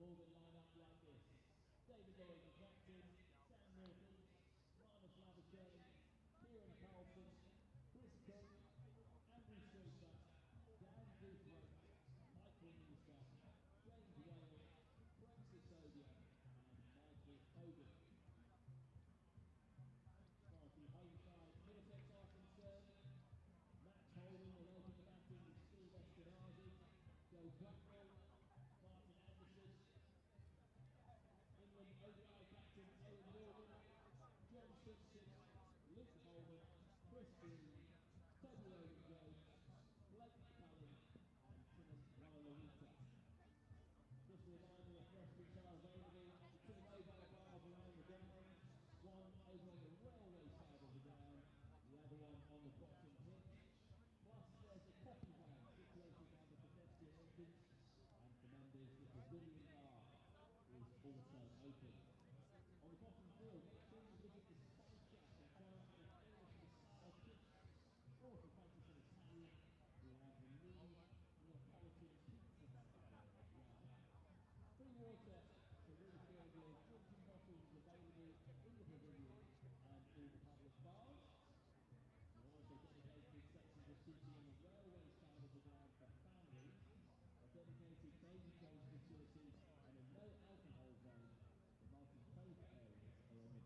Glamorgan line up like this. David Lloyd, the captain, Sam Northeast, Marnus Lavershane, Kieran Carlson, Chris Cook, Andrew Sweeper, Dan Boothwaite, Mike Winchester, James Whale, Craig Sisodia, and Michael Hogan. As far as the home side, Middlesex are concerned, Matt Coleman will open the batting with Steve Eskenazi, Joe Blackwell, Martin Anderson, England ODI captain Owen Morgan, John Simpson, Luke Coleman, Chris Green, Toby Logan Jones, Blake Cullen, and Timon Lalawita. Just a reminder that restrooms are available at the two mobile bars around the ground, one over on the railway side of the ground, the other one on the bottom pitch. Plus there's a coffee van situated by the pedestrian entrance, and for members the pavilion bar is also open. On the bottom field, make sure you visit the Spice Shack and try out the English style chips. Or if you fancy some Italian, we have the new Neapolitan pizza there as well. Free water to refill your drinking bottles available in the pavilion and all the public bars. There are also dedicated sections of seating on the railway side of the ground for families, a dedicated baby change facility, and a no alcohol zone. The multi-favourite areas are on the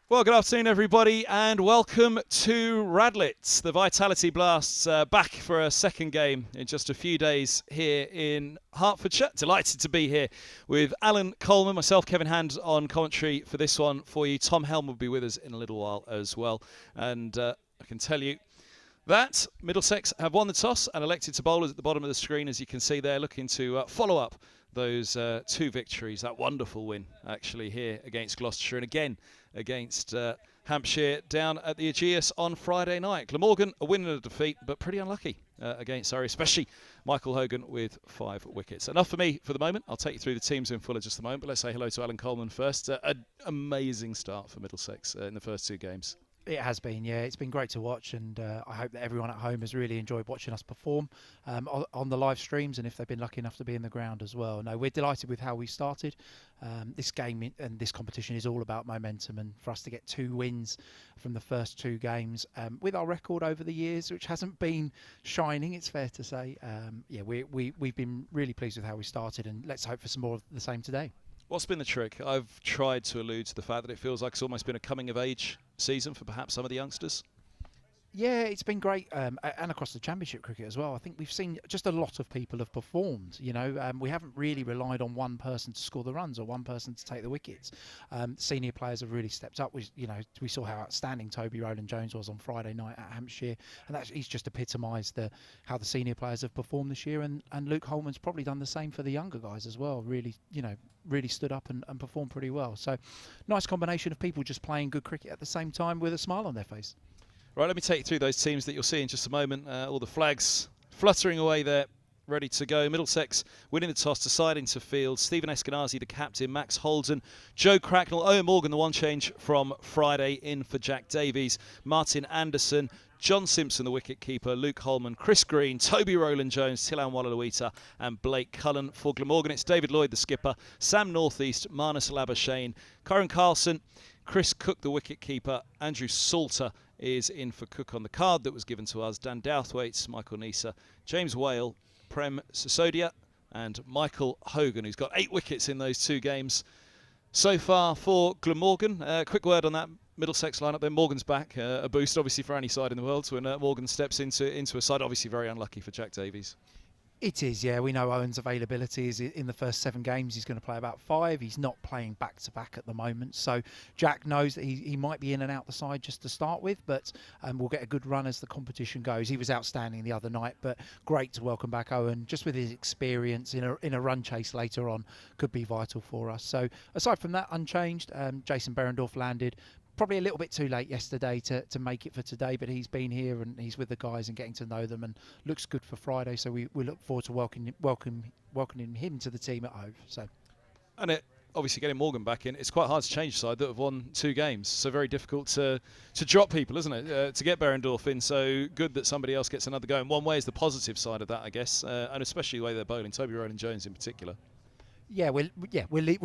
Well, good afternoon, everybody, and welcome to Radlett. The Vitality Blasts back for a second game in just a few days here in Hertfordshire. Delighted to be here with Alan Coleman, myself, Kevin Hand on commentary for this one for you. Tom Helm will be with us in a little while as well. And I can tell you that Middlesex have won the toss and elected to bowlers at the bottom of the screen, as you can see there, looking to follow up those two victories. That wonderful win, actually, here against Gloucestershire and again against Hampshire down at the Aegeus on Friday night. Glamorgan a win and a defeat, but pretty unlucky against Surrey, especially Michael Hogan with 5 wickets. Enough for me for the moment. I'll take you through the teams in full in just a moment, but let's say hello to Alan Coleman first. An amazing start for Middlesex in the first 2 games. It has been, yeah. It's been great to watch, and I hope that everyone at home has really enjoyed watching us perform on the live streams, and if they've been lucky enough to be in the ground as well. No, we're delighted with how we started. This game and this competition is all about momentum, and for us to get 2 wins from the first 2 games with our record over the years, which hasn't been shining, it's fair to say. We've been really pleased with how we started, and let's hope for some more of the same today. What's been the trick? I've tried to allude to the fact that it feels like it's almost been a coming-of-age season for perhaps some of the youngsters. Yeah, it's been great, and across the Championship cricket as well. I think we've seen just a lot of people have performed. You know, we haven't really relied on one person to score the runs or one person to take the wickets. Senior players have really stepped up. We saw how outstanding Toby Rowland-Jones was on Friday night at Hampshire, and he's just epitomised how the senior players have performed this year. And Luke Holman's probably done the same for the younger guys as well. Really stood up and performed pretty well. So, nice combination of people just playing good cricket at the same time with a smile on their face. Right, let me take you through those teams that you'll see in just a moment. All the flags fluttering away there, ready to go. Middlesex winning the toss, deciding to field. Stephen Eskenazi, the captain. Max Holden, Joe Cracknell, Owen Morgan, the one change from Friday, in for Jack Davies. Martin Anderson, John Simpson, the wicket-keeper, Luke Holman, Chris Green, Toby Rowland-Jones, Tilan Wallaluita and Blake Cullen. For Glamorgan, it's David Lloyd, the skipper, Sam Northeast, Marnus Labuschagne, Kyron Carlson, Chris Cook, the wicket-keeper, Andrew Salter is in for Cook on the card that was given to us, Dan Douthwaite, Michael Nisa, James Whale, Prem Sisodia and Michael Hogan, who's got 8 wickets in those 2 games so far for Glamorgan. Quick word on that Middlesex lineup then. Morgan's back, a boost obviously for any side in the world when Morgan steps into a side. Obviously very unlucky for Jack Davies. It is, yeah. We know Owen's availability is in the first 7 games. He's going to play about 5. He's not playing back-to-back at the moment. So Jack knows that he might be in and out the side just to start with, but we'll get a good run as the competition goes. He was outstanding the other night, but great to welcome back Owen. Just with his experience in a run chase later on could be vital for us. So aside from that, unchanged, Jason Berendorf landed. Probably a little bit too late yesterday to make it for today, but he's been here and he's with the guys and getting to know them and looks good for Friday. So we look forward to welcoming him to the team at Hove. And obviously getting Morgan back in, it's quite hard to change a side that have won 2 games. So very difficult to drop people, isn't it? To get Berendorf in, so good that somebody else gets another go. And one way is the positive side of that, I guess, and especially the way they're bowling, Toby Rowland-Jones in particular. Yeah, we're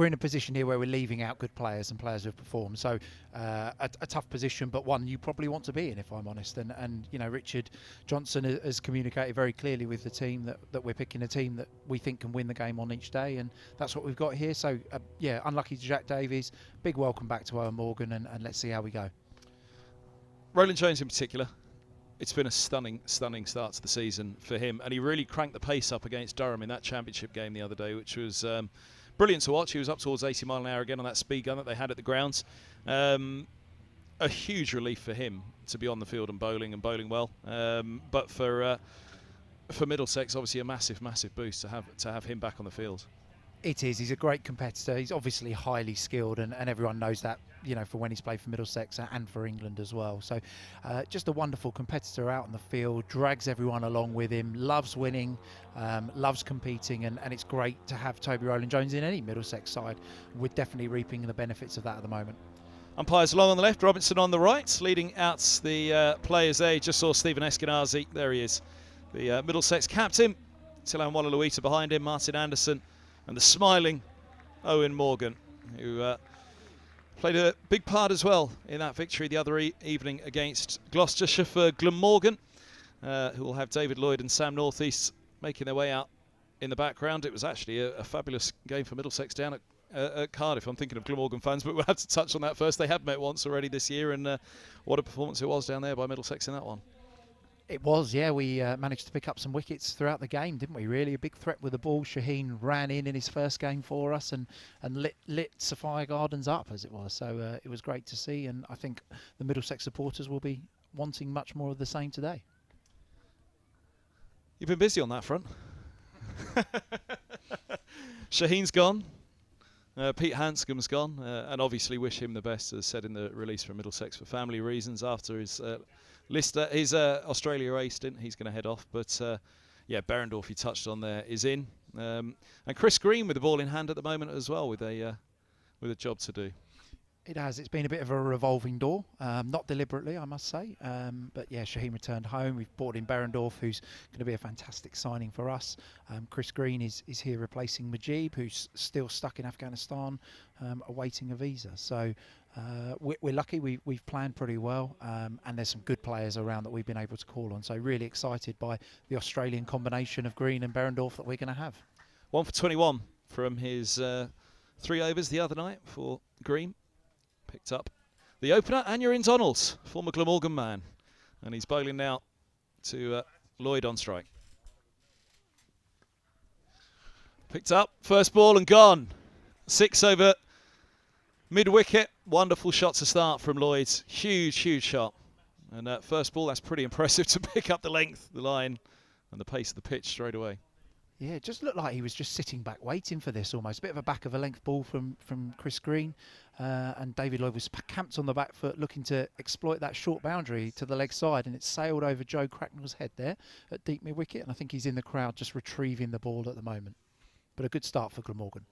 in a position here where we're leaving out good players and players who've performed. So a tough position, but one you probably want to be in, if I'm honest. And Richard Johnson has communicated very clearly with the team that we're picking a team that we think can win the game on each day, and that's what we've got here. So unlucky to Jack Davies. Big welcome back to Owen Morgan, and let's see how we go. Rowland-Jones in particular. It's been a stunning start to the season for him, and he really cranked the pace up against Durham in that championship game the other day, which was brilliant to watch. He was up towards 80 mile an hour again on that speed gun that they had at the grounds. A huge relief for him to be on the field and bowling well. But for Middlesex, obviously a massive boost to have him back on the field. It is. He's a great competitor. He's obviously highly skilled, and everyone knows that, for when he's played for Middlesex and for England as well. So just a wonderful competitor out in the field, drags everyone along with him, loves winning, loves competing, and it's great to have Toby Rowland-Jones in any Middlesex side. We're definitely reaping the benefits of that at the moment. Umpires along on the left, Robinson on the right, leading out the players there. You just saw Stephen Eskenazi. There he is, the Middlesex captain. Tilan Wallaluita behind him, Martin Anderson, and the smiling Owen Morgan, who played a big part as well in that victory the other evening against Gloucestershire for Glamorgan, who will have David Lloyd and Sam Northeast making their way out in the background. It was actually a fabulous game for Middlesex down at at Cardiff. I'm thinking of Glamorgan fans, but we'll have to touch on that first. They have met once already this year, and what a performance it was down there by Middlesex in that one. It was, yeah. We managed to pick up some wickets throughout the game, didn't we? Really, a big threat with the ball. Shaheen ran in his first game for us and lit Sophia Gardens up, as it was. So it was great to see, and I think the Middlesex supporters will be wanting much more of the same today. You've been busy on that front. Shaheen's gone. Pete Hanscom's gone, and obviously wish him the best, as said in the release from Middlesex, for family reasons. After his his Australia A stint, he's going to head off. But yeah, Berendorf, you touched on there, is in, and Chris Green with the ball in hand at the moment as well, with a job to do. It has. It's been a bit of a revolving door, not deliberately, I must say. But yeah, Shaheen returned home. We've brought in Berendorf, who's going to be a fantastic signing for us. Chris Green is here replacing Majib, who's still stuck in Afghanistan, awaiting a visa. So we're lucky. We've planned pretty well, and there's some good players around that we've been able to call on. So really excited by the Australian combination of Green and Berendorf that we're going to have. 1 for 21 from his 3 overs the other night for Green. Picked up the opener, Aneurin Donalds, former Glamorgan man, and he's bowling now to Lloyd on strike. Picked up, first ball and gone. 6 over mid-wicket. Wonderful shot to start from Lloyd. Huge shot. And first ball, that's pretty impressive to pick up the length, the line, and the pace of the pitch straight away. Yeah, it just looked like he was just sitting back waiting for this almost. A bit of a back of a length ball from Chris Green. And David Lloyd was camped on the back foot looking to exploit that short boundary to the leg side. And it sailed over Joe Cracknell's head there at deep mid-wicket. And I think he's in the crowd just retrieving the ball at the moment. But a good start for Glamorgan.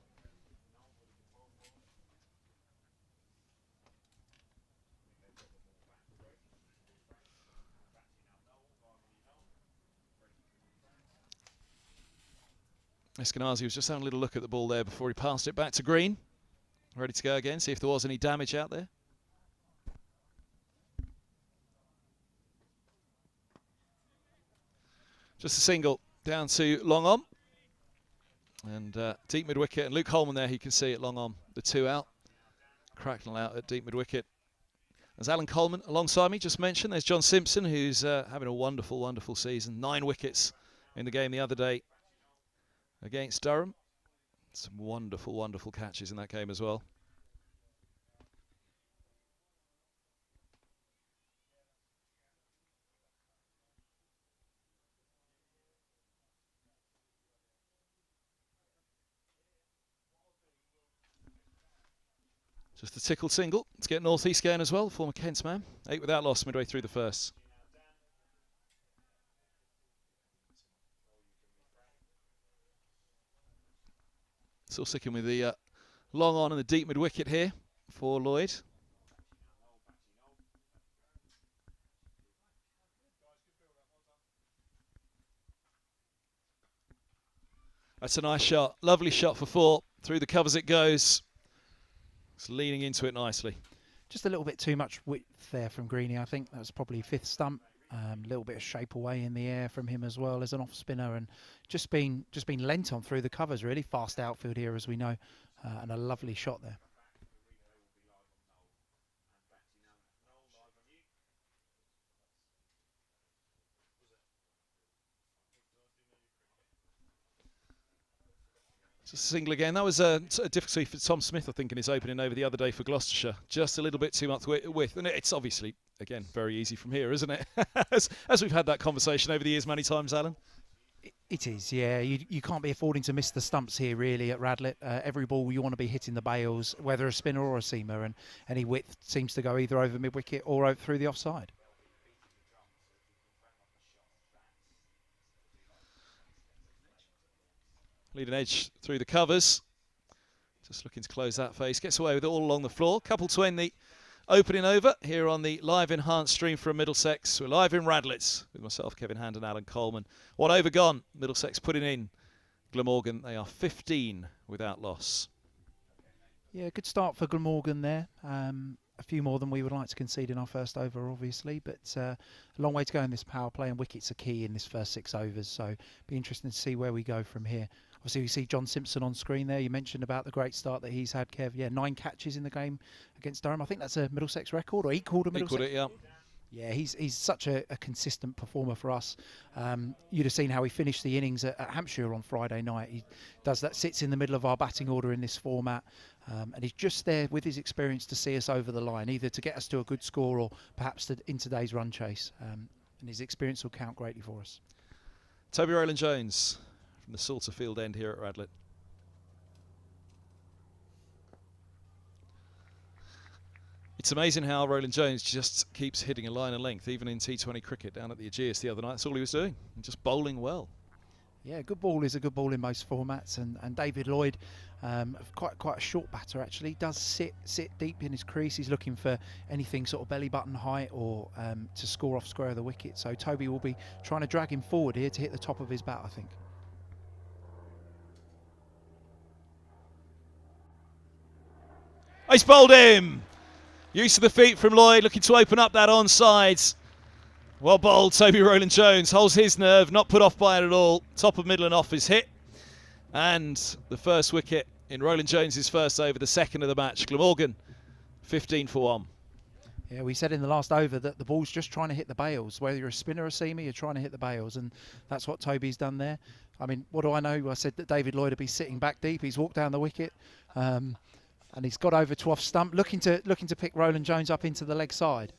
Eskenazi was just having a little look at the ball there before he passed it back to Green. Ready to go again, see if there was any damage out there. Just a single down to long on. And deep mid-wicket. And Luke Coleman there, he can see it long on. The 2 out. Cracknell out at deep mid-wicket. As Alan Coleman alongside me just mentioned, there's John Simpson, who's having a wonderful season. 9 wickets in the game the other day against Durham. Some wonderful catches in that game as well. Just a tickled single to get North East going as well, former Kent's man. 8 without loss midway through the first. Still sticking with the long on and the deep mid-wicket here for Lloyd. That's a nice shot. Lovely shot for 4. Through the covers it goes. It's leaning into it nicely. Just a little bit too much width there from Greeny. I think that was probably 5th stump. A little bit of shape away in the air from him as well as an off spinner, and just been lent on through the covers. Really fast outfield here, as we know, and a lovely shot there. Just a single again. That was a difficulty for Tom Smith, I think, in his opening over the other day for Gloucestershire. Just a little bit too much width. And it's obviously, again, very easy from here, isn't it? as we've had that conversation over the years many times, Alan. It is, yeah. You can't be affording to miss the stumps here, really, at Radlett. Every ball you want to be hitting the bails, whether a spinner or a seamer, and any width seems to go either over mid-wicket or over through the offside. Leading edge through the covers. Just looking to close that face. Gets away with it all along the floor. Couple to end the opening over here on the live enhanced stream from Middlesex. We're live in Radlett with myself, Kevin Hand and Alan Coleman. 1 over gone. Middlesex putting in Glamorgan. They are 15 without loss. Yeah, good start for Glamorgan there. a few more than we would like to concede in our first over, obviously, but a long way to go in this power play, and wickets are key in this first 6 overs, so be interesting to see where we go from here. Obviously, we see John Simpson on screen there. You mentioned about the great start that he's had, Kev. Yeah, 9 catches in the game against Durham. I think that's a Middlesex record, or equalled a Middlesex. Equalled it, yeah. Yeah, he's such a consistent performer for us. You'd have seen how he finished the innings at Hampshire on Friday night. He does that, sits in the middle of our batting order in this format, and he's just there with his experience to see us over the line, either to get us to a good score or perhaps in today's run chase. And his experience will count greatly for us. Toby Rowland-Jones from the Salter Field end here at Radlett. It's amazing how Rowland-Jones just keeps hitting a line of length, even in T20 cricket down at the Ageas the other night. That's all he was doing, just bowling well. Yeah, good ball is a good ball in most formats, and David Lloyd, quite a short batter actually, does sit deep in his crease. He's looking for anything sort of belly button height or to score off square of the wicket. So Toby will be trying to drag him forward here to hit the top of his bat, I think. He's bowled him! Use of the feet from Lloyd, looking to open up that onside. Well bowled, Toby Rowland-Jones holds his nerve, not put off by it at all. Top of middle and off is hit. And the first wicket in Rowland-Jones' first over, the second of the match. Glamorgan, 15 for 1. Yeah, we said in the last over that the ball's just trying to hit the bails. Whether you're a spinner or a seamer, you're trying to hit the bails, and that's what Toby's done there. I mean, what do I know? I said that David Lloyd would be sitting back deep. He's walked down the wicket. And he's got over to off stump, looking to pick Rowland-Jones up into the leg side.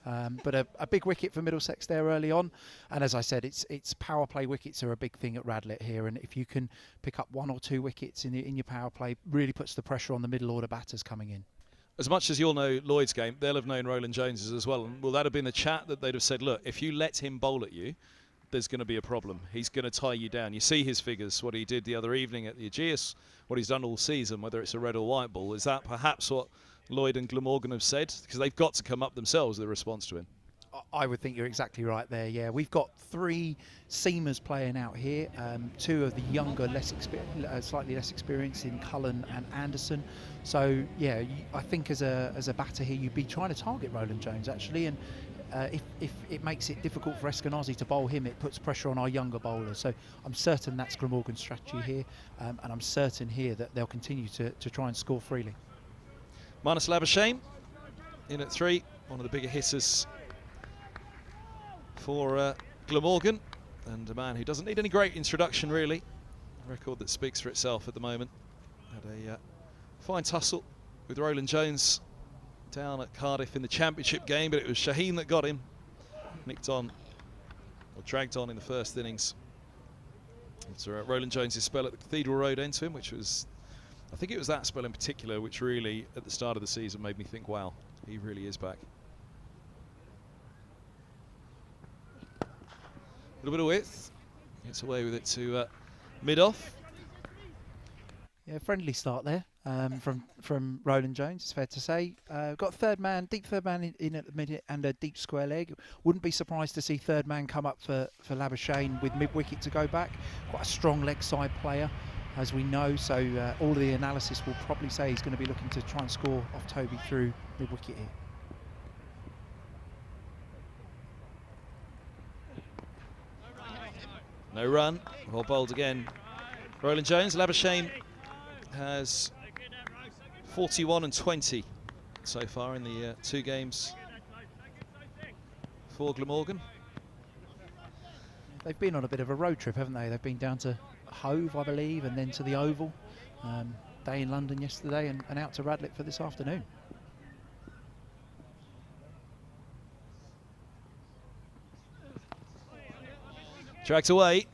But a big wicket for Middlesex there early on. And as I said, it's power play wickets are a big thing at Radlett here. And if you can pick up 1 or 2 wickets in your power play, really puts the pressure on the middle order batters coming in. As much as you'll know Lloyd's game, they'll have known Rowland-Jones's as well. And will that have been the chat that they'd have said, look, if you let him bowl at you, there's going to be a problem. He's going to tie you down. You see his figures, what he did the other evening at the Ageas, what he's done all season, whether it's a red or white ball. Is that perhaps what Lloyd and Glamorgan have said? Because they've got to come up themselves with a response to him. I would think you're exactly right there, yeah. We've got 3 seamers playing out here, 2 of the younger, slightly less experienced in Cullen and Anderson. So, yeah, I think as a batter here, you'd be trying to target Rowland-Jones, actually, and if it makes it difficult for Eskenazi to bowl him, it puts pressure on our younger bowlers. So I'm certain that's Glamorgan's strategy here, and I'm certain here that they'll continue to try and score freely. Marnus Labuschagne in at 3, one of the bigger hitters for Glamorgan, and a man who doesn't need any great introduction really. A record that speaks for itself at the moment. Had a fine tussle with Rowland-Jones down at Cardiff in the championship game, but it was Shaheen that got him. Nicked on, or dragged on in the first innings. After Rowland-Jones' spell at the Cathedral Road end to him, which was, I think it was that spell in particular, which really, at the start of the season, made me think, wow, he really is back. A little bit of width. Gets away with it to mid-off. Yeah, friendly start there from Rowland-Jones, it's fair to say. Got deep third man in at the mid and a deep square leg. Wouldn't be surprised to see third man come up for Labuschagne with mid-wicket to go back. Quite a strong leg side player, as we know, so all of the analysis will probably say he's going to be looking to try and score off Toby through mid-wicket here. No run, well bowled again. Rowland-Jones, Labuschagne has 41 and 20 so far in the 2 games for Glamorgan. They've been on a bit of a road trip, haven't they? They've been down to Hove, I believe, and then to the Oval. Day in London yesterday and out to Radlett for this afternoon. Dragged away.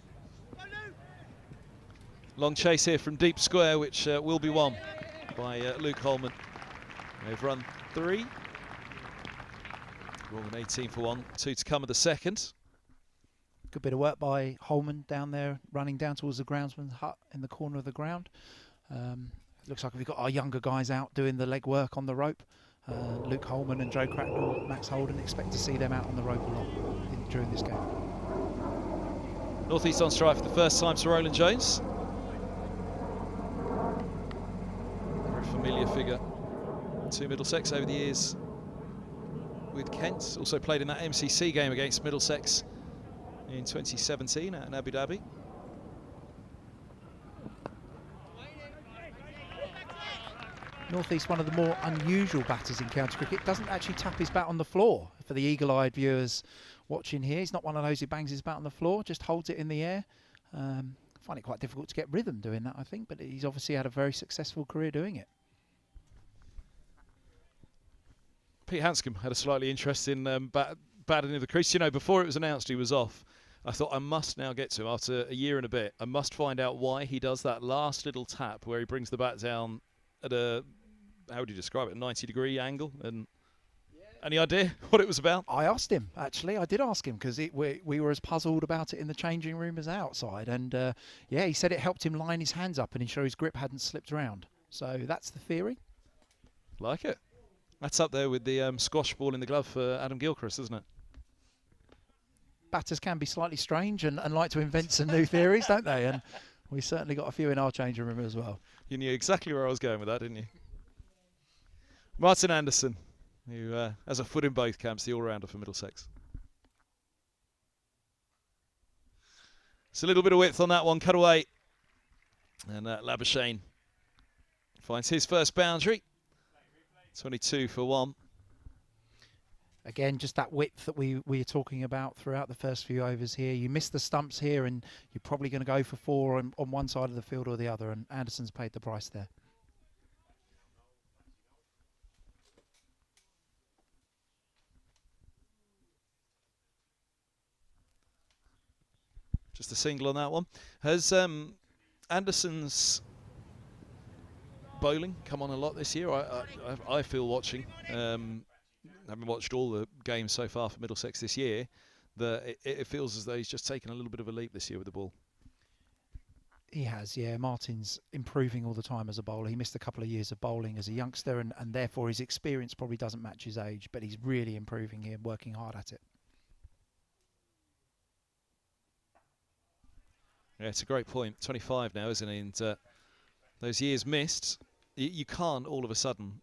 Long chase here from deep square, which will be won by Luke Coleman. They've run 3. More than 18 for 1. 2 to come of the second. Good bit of work by Holman down there, running down towards the groundsman's hut in the corner of the ground. Looks like we've got our younger guys out doing the leg work on the rope. Luke Holman and Joe Cracknell, Max Holden, expect to see them out on the rope a lot during this game. North East on strike for the first time to Rowland-Jones. Very familiar figure to Middlesex over the years. with Kent. Also played in that MCC game against Middlesex in 2017 in Abu Dhabi. North East, one of the more unusual batters in county cricket, doesn't actually tap his bat on the floor. For the eagle-eyed viewers watching here, he's not one of those who bangs his bat on the floor, just holds it in the air. I find it quite difficult to get rhythm doing that, I think, but he's obviously had a very successful career doing it. Pete Hanscom had a slightly interesting batting in the crease. You know, before it was announced he was off, I thought I must now get to him after a year and a bit. I must find out why he does that last little tap where he brings the bat down at a, how would you describe it, a 90-degree angle. And any idea what it was about? I asked him, actually. I did ask him because we were as puzzled about it in the changing room as outside. And yeah, he said it helped him line his hands up and ensure his grip hadn't slipped around. So that's the theory. Like it. That's up there with the squash ball in the glove for Adam Gilchrist, isn't it? Batters can be slightly strange and like to invent some new theories, don't they? And we certainly got a few in our changing room as well. You knew exactly where I was going with that, didn't you? Martin Anderson, who has a foot in both camps, the all-rounder for Middlesex. It's a little bit of width on that one, cut away. And Labuschagne finds his first boundary. 22 for 1. Again, just that width that we were talking about throughout the first few overs here. You miss the stumps here and you're probably going to go for 4 on one side of the field or the other, and Anderson's paid the price there. Just a single on that one. Has Anderson's bowling come on a lot this year? I feel watching, having watched all the games so far for Middlesex this year, that it feels as though he's just taken a little bit of a leap this year with the ball. He has, yeah. Martin's improving all the time as a bowler. He missed a couple of years of bowling as a youngster, and therefore his experience probably doesn't match his age, but he's really improving here, working hard at it. Yeah, it's a great point. 25 now, isn't he? And those years missed, you can't all of a sudden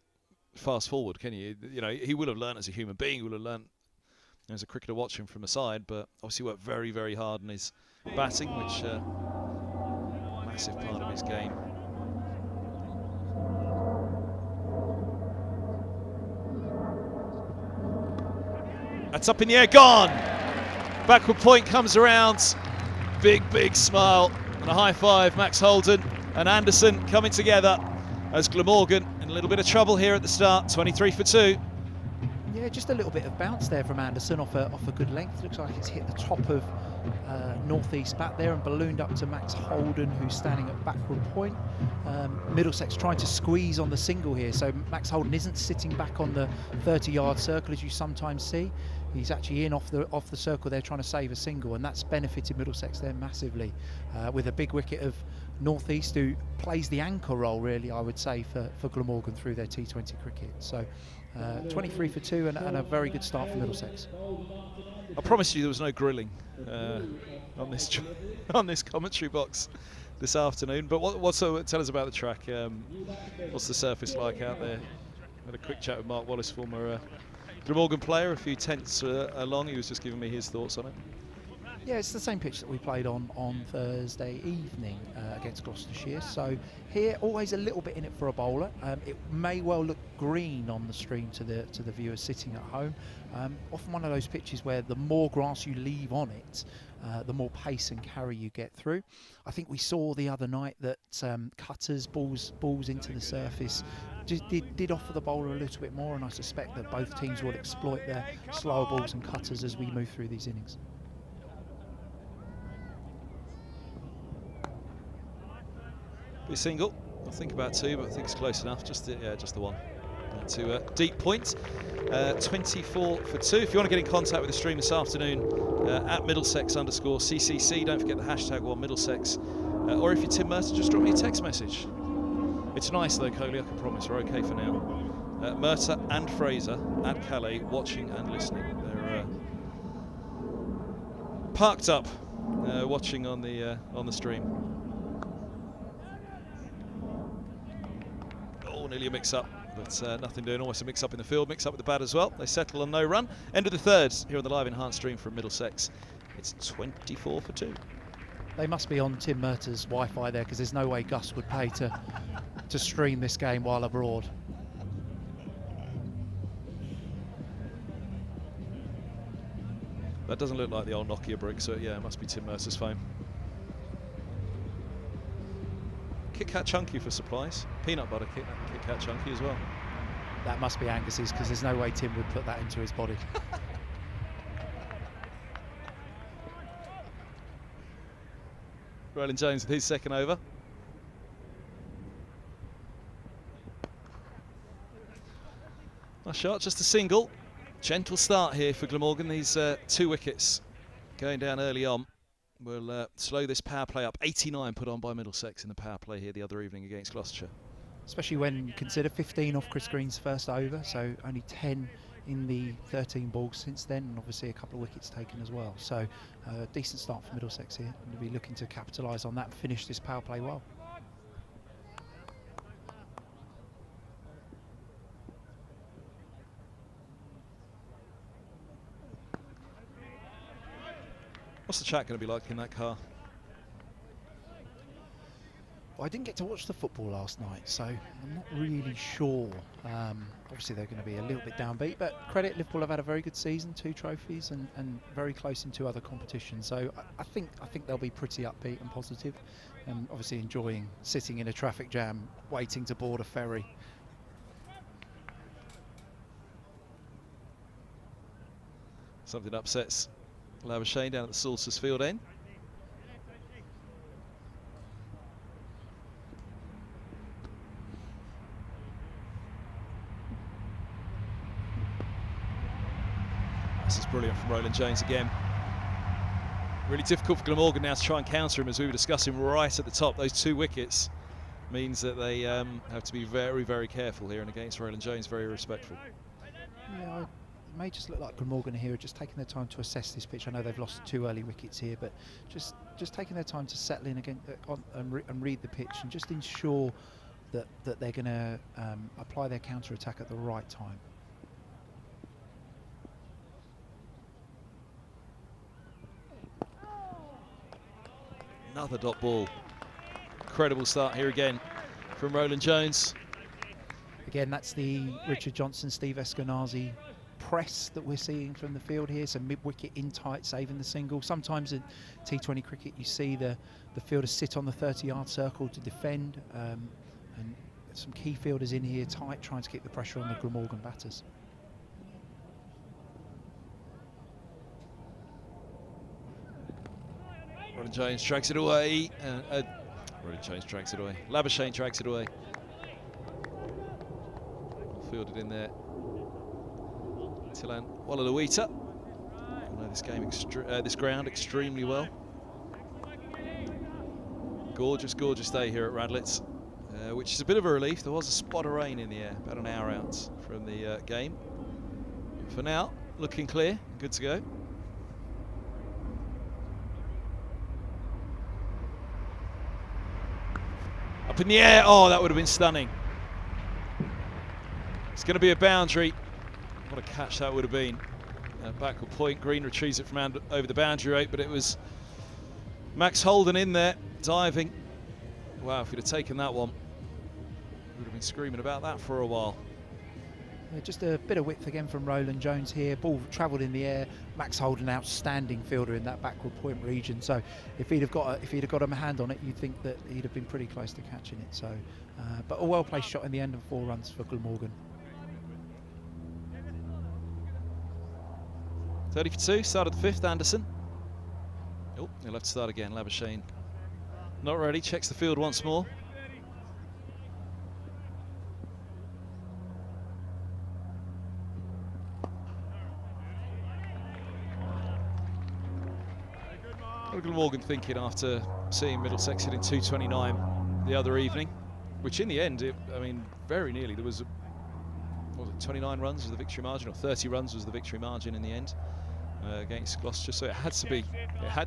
fast forward, can you? You know, he will have learned as a human being, he will have learned as a cricketer watching from the side, but obviously worked very, very hard on his batting, which massive part of his game. That's up in the air, gone! Backward point comes around. Big, big smile and a high five. Max Holden and Anderson coming together as Glamorgan in a little bit of trouble here at the start. 23 for 2. Yeah, just a little bit of bounce there from Anderson off a good length. Looks like it's hit the top of North East bat there and ballooned up to Max Holden, who's standing at backward point. Middlesex trying to squeeze on the single here, so Max Holden isn't sitting back on the 30-yard circle as you sometimes see. He's actually in off the circle there trying to save a single, and that's benefited Middlesex there massively with a big wicket of North East, who plays the anchor role, really, I would say, for Glamorgan through their T20 cricket. So 23 for 2 and a very good start for Middlesex. I promise you there was no grilling on this commentary box this afternoon. But tell us about the track. What's the surface like out there? Had a quick chat with Mark Wallace, former Glamorgan player, a few tenths along. He was just giving me his thoughts on it. Yeah, it's the same pitch that we played on Thursday evening against Gloucestershire. So here, always a little bit in it for a bowler. It may well look green on the stream to the viewers sitting at home. Often one of those pitches where the more grass you leave on it, the more pace and carry you get through. I think we saw the other night that cutters, balls into the surface, just did offer the bowler a little bit more, and I suspect that both teams will exploit their slower balls and cutters as we move through these innings. Be a single. I think about 2, but I think it's close enough. Just the one. To deep point. 24 for 2. If you want to get in contact with the stream this afternoon, at Middlesex_CCC. Don't forget the hashtag #Middlesex. Or if you're Tim Merton, just drop me a text message. It's nice though, Coley, I can promise we're okay for now. Merta and Fraser at Calais, watching and listening. They're parked up, watching on the stream. Oh, nearly a mix-up. But nothing doing, almost a mix-up in the field, mix-up with the bat as well. They settle on no run. End of the third here on the live enhanced stream from Middlesex. It's 24 for 2. They must be on Tim Murtaugh's Wi-Fi there, because there's no way Gus would pay to stream this game while abroad. That doesn't look like the old Nokia brick, so yeah, it must be Tim Mercer's phone. Kit Kat Chunky for supplies. Peanut butter Kit Kat Chunky as well. That must be Angus's, because there's no way Tim would put that into his body. Roland Jones with his second over. Nice shot, just a single. Gentle start here for Glamorgan. These 2 wickets going down early on will slow this power play up. 89 put on by Middlesex in the power play here the other evening against Gloucestershire. Especially when you consider 15 off Chris Green's first over, so only 10 in the 13 balls since then, and obviously a couple of wickets taken as well. So decent start for Middlesex here, and we'll be looking to capitalise on that and finish this power play well. What's the chat going to be like in that car? Well, I didn't get to watch the football last night, so I'm not really sure. Obviously, they're going to be a little bit downbeat, but credit, Liverpool have had a very good season, 2 trophies, and very close in 2 other competitions. So I think they'll be pretty upbeat and positive, and obviously enjoying sitting in a traffic jam, waiting to board a ferry. Something upsets Labuschagne down at the Salters field end. This is brilliant from Roland Jones again. Really difficult for Glamorgan now to try and counter him, as we were discussing right at the top. Those 2 wickets means that they have to be very, very careful here, and against Roland Jones, very respectful. Yeah, it may just look like Glamorgan here are just taking their time to assess this pitch. I know they've lost 2 early wickets here, but just taking their time to settle in again and read the pitch, and just ensure that they're going to apply their counter attack at the right time. Another dot ball. Incredible start here again from Roland Jones. Again, that's the Richard Johnson, Steve Eskenazi press that we're seeing from the field here. So mid-wicket in tight, saving the single. Sometimes in T20 cricket you see the fielders sit on the 30-yard circle to defend, and some key fielders in here tight, trying to keep the pressure on the Glamorgan batters. Roland Jones drags it away. Roland Jones drags it away. Labuschagne drags it away. Fielded in there. Tilan Wallaluita. I know this ground extremely well. Gorgeous, gorgeous day here at Radlett, which is a bit of a relief. There was a spot of rain in the air about an hour out from the game. But for now, looking clear, good to go. Up in the air, oh, that would have been stunning. It's going to be a boundary. What a catch that would have been. Backward point, Green retrieves it from over the boundary rate, but it was Max Holden in there, diving. Wow, if he'd have taken that one, we would have been screaming about that for a while. Just a bit of width again from Roland Jones here. Ball travelled in the air. Max Holden, outstanding fielder in that backward point region. So if he'd have got a hand on it, you'd think that he'd have been pretty close to catching it. So, but a well placed shot in the end and 4 runs for Glamorgan. 30 for 2. Start of the 5th. Anderson. Oh, he'll have to start again. Labuschagne not ready. Checks the field once more. Glamorgan thinking after seeing Middlesex hitting 229 the other evening, which in the end, I mean, very nearly, there was, what was it, 29 runs was the victory margin, or 30 runs was the victory margin in the end against Gloucestershire. So it had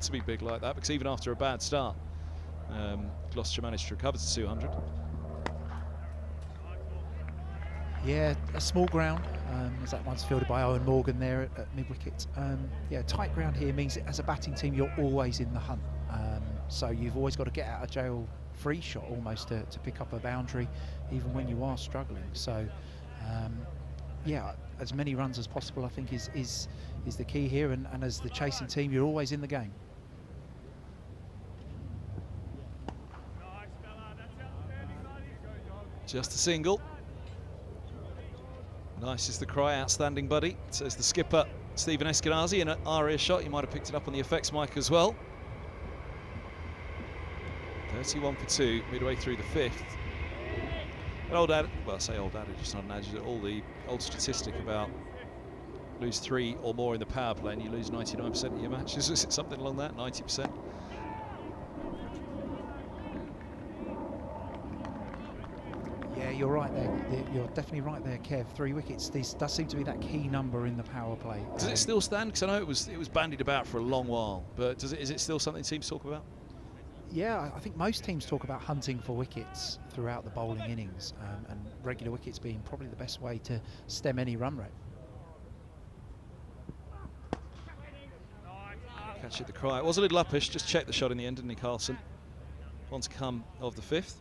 to be big like that, because even after a bad start, Gloucestershire managed to recover to 200. Yeah, a small ground, as that one's fielded by Owen Morgan there at mid-wicket. Yeah, tight ground here means that as a batting team you're always in the hunt. So you've always got to get out of jail free shot almost to pick up a boundary, even when you are struggling. So, yeah, as many runs as possible I think is the key here, and as the chasing team you're always in the game. Just a single. Nice is the cry, outstanding buddy, says the skipper Stephen Eskenazi in an aria shot. You might have picked it up on the effects mic as well. 31 for 2, midway through the 5th. An old adage, well I say old adage, it's not an adage, all the old statistic about lose 3 or more in the power play and you lose 99% of your matches. Is it something along that, 90%? Yeah, you're right there. You're definitely right there, Kev. 3 wickets. This does seem to be that key number in the power play. Does it still stand? Because I know it was bandied about for a long while, but is it still something teams talk about? Yeah, I think most teams talk about hunting for wickets throughout the bowling innings, and regular wickets being probably the best way to stem any run rate. Catch it, the cry. It was a little uppish, just checked the shot in the end, didn't he, Carlson? One to come of the 5th.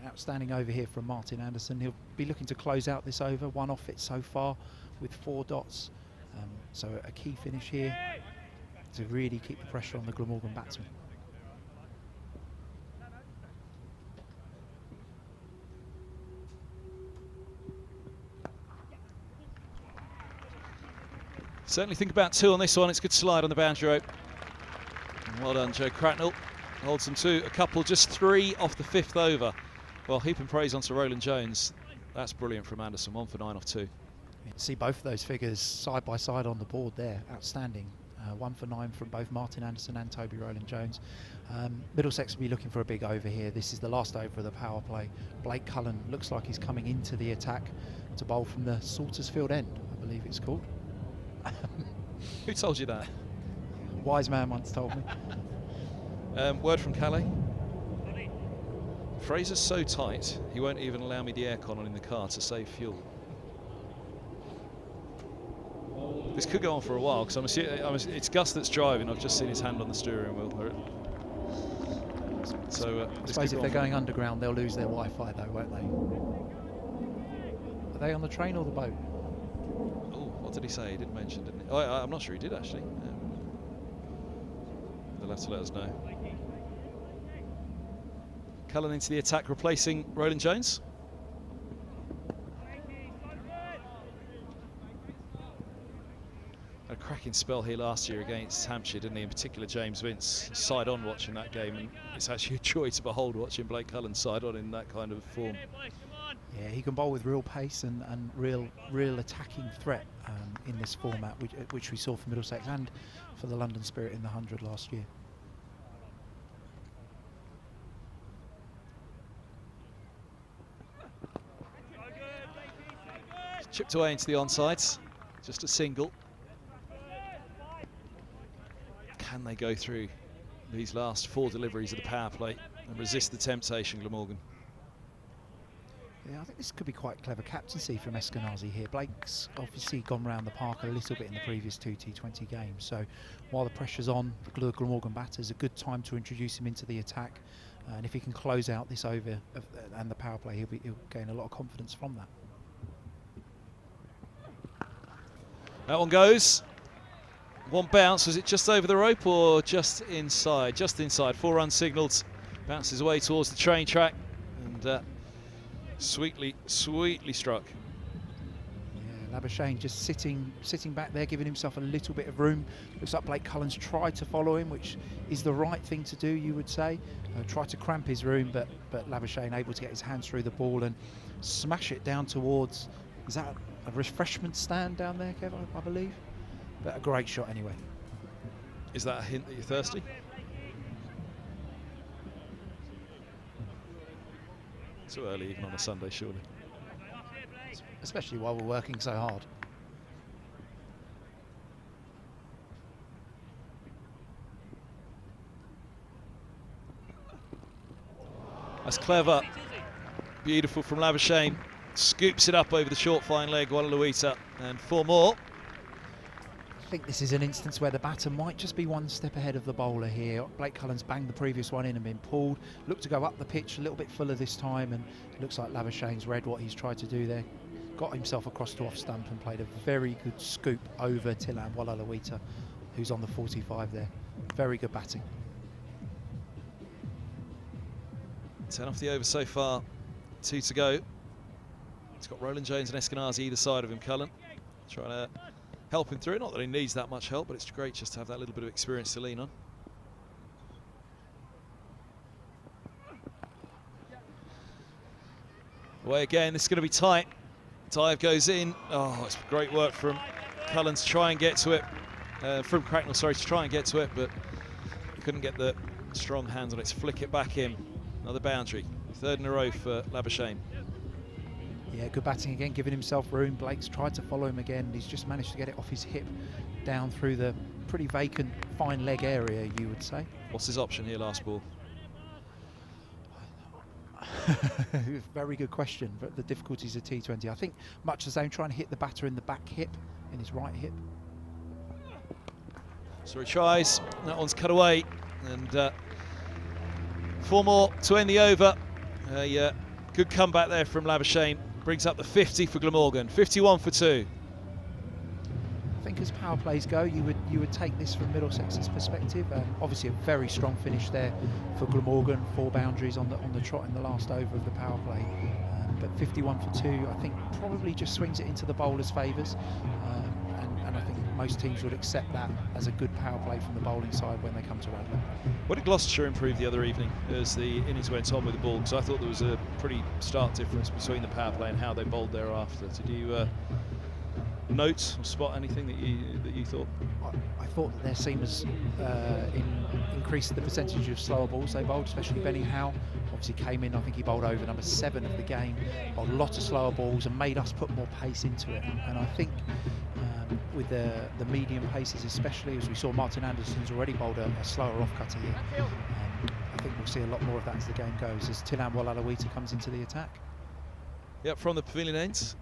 An outstanding over here from Martin Anderson. He'll be looking to close out this over, 1 off it so far with 4 dots. So a key finish here to really keep the pressure on the Glamorgan batsman. Certainly think about 2 on this one. It's a good slide on the boundary rope. And well done, Joe Cracknell. Holds them to a couple, just 3 off the 5th over. Well, heaping praise onto Roland Jones. That's brilliant from Anderson, 1 for 9 off 2. You can see both of those figures side by side on the board there. Outstanding. 1 for 9 from both Martin Anderson and Toby Roland Jones. Middlesex will be looking for a big over here. This is the last over of the power play. Blake Cullen looks like he's coming into the attack to bowl from the Saltersfield end, I believe it's called. Who told you that? Wise man once told me. Word from Calais. Fraser's so tight, he won't even allow me the aircon on in the car to save fuel. This could go on for a while, because I'm assuming it's Gus that's driving. I've just seen his hand on the steering wheel. So I suppose if they're going underground, they'll lose their Wi-Fi though, won't they? Are they on the train or the boat? Oh, what did he say? He didn't mention, didn't he? Oh, I'm not sure he did actually. They'll have to let us know. Cullen into the attack, replacing Roland Jones. A cracking spell here last year against Hampshire, didn't he? In particular, James Vince side on watching that game, and it's actually a joy to behold watching Blake Cullen side on in that kind of form. Yeah, he can bowl with real pace and real attacking threat in this format, which we saw for Middlesex and for the London Spirit in the 100 last year. Chipped away into the onsides, just a single. Can they go through these last 4 deliveries of the power play and resist the temptation, Glamorgan? Yeah, I think this could be quite clever captaincy from Eskenazi here. Blake's obviously gone round the park a little bit in the previous 2 T20 games, so while the pressure's on the Glamorgan batters, a good time to introduce him into the attack, and if he can close out this over and the power play, he'll gain a lot of confidence from that. That one goes. One bounce. Was it just over the rope or just inside? Just inside. 4 runs signalled. Bounces away towards the train track and sweetly struck. Yeah, Labuschagne just sitting back there, giving himself a little bit of room. Looks like Blake Cullen's tried to follow him, which is the right thing to do, you would say. Tried to cramp his room, but Labuschagne able to get his hands through the ball and smash it down towards. Is that a refreshment stand down there, Kev, I believe? But a great shot anyway. Is that a hint that you're thirsty? Too early even on a Sunday, surely. Especially while we're working so hard. That's clever. Beautiful from Labuschagne. scoops it up over the short fine leg, Wallaluita, and 4 more. I think this is an instance where the batter might just be one step ahead of the bowler here. Blake Cullen's banged the previous one in and been pulled. Looked to go up the pitch a little bit fuller this time, and it looks like Lavishane's read what he's tried to do there. Got himself across to off stump and played a very good scoop over Tilan Wallaluita, who's on the 45 there. Very good batting. 10 off the over so far, 2 to go. He's got Roland Jones and Eskenazi either side of him, Cullen. Trying to help him through. Not that he needs that much help, but it's great just to have that little bit of experience to lean on. Away again, this is going to be tight. Dive goes in. Oh, it's great work from Cullen to try and get to it. From Cracknell, sorry, to try and get to it, but couldn't get the strong hands on it to flick it back in. Another boundary. 3rd in a row for Labuschagne. Yeah, good batting again, giving himself room. Blake's tried to follow him again. He's just managed to get it off his hip down through the pretty vacant fine leg area, you would say. What's his option here, last ball? Very good question, but the difficulties of T20. I think much the same, trying to hit the batter in the back hip, in his right hip. So he tries, that one's cut away, and 4 more to end the over. Good comeback there from Labuschagne. Brings up the 50 for Glamorgan. 51 for 2. I think as power plays go, you would take this from Middlesex's perspective. Obviously a very strong finish there for Glamorgan. 4 boundaries on the trot in the last over of the power play. But 51 for 2, I think probably just swings it into the bowler's favours. And I think most teams would accept that as a good power play from the bowling side when they come to Radlett. What did Gloucestershire improve the other evening as the innings went on with the ball? Because I thought there was a pretty stark difference between the power play and how they bowled thereafter. Did you note or spot anything that you thought? I thought that their seamers increased the percentage of slower balls they bowled, especially Benny Howe. Obviously came in, I think he bowled over number 7 of the game, bowled a lot of slower balls and made us put more pace into it. And I think with the medium paces especially, as we saw Martin Anderson's already bowled a slower off-cutter here. I think we'll see a lot more of that as the game goes, as Tilan Wallaluita comes into the attack. Yep, from the pavilion ends.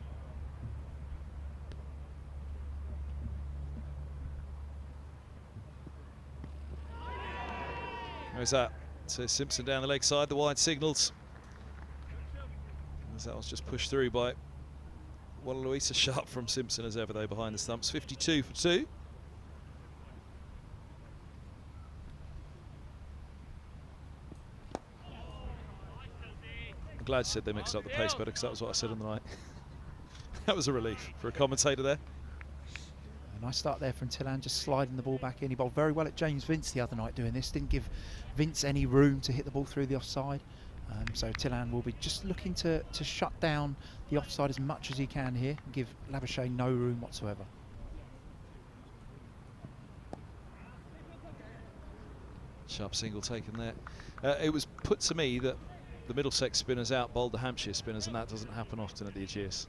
There's that to Simpson down the leg side, the wide signals. As that was just pushed through by Wallaluita. Sharp from Simpson as ever though behind the stumps. 52 for 2. I'm glad you said they mixed up the pace better, because that was what I said on the night. That was a relief for a commentator there. A nice start there from Tilan, just sliding the ball back in. He bowled very well at James Vince the other night doing this. Didn't give Vince any room to hit the ball through the offside. So Tilan will be just looking to shut down the offside as much as he can here and give Labuschagne no room whatsoever. Sharp single taken there. It was put to me that the Middlesex spinners out bowled the Hampshire spinners, and that doesn't happen often at the Ageas.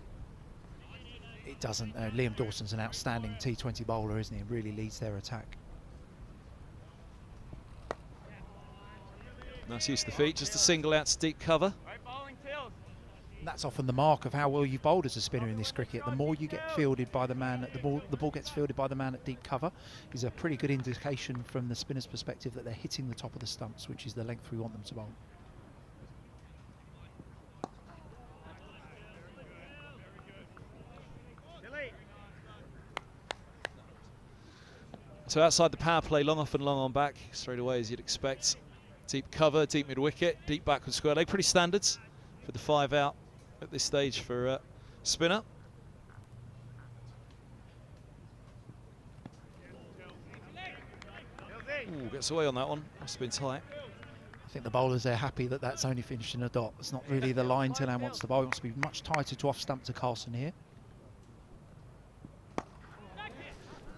It doesn't. Liam Dawson's an outstanding T20 bowler, isn't he? He really leads their attack. Nice use of the feet, just a single out to deep cover. And that's often the mark of how well you've bowled as a spinner in this cricket. The more you get fielded by the man, the ball gets fielded by the man at deep cover, is a pretty good indication from the spinner's perspective that they're hitting the top of the stumps, which is the length we want them to bowl. So outside the power play, long off and long on back, straight away as you'd expect. Deep cover, deep mid wicket, deep backward square leg. Pretty standards for the 5 out at this stage for spinner. Ooh, gets away on that one. Must have been tight. I think the bowlers, they're happy that that's only finished in a dot. It's not really the line Tilan wants to bowl. He wants to be much tighter to off stump to Carlson here.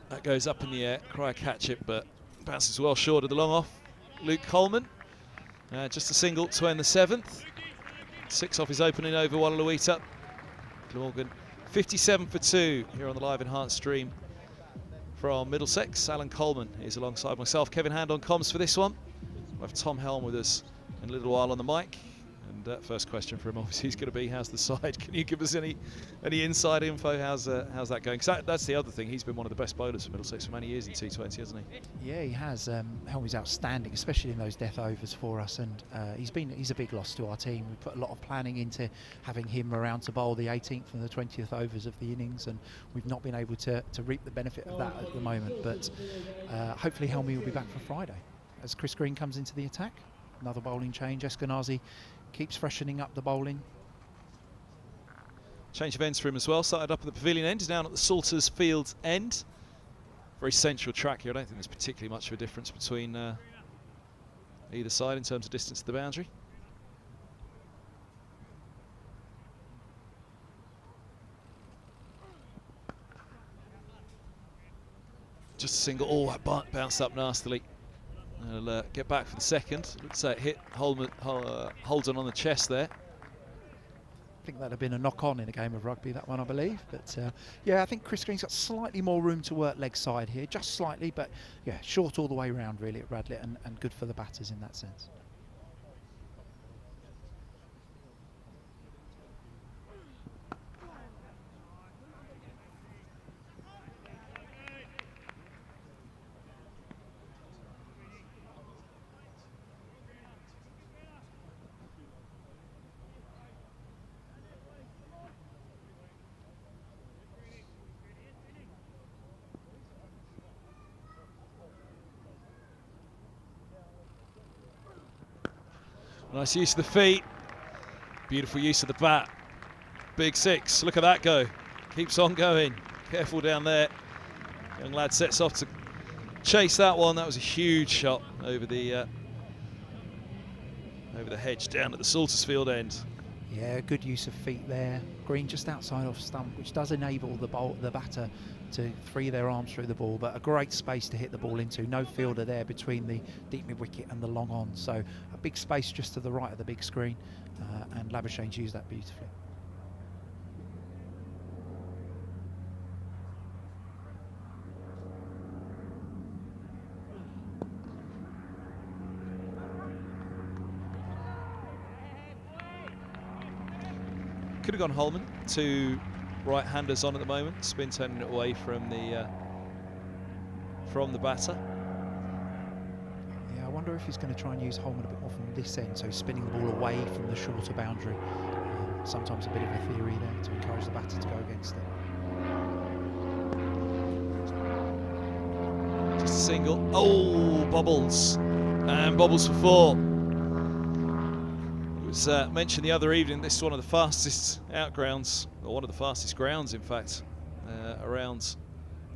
That goes up in the air. Cryer catch it, but bounces well short of the long off. Luke Coleman, just a single to end the 7th. 6 off his opening over Wallaluita. Glamorgan 57 for 2 here on the live enhanced stream from Middlesex. Alan Coleman is alongside myself. Kevin Hand on comms for this one. We'll have Tom Helm with us in a little while on the mic. And And first question for him obviously is going to be, how's the side? Can you give us any inside info? How's that going? Because that's the other thing. He's been one of the best bowlers for Middlesex for many years in T20, hasn't he? Yeah, he has. Helmy's outstanding, especially in those death overs for us, and he's a big loss to our team. We put a lot of planning into having him around to bowl the 18th and the 20th overs of the innings, and we've not been able to reap the benefit of that at the moment. But hopefully Helmy will be back for Friday as Chris Green comes into the attack. Another bowling change. Eskenazi keeps freshening up the bowling. Change of ends for him as well. Started up at the pavilion end, is down at the Salters Field end. Very central track here. I don't think there's particularly much of a difference between either side in terms of distance to the boundary. Just a single. Oh, that bounced up nastily. He'll get back for the second. Looks like it hit Holden on the chest there. I think that'd have been a knock-on in a game of rugby, that one, I believe. But yeah, I think Chris Green's got slightly more room to work leg side here, just slightly, but yeah, short all the way around really at Radlett, and good for the batters in that sense. Nice use of the feet, beautiful use of the bat. Big six, look at that go. Keeps on going, careful down there. Young lad sets off to chase that one. That was a huge shot over the hedge down at the Salters Field end. Yeah, good use of feet there. Green just outside off stump, which does enable the batter to free their arms through the ball, but a great space to hit the ball into. No fielder there between the deep mid-wicket and the long on, so a big space just to the right of the big screen, and Labuschagne's used that beautifully. Could have gone Holman, two right-handers on at the moment. Spin turning it away from the batter. Yeah, I wonder if he's going to try and use Holman a bit more from this end, so spinning the ball away from the shorter boundary. Sometimes a bit of a theory there to encourage the batter to go against it. Just a single. Oh, bobbles. And bobbles for four. It was mentioned the other evening, this is one of the fastest outgrounds, or one of the fastest grounds, in fact, around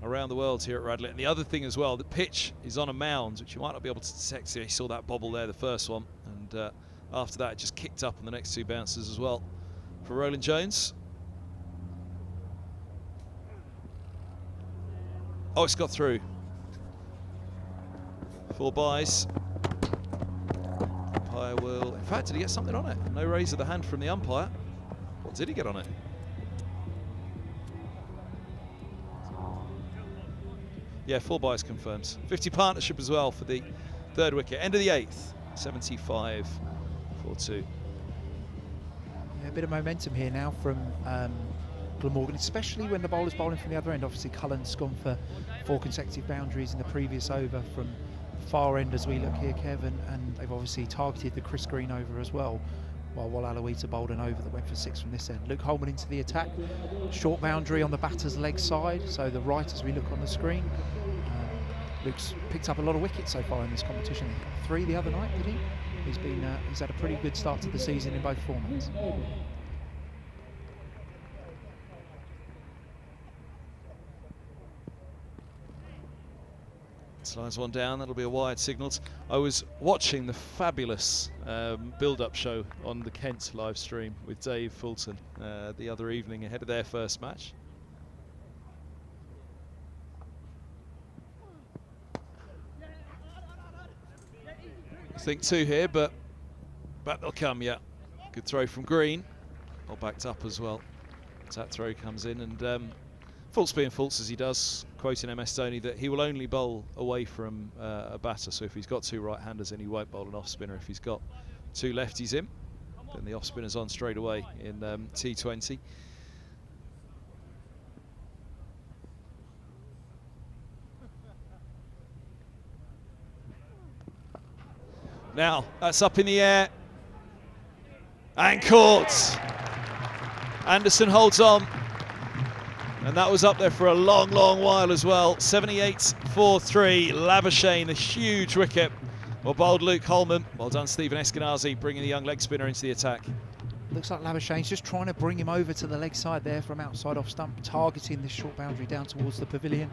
the world here at Radlett. And the other thing as well, the pitch is on a mound, which you might not be able to detect. You saw that bobble there, the first one, and after that, it just kicked up on the next two bounces as well for Roland Jones. Oh, it's got through. 4 byes. Umpire will. In fact, did he get something on it? No raise of the hand from the umpire. What did he get on it? Yeah, 4 byes confirmed. 50 partnership as well for the third wicket. End of the 8th. 75-42. Yeah, a bit of momentum here now from Glamorgan, especially when the bowler's bowling from the other end. Obviously, Cullen's gone for 4 consecutive boundaries in the previous over from far end as we look here, Kevin, and they've obviously targeted the Chris Green over as well, while Aloita bowled an over that went for 6 from this end. Luke Holman into the attack, short boundary on the batter's leg side, so the right as we look on the screen. Luke's picked up a lot of wickets so far in this competition. He got 3 the other night, did he? He's had a pretty good start to the season in both formats. Slides one down, that'll be a wide signal. I was watching the fabulous build-up show on the Kent live stream with Dave Fulton the other evening ahead of their first match. I think 2 here, but back they'll come, yeah. Good throw from Green. Well backed up as well. That throw comes in, and Fultz being Fultz as he does, quoting MS Dhoni, that he will only bowl away from a batter. So if he's got 2 right-handers in, he won't bowl an off-spinner. If he's got 2 lefties in. Then the off-spinner's on straight away in T20. Now, that's up in the air. And caught. Anderson holds on. And that was up there for a long, long while as well. 78-4-3. Labuschagne, a huge wicket. Well bowled Luke Coleman. Well done, Stephen Eskenazi, bringing the young leg spinner into the attack. Looks like Labuschagne's just trying to bring him over to the leg side there from outside off stump, targeting this short boundary down towards the pavilion.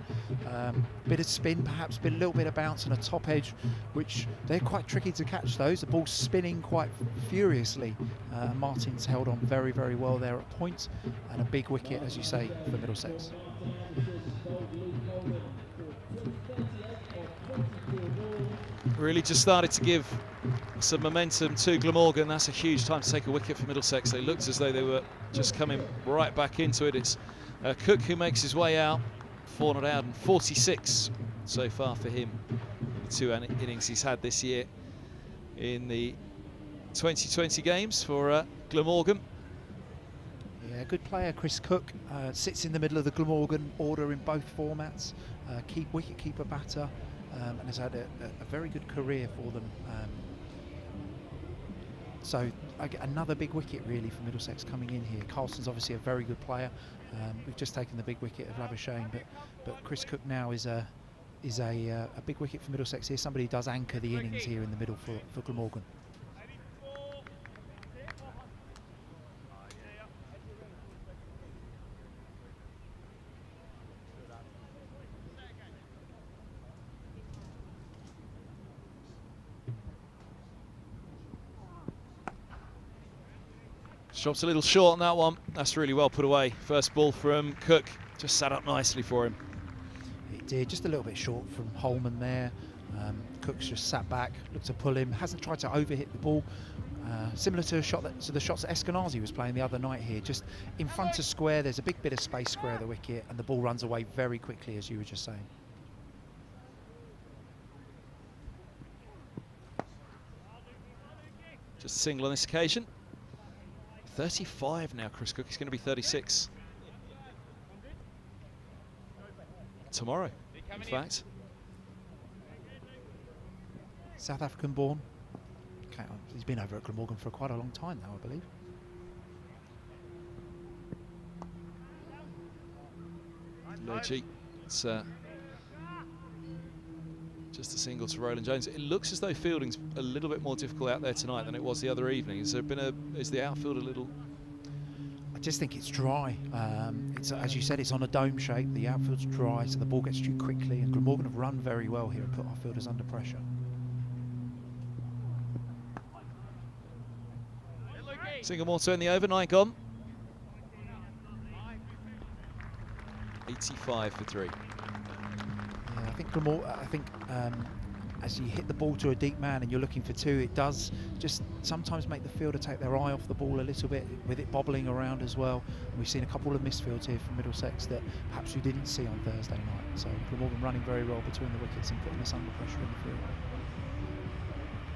Bit of spin, perhaps a little bit of bounce and a top edge, which they're quite tricky to catch those. The ball's spinning quite furiously. Martin's held on very, very well there at point, and a big wicket, as you say, for Middlesex. Really just started to give some momentum to Glamorgan. That's a huge time to take a wicket for Middlesex. They looked as though they were just coming right back into it. It's Cook who makes his way out, 4 not out, and 46 so far for him. The 2 innings he's had this year in the 2020 games for Glamorgan. Yeah, good player, Chris Cook. Sits in the middle of the Glamorgan order in both formats. Wicket-keeper batter. And has had a very good career for them. So another big wicket really for Middlesex coming in here. Carlson's obviously a very good player. We've just taken the big wicket of Labuschagne, but Chris Cook now is a big wicket for Middlesex here. Somebody does anchor the innings here in the middle for Glamorgan. Drops a little short on that one. That's really well put away. First ball from Cook. Just sat up nicely for him. It did. Just a little bit short from Holman there. Cook's just sat back, looked to pull him. Hasn't tried to overhit the ball. Similar to the shots that Eskenazi was playing the other night here. Just in front of square, there's a big bit of space square of the wicket, and the ball runs away very quickly, as you were just saying. Just a single on this occasion. 35 now, Chris Cook. He's going to be 36 tomorrow, in fact. South African born. Okay, he's been over at Glamorgan for quite a long time now, I believe. Logie. It's just a single to Roland Jones. It looks as though fielding's a little bit more difficult out there tonight than it was the other evening. Is the outfield a little? I just think it's dry. It's, as you said, it's on a dome shape. The outfield's dry, so the ball gets through quickly. And Glamorgan have run very well here and put our fielders under pressure. Single more to end the over. 9 gone. 85 for 3. I think as you hit the ball to a deep man and you're looking for 2, it does just sometimes make the fielder take their eye off the ball a little bit, with it bobbling around as well. And we've seen a couple of misfields here from Middlesex that perhaps we didn't see on Thursday night. So Glamorgan running very well between the wickets and putting us under pressure in the field.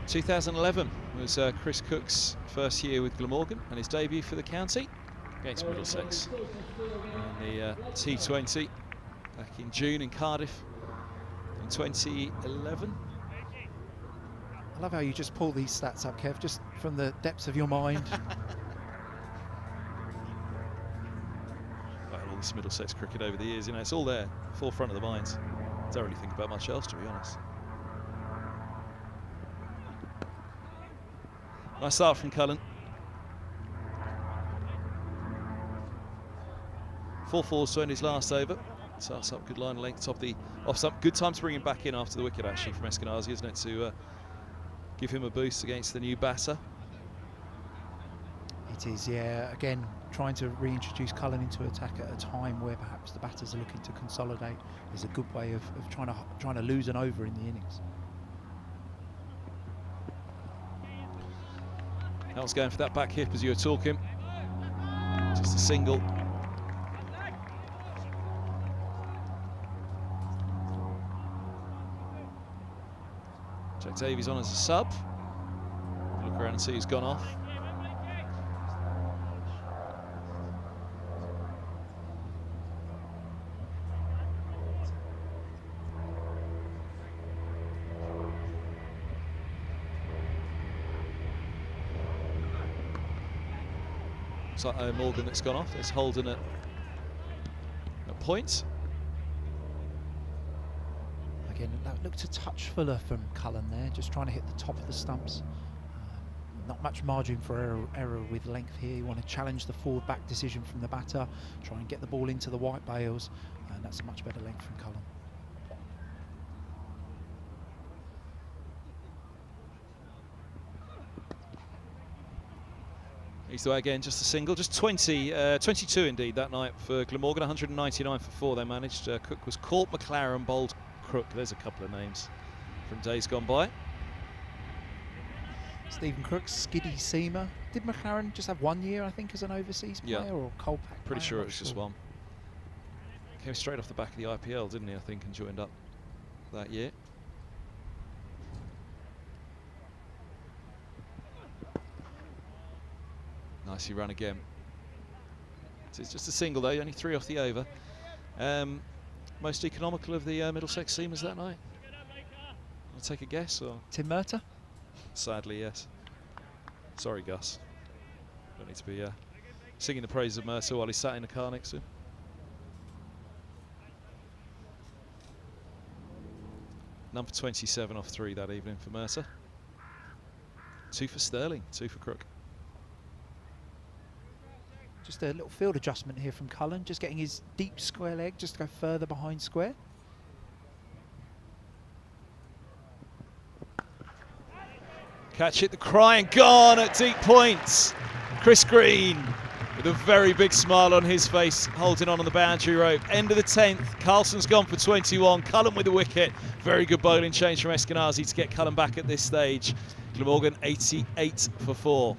2011 was Chris Cook's first year with Glamorgan and his debut for the county against Middlesex in the T20 back in June in Cardiff. 2011. I love how you just pull these stats up, Kev, just from the depths of your mind. Well, all this Middlesex cricket over the years, you know, it's all there, forefront of the minds. Don't really think about much else, to be honest. Nice start from Cullen. 4 fours to end his last over. Starts up, good line of length, top the off stump. Good time to bring him back in after the wicket, actually, from Eskenazi, isn't it, to give him a boost against the new batter. It is, yeah. Again, trying to reintroduce Cullen into attack at a time where perhaps the batters are looking to consolidate is a good way of trying to lose an over in the innings. Hell's going for that back hip as you were talking. Just a single. Jack Davies on as a sub. Look around and see who's gone off. Looks like Morgan that's gone off. There's Holden at point. Again, that looked a touch fuller from Cullen there, just trying to hit the top of the stumps. Not much margin for error with length here. You want to challenge the forward back decision from the batter, try and get the ball into the white bales, and that's a much better length from Cullen. He's the way again, just a single, just 22 indeed that night for Glamorgan, 199 for 4 they managed. Cook was caught, McLaren bowled Crook. There's a couple of names from days gone by. Stephen Crook, skiddy seamer. Did McLaren just have 1 year, I think, as an overseas player, or Colpack? Pretty sure it was just one. Came straight off the back of the IPL, didn't he, I think, and joined up that year. Nicely run again. So it's just a single, though, only 3 off the over. Most economical of the Middlesex seamers that night? I'll take a guess, or? Tim Murtagh? Sadly, yes. Sorry, Gus. Don't need to be singing the praises of Mercer while he's sat in the car next to him. Number 27 off 3 that evening for Mercer. 2 for Sterling, 2 for Crook. Just a little field adjustment here from Cullen, just getting his deep square leg just to go further behind square. Catch it, the cry, and gone at deep points. Chris Green with a very big smile on his face, holding on the boundary rope. End of the 10th, Carlson's gone for 21. Cullen with the wicket. Very good bowling change from Eskenazi to get Cullen back at this stage. Glamorgan 88 for 4.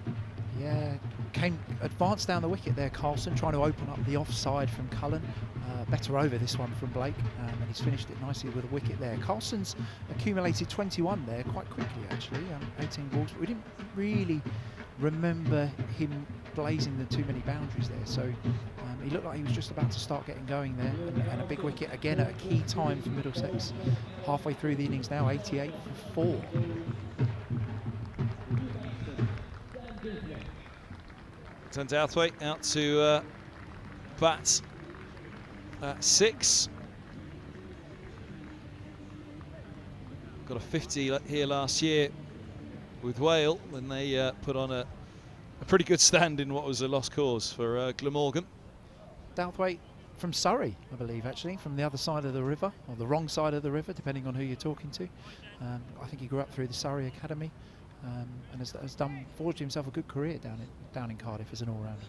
Yeah, came advanced down the wicket there, Carlson, trying to open up the offside from Cullen. Better over this one from Blake, and he's finished it nicely with a wicket there. Carlson's accumulated 21 there quite quickly, actually, 18 balls. We didn't really remember him blazing the too many boundaries there, so he looked like he was just about to start getting going there, and a big wicket again at a key time for Middlesex. Halfway through the innings now, 88 for 4. Turn Douthwaite out to bat at 6. Got a 50 here last year with Wales when they put on a pretty good stand in what was a lost cause for Glamorgan. Douthwaite from Surrey, I believe, actually, from the other side of the river, or the wrong side of the river, depending on who you're talking to. I think he grew up through the Surrey Academy, and has forged himself a good career down in Cardiff as an all-rounder.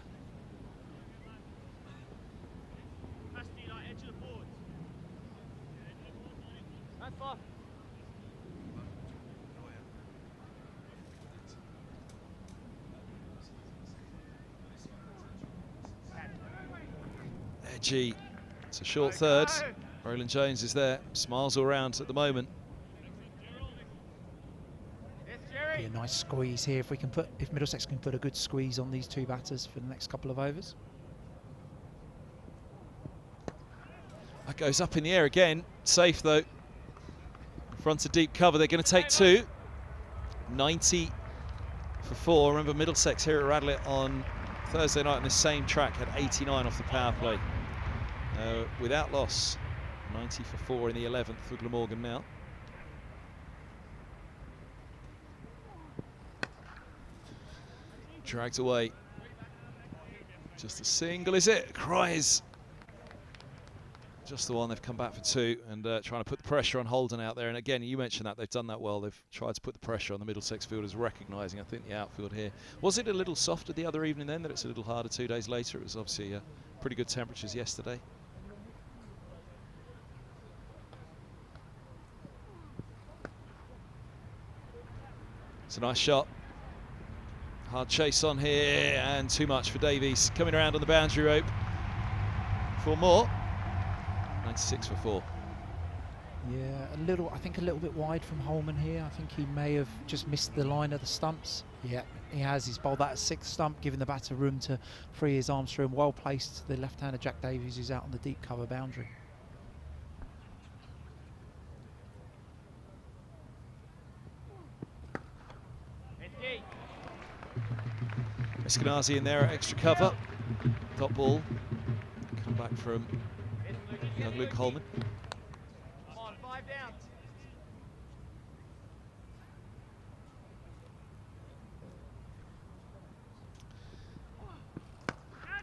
Edgy. It's a short third. Roland Jones is there, smiles all round at the moment. Be a nice squeeze here if Middlesex can put a good squeeze on these 2 batters for the next couple of overs. That goes up in the air again. Safe though. Front of deep cover. They're going to take 2. 90 for 4. Remember Middlesex here at Radlett on Thursday night on the same track had 89 off the power play. Without loss. 90 for 4 in the 11th for Glamorgan now. Dragged away. Just a single, is it? Cries. Just the one. They've come back for 2 and trying to put the pressure on Holden out there. And again, you mentioned that they've done that well. They've tried to put the pressure on the Middlesex fielders, recognising, I think, the outfield here. Was it a little softer the other evening then, that it's a little harder 2 days later? It was obviously pretty good temperatures yesterday. It's a nice shot. Hard chase on here, and too much for Davies. Coming around on the boundary rope. 4 more. 96 for 4. Yeah, I think a little bit wide from Holman here. I think he may have just missed the line of the stumps. Yeah, he has. He's bowled that 6th stump, giving the batter room to free his arms through, and well placed to the left-hander Jack Davies, who's out on the deep cover boundary. Eskenazi in there at extra cover. Top ball. Come back from young Luke Coleman. Come on, 5 down.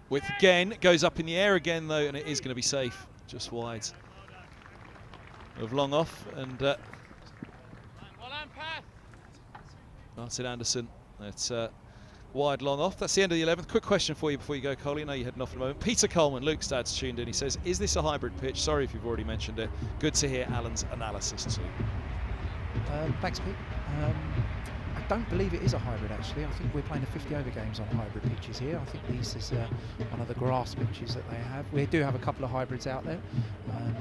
Width again, goes up in the air again though, and it is going to be safe, just wide of long off. And Martin Anderson, that's wide long off. That's the end of the 11th. Quick question for you before you go, Coley. I know you're heading off in a moment. Peter Coleman, Luke's dad's tuned in. He says, is this a hybrid pitch? Sorry if you've already mentioned it. Good to hear Alan's analysis too. Thanks, Pete. I don't believe it is a hybrid, actually. I think we're playing the 50 over games on hybrid pitches here. I think this is one of the grass pitches that they have. We do have a couple of hybrids out there,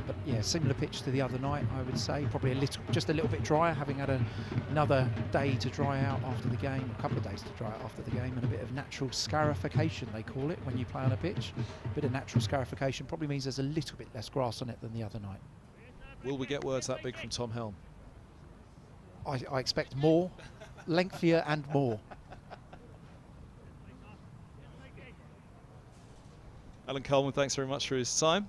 but yeah, similar pitch to the other night, I would say. Probably just a little bit drier, having had another day to dry out after the game, a couple of days to dry out after the game, and a bit of natural scarification, they call it, when you play on a pitch. A bit of natural scarification probably means there's a little bit less grass on it than the other night. Will we get words that big from Tom Helm? I expect more, lengthier and more. Alan Coleman, thanks very much for his time.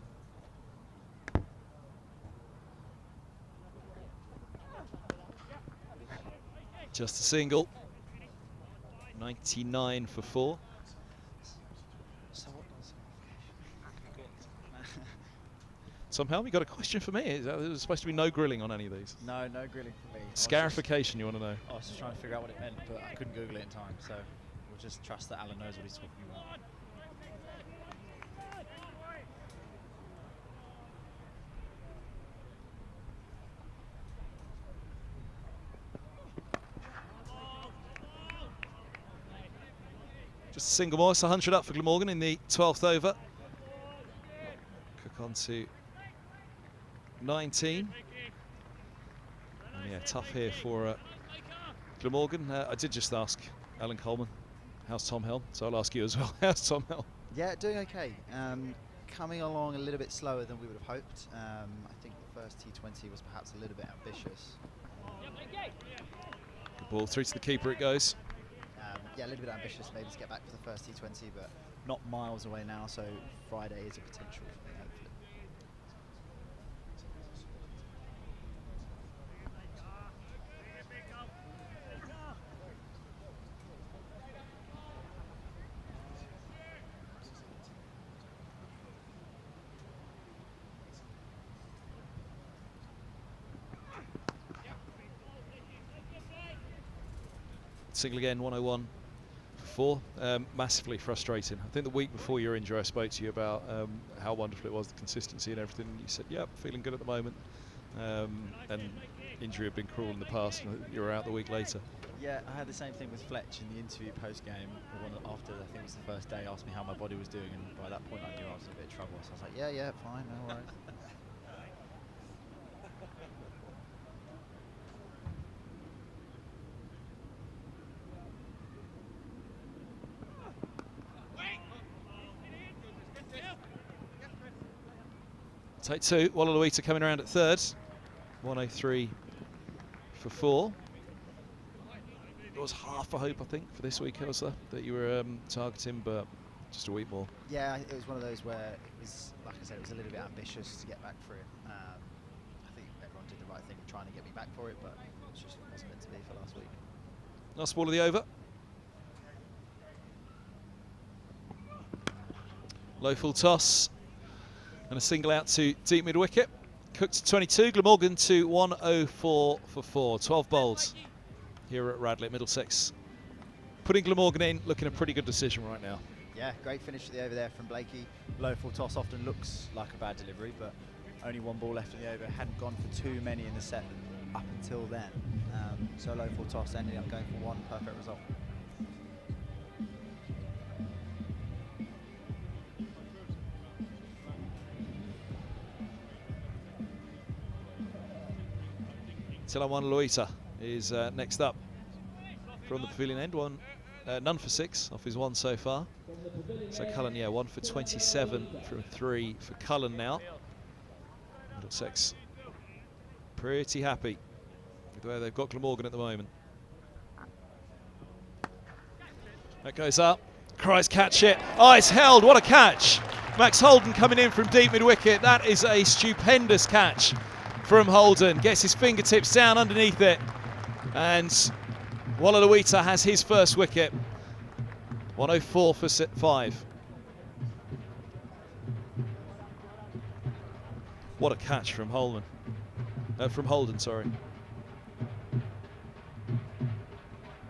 Just a single. 99 for 4. Tom Helm, you got a question for me? There's supposed to be no grilling on any of these. No, no grilling for me. Scarification, you want to know? I was just trying to figure out what it meant, but I couldn't Google it in time, so we'll just trust that Alan knows what he's talking about. Just a single more, it's 100 up for Glamorgan in the 12th over. Cook on to 19. And yeah, tough here for Glamorgan. I did just ask Alan Coleman, how's Tom Helm? So I'll ask you as well, how's Tom Helm? Yeah, doing okay. Coming along a little bit slower than we would have hoped. I think the first T20 was perhaps a little bit ambitious. The ball through to the keeper it goes. Yeah, a little bit ambitious maybe to get back for the first T20, but not miles away now, so Friday is a potential for me, hopefully. Single again, 101 for 4. Massively frustrating. I think the week before your injury I spoke to you about how wonderful it was, the consistency and everything. You said, yep, feeling good at the moment. And injury had been cruel in the past, and you were out the week later. Yeah, I had the same thing with Fletch in the interview post-game. After, I think it was the first day, asked me how my body was doing, and by that point I knew I was in a bit of trouble. So I was like, yeah, fine, no worries. Take 2, Wallaluita coming around at 3rd. 103 for 4. There was half a hope, I think, for this week, Elsa, that you were targeting, but just a week more. Yeah, it was one of those where it was, like I said, it was a little bit ambitious to get back for it. I think everyone did the right thing trying to get me back for it, but it just wasn't meant to be for last week. Last ball of the over. Low full toss. And a single out to deep mid wicket. Cook to 22, Glamorgan to 104 for 4. 12 bowls here at Radlett, Middlesex. Putting Glamorgan in, looking a pretty good decision right now. Yeah, great finish to the over there from Blakey. Low full toss often looks like a bad delivery, but only 1 ball left in the over. Hadn't gone for too many in the set up until then. So low full toss ended up going for 1 perfect result. Tilawan Luita is next up from the pavilion end. None for 6 off his 1 so far. So Cullen, yeah, 1 for 27 from 3 for Cullen now. Middlesex pretty happy with where they've got Glamorgan at the moment. That goes up. Cries catch it. Oh, it's held. What a catch. Max Holden coming in from deep mid-wicket. That is a stupendous catch from Holden. Gets his fingertips down underneath it. And Wallaluita has his first wicket. 104 for 5. What a catch from Holden. From Holden, sorry.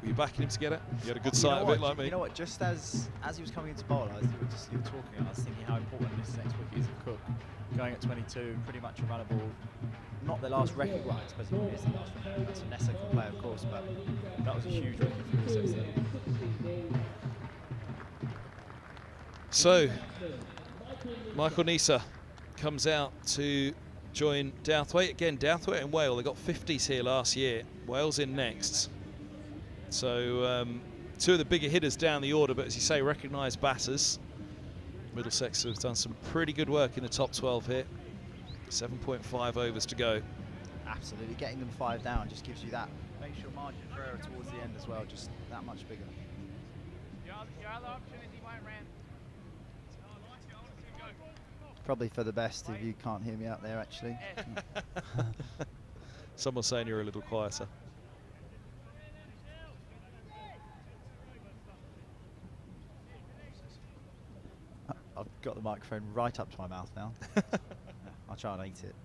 Were you backing him to get it? You had a good sight of it, like me. You know what? Just as he was coming into bowl, you were talking. I was thinking how important this next wicket is of Cook, going at 22, pretty much a runnable. Not the last record, well, I suppose it is the last record. That's a Nessa can play, of course, but that was a huge wicket for Middlesex there. So, Michael Nisa comes out to join Douthwaite. Again, Douthwaite and Wales, they got 50s here last year. Wales in next. So, two of the bigger hitters down the order, but as you say, recognised batters. Middlesex have done some pretty good work in the top 12 here. 7.5 overs to go. Absolutely, getting them 5 down just gives you that, makes your margin for error towards the end as well, just that much bigger. Your other option is he won't ran. Probably for the best if you can't hear me out there, actually. Someone's saying you're a little quieter. I've got the microphone right up to my mouth now. I'll try and eat it.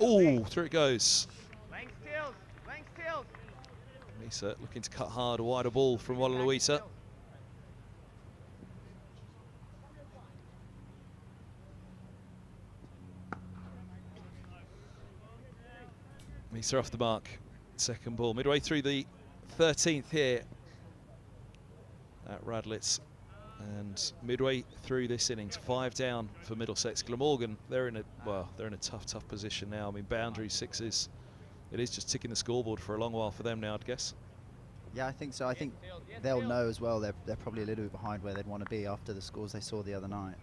Oh, through it goes. Length tills, length tills. Nisa looking to cut hard, a wider ball from Wallaluita. Nisa off the mark. Second ball, midway through the 13th here at Radlett's. And midway through this innings, 5 down for Middlesex. Glamorgan, they're in a tough position now. I mean, boundaries, sixes. It is just ticking the scoreboard for a long while for them now, I'd guess. Yeah, I think so. I think they'll know as well. They're probably a little bit behind where they'd want to be after the scores they saw the other night.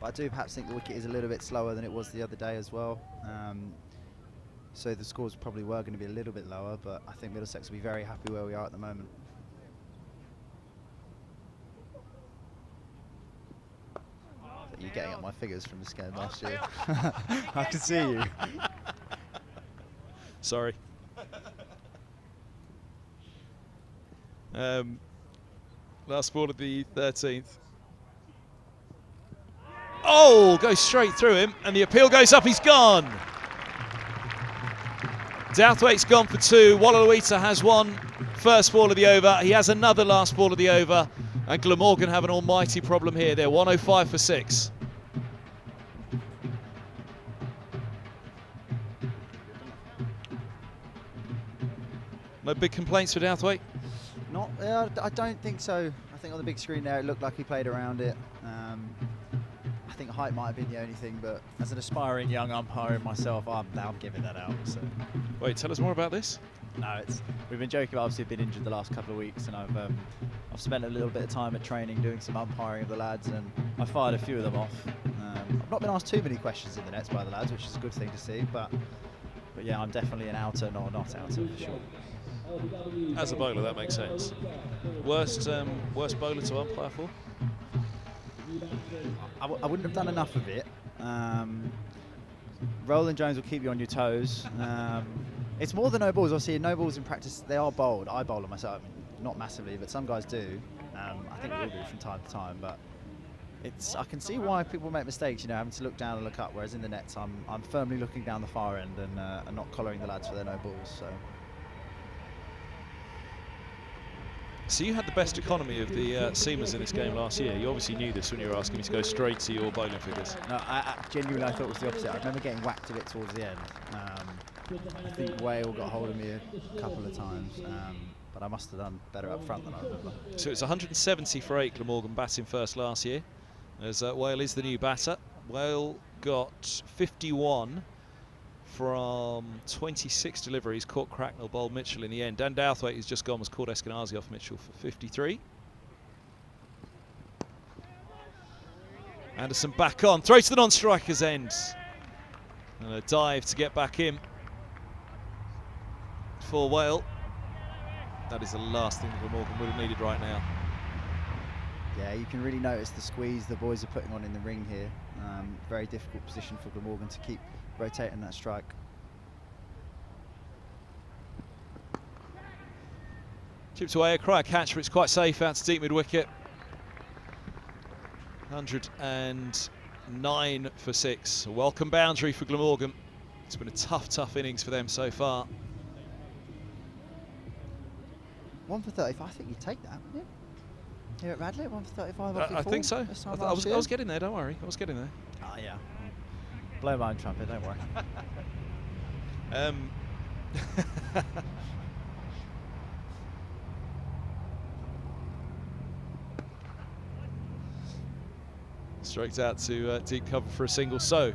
But I do perhaps think the wicket is a little bit slower than it was the other day as well. So the scores probably were going to be a little bit lower, but I think Middlesex will be very happy where we are at the moment. You're getting up my figures from this game last year. I can see you. Sorry. Last ball of the 13th. Oh, goes straight through him, and the appeal goes up, he's gone. Douthwaite's gone for 2. Wallaluita has one first ball of the over. He has another last ball of the over. And Glamorgan have an almighty problem here. They're 105 for 6. No big complaints for Douthwaite? Not, I don't think so. I think on the big screen there it looked like he played around it. I think height might have been the only thing, but as an aspiring young umpire myself, I'm giving that out. So. Wait, tell us more about this. No, we've been joking. Obviously, I've been injured the last couple of weeks, and I've spent a little bit of time at training doing some umpiring of the lads, and I fired a few of them off. I've not been asked too many questions in the nets by the lads, which is a good thing to see. But yeah, I'm definitely an outer, not outer for sure. As a bowler, that makes sense. Worst bowler to umpire for? I wouldn't have done enough of it. Roland Jones will keep you on your toes. It's more than no balls. Obviously, no balls in practice, they are bowled. I bowl them myself, not massively, but some guys do. I think we all do from time to time. But I can see why people make mistakes, having to look down and look up. Whereas in the nets, I'm firmly looking down the far end and not collaring the lads for their no balls. So you had the best economy of the seamers in this game last year. You obviously knew this when you were asking me to go straight to your bowling figures. No, I genuinely thought it was the opposite. I remember getting whacked a bit towards the end. I think Whale got hold of me a couple of times, but I must have done better up front than I remember. So it's 170 for 8, Glamorgan batting first last year, as Whale is the new batter. Whale got 51 from 26 deliveries, caught Cracknell, bowled Mitchell in the end. Dan Douthwaite, who's just gone, was caught Eskenazi off Mitchell for 53. Anderson back on, throw to the non-striker's end. And a dive to get back in for Whale. That is the last thing Glamorgan would have needed right now. Yeah, you can really notice the squeeze the boys are putting on in the ring here. Very difficult position for Glamorgan to keep rotating that strike. Chipped away, a cry catch, but it's quite safe out to deep mid-wicket. 109 for 6. A welcome boundary for Glamorgan. It's been a tough innings for them so far. 1 for 35, I think you take that, wouldn't you? Here at Radlett, 1 for 35 off your I full think so. this I time was last year. getting there, don't worry. I was getting there. Oh, yeah. Blow my own trumpet, don't worry. Straight out to deep cover for a single. So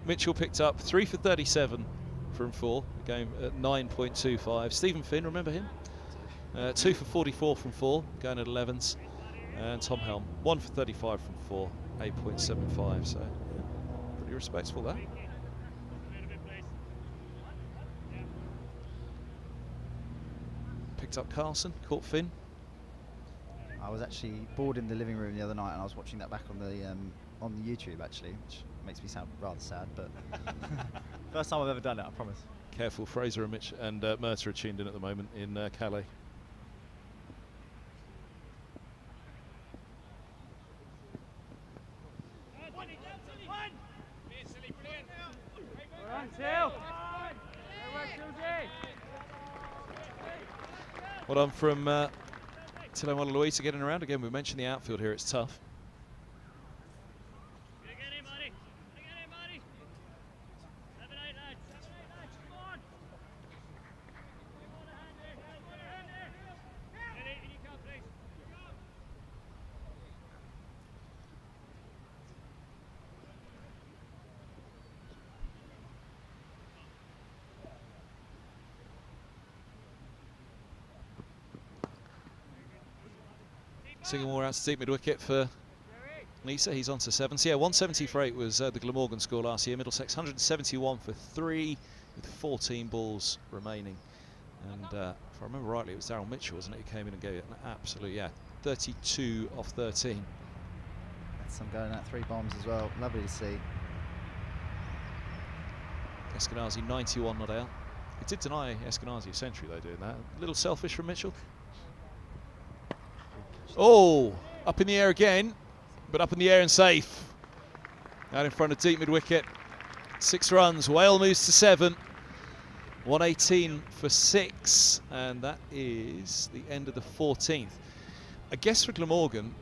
Mitchell picked up 3 for 37 from 4, a game at 9.25. Stephen Finn, remember him? 2 for 44 from 4, going at 11s. And Tom Helm, 1 for 35 from 4, 8.75. So pretty respectable there. Picked up Carlson, caught Finn. I was actually bored in the living room the other night and I was watching that back on the YouTube actually, which makes me sound rather sad, but first time I've ever done it, I promise. Careful, Fraser and Mitch and Mercer are tuned in at the moment in Calais. Well done from Tilo Luisa getting around. Again, we mentioned the outfield here, it's tough. Single more out to deep mid-wicket for Lisa. He's on to 7. So yeah, 170 for 8 was the Glamorgan score last year. Middlesex 171 for 3 with 14 balls remaining. And if I remember rightly, it was Daryl Mitchell, wasn't it, who came in and gave it an absolute, 32 off 13. That's some going at 3 bombs as well. Lovely to see. Eskenazi 91 not out. He did deny Eskenazi a century though doing that. A little selfish from Mitchell. Oh, up in the air again, but up in the air and safe. Out in front of deep mid-wicket. 6 runs, Whale moves to 7. 118 for 6, and that is the end of the 14th. I guess for Glamorgan,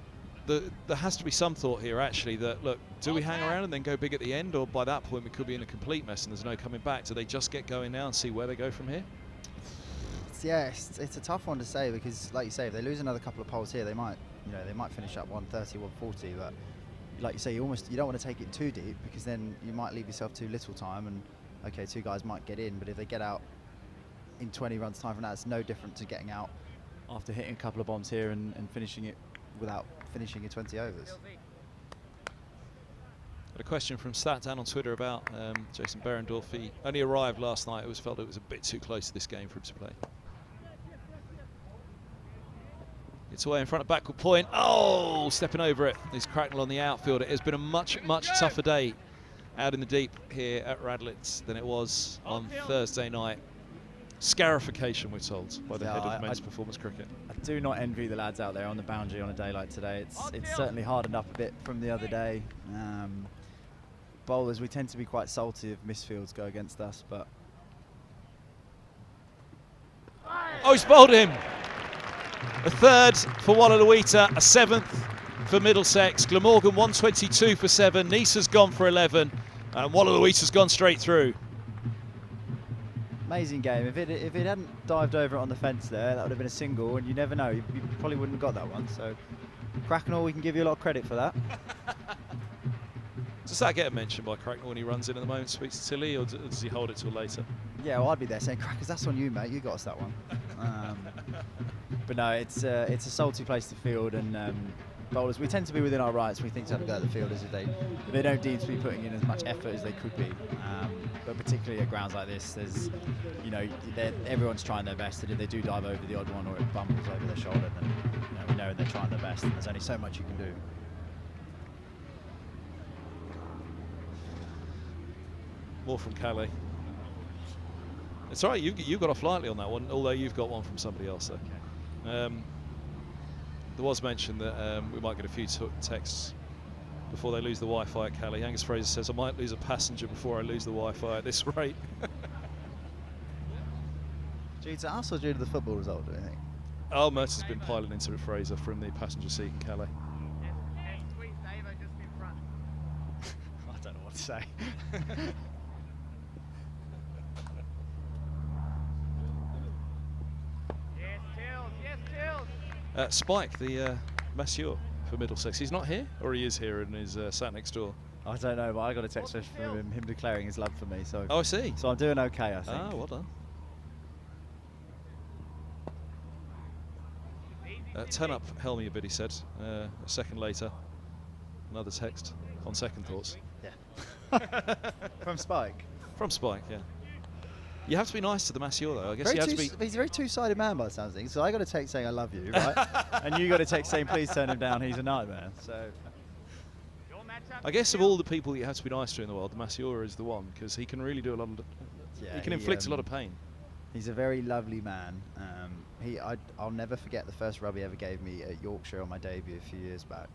there has to be some thought here actually that, look, do we hang around and then go big at the end, or by that point we could be in a complete mess and there's no coming back? Do they just get going now and see where they go from here? Yeah, it's a tough one to say because, like you say, if they lose another couple of poles here, they might finish up 130, 140. But like you say, you don't want to take it too deep because then you might leave yourself too little time. And okay, 2 guys might get in, but if they get out in 20 runs time from that, it's no different to getting out after hitting a couple of bombs here and finishing it without finishing in 20 overs. Got a question from Statdan on Twitter about Jason Berendorf. He only arrived last night. It was felt it was a bit too close to this game for him to play. It's away in front of backward point. Oh, stepping over it is Cracknell on the outfield. It has been a much tougher day out in the deep here at Radlett than it was on Thursday night. Scarification, we're told, by the head of men's performance cricket. I do not envy the lads out there on the boundary on a day like today. It's certainly hardened up a bit from the other day. Bowlers, we tend to be quite salty if misfields go against us, but... Oh, he's bowled him! A 3rd for Wallaluita, a 7th for Middlesex. Glamorgan 122 for 7. Nisa's gone for 11, and Wallaluita's gone straight through. Amazing game. If it hadn't dived over it on the fence there, that would have been a single, and you never know. You probably wouldn't have got that one. So, Cracknell, we can give you a lot of credit for that. Does that get a mention by Cracknell when he runs in at the moment, speaks to Tilly, or does he hold it till later? Yeah, well, I'd be there saying, Crackers, that's on you, mate. You got us that one. But no, it's a salty place to field, and bowlers, we tend to be within our rights. We think to have a go at the fielders if they don't deem to be putting in as much effort as they could be. But particularly at grounds like this, there's, you know, everyone's trying their best, and if they do dive over the odd one or it bumbles over their shoulder, then we know they're trying their best, and there's only so much you can do. More from Calais. It's all right, you got off lightly on that one, although you've got one from somebody else there. There was mention that we might get a few texts before they lose the Wi-Fi at Calais. Angus Fraser says, I might lose a passenger before I lose the Wi-Fi at this rate. Due to us or due to the football result, do you think? Oh, Mertz has been piling into Fraser from the passenger seat in Calais. And squeeze Davo just in front. I don't know what to say. Yes, Tills. Yes, Tills. Spike, the masseur for Middlesex. He's not here, or he is here and is sat next door. I don't know, but I got a text from him declaring his love for me. So Oh, I see. So I'm doing okay, I think. Ah, well done. Turn up, Helmy a bit, he said. A second later, another text on second thoughts. Yeah. From Spike. From Spike, yeah. You have to be nice to the masseur, though. I guess you have to be. He's a very two-sided man by the sounds of things. So I got a text saying I love you, right? And you got a text saying please turn him down. He's a nightmare. So I guess of all the people you have to be nice to in the world, the masseur is the one, because he can really do a lot of. yeah, he can inflict a lot of pain. He's a very lovely man. I'll never forget the first rub he ever gave me at Yorkshire on my debut a few years back.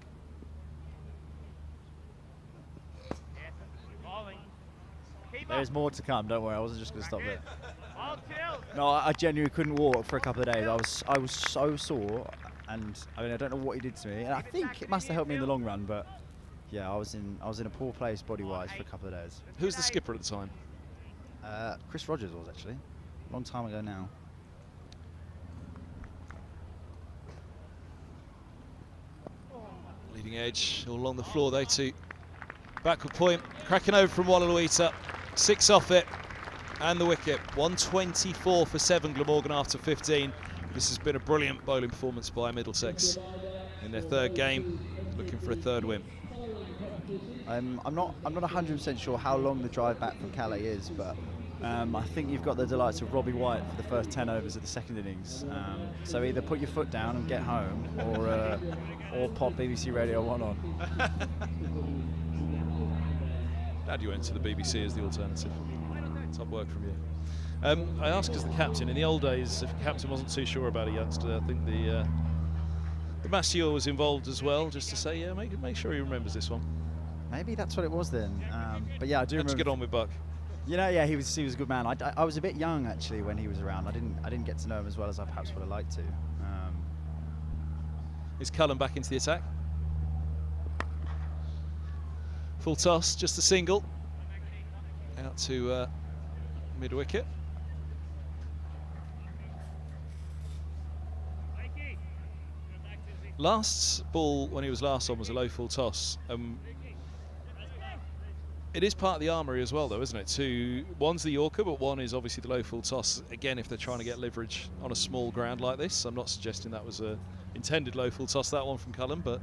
Yes, bowling. Keep There's up. more to come. Don't worry. I wasn't just going to stop there. Ball, Tills. No, I genuinely couldn't walk for a couple of days. I was so sore, and I mean I don't know what he did to me. And I think it must have helped me in the long run, but yeah, I was in a poor place body-wise for a couple of days. Who's the skipper at the time? Chris Rogers was actually, a long time ago now. Leading edge all along the floor, they two. Backward point, cracking over from Wallaluita. 6 off it, and the wicket. 124 for 7, Glamorgan after 15. This has been a brilliant bowling performance by Middlesex in their third game, looking for a third win. I'm not 100% sure how long the drive back from Calais is, but I think you've got the delights of Robbie White for the first 10 overs of the second innings. So either put your foot down and get home, or pop BBC Radio 1 on. Glad you went to the BBC as the alternative. Top work from you. I asked as the captain, in the old days, if the captain wasn't too sure about a youngster, I think the masseur was involved as well, just to say, yeah, make sure he remembers this one. Maybe that's what it was then. But yeah, I do Let's remember. get on with Buck. You know, yeah, he was a good man. I was a bit young actually when he was around. I didn't get to know him as well as I perhaps would have liked to. Is Cullen back into the attack? Full toss, just a single. Out to mid-wicket. Last ball, when he was last on, was a low full toss. It is part of the armoury as well, though, isn't it? One's the Yorker, but one is obviously the low full toss. Again, if they're trying to get leverage on a small ground like this, I'm not suggesting that was a intended low full toss, that one from Cullen, but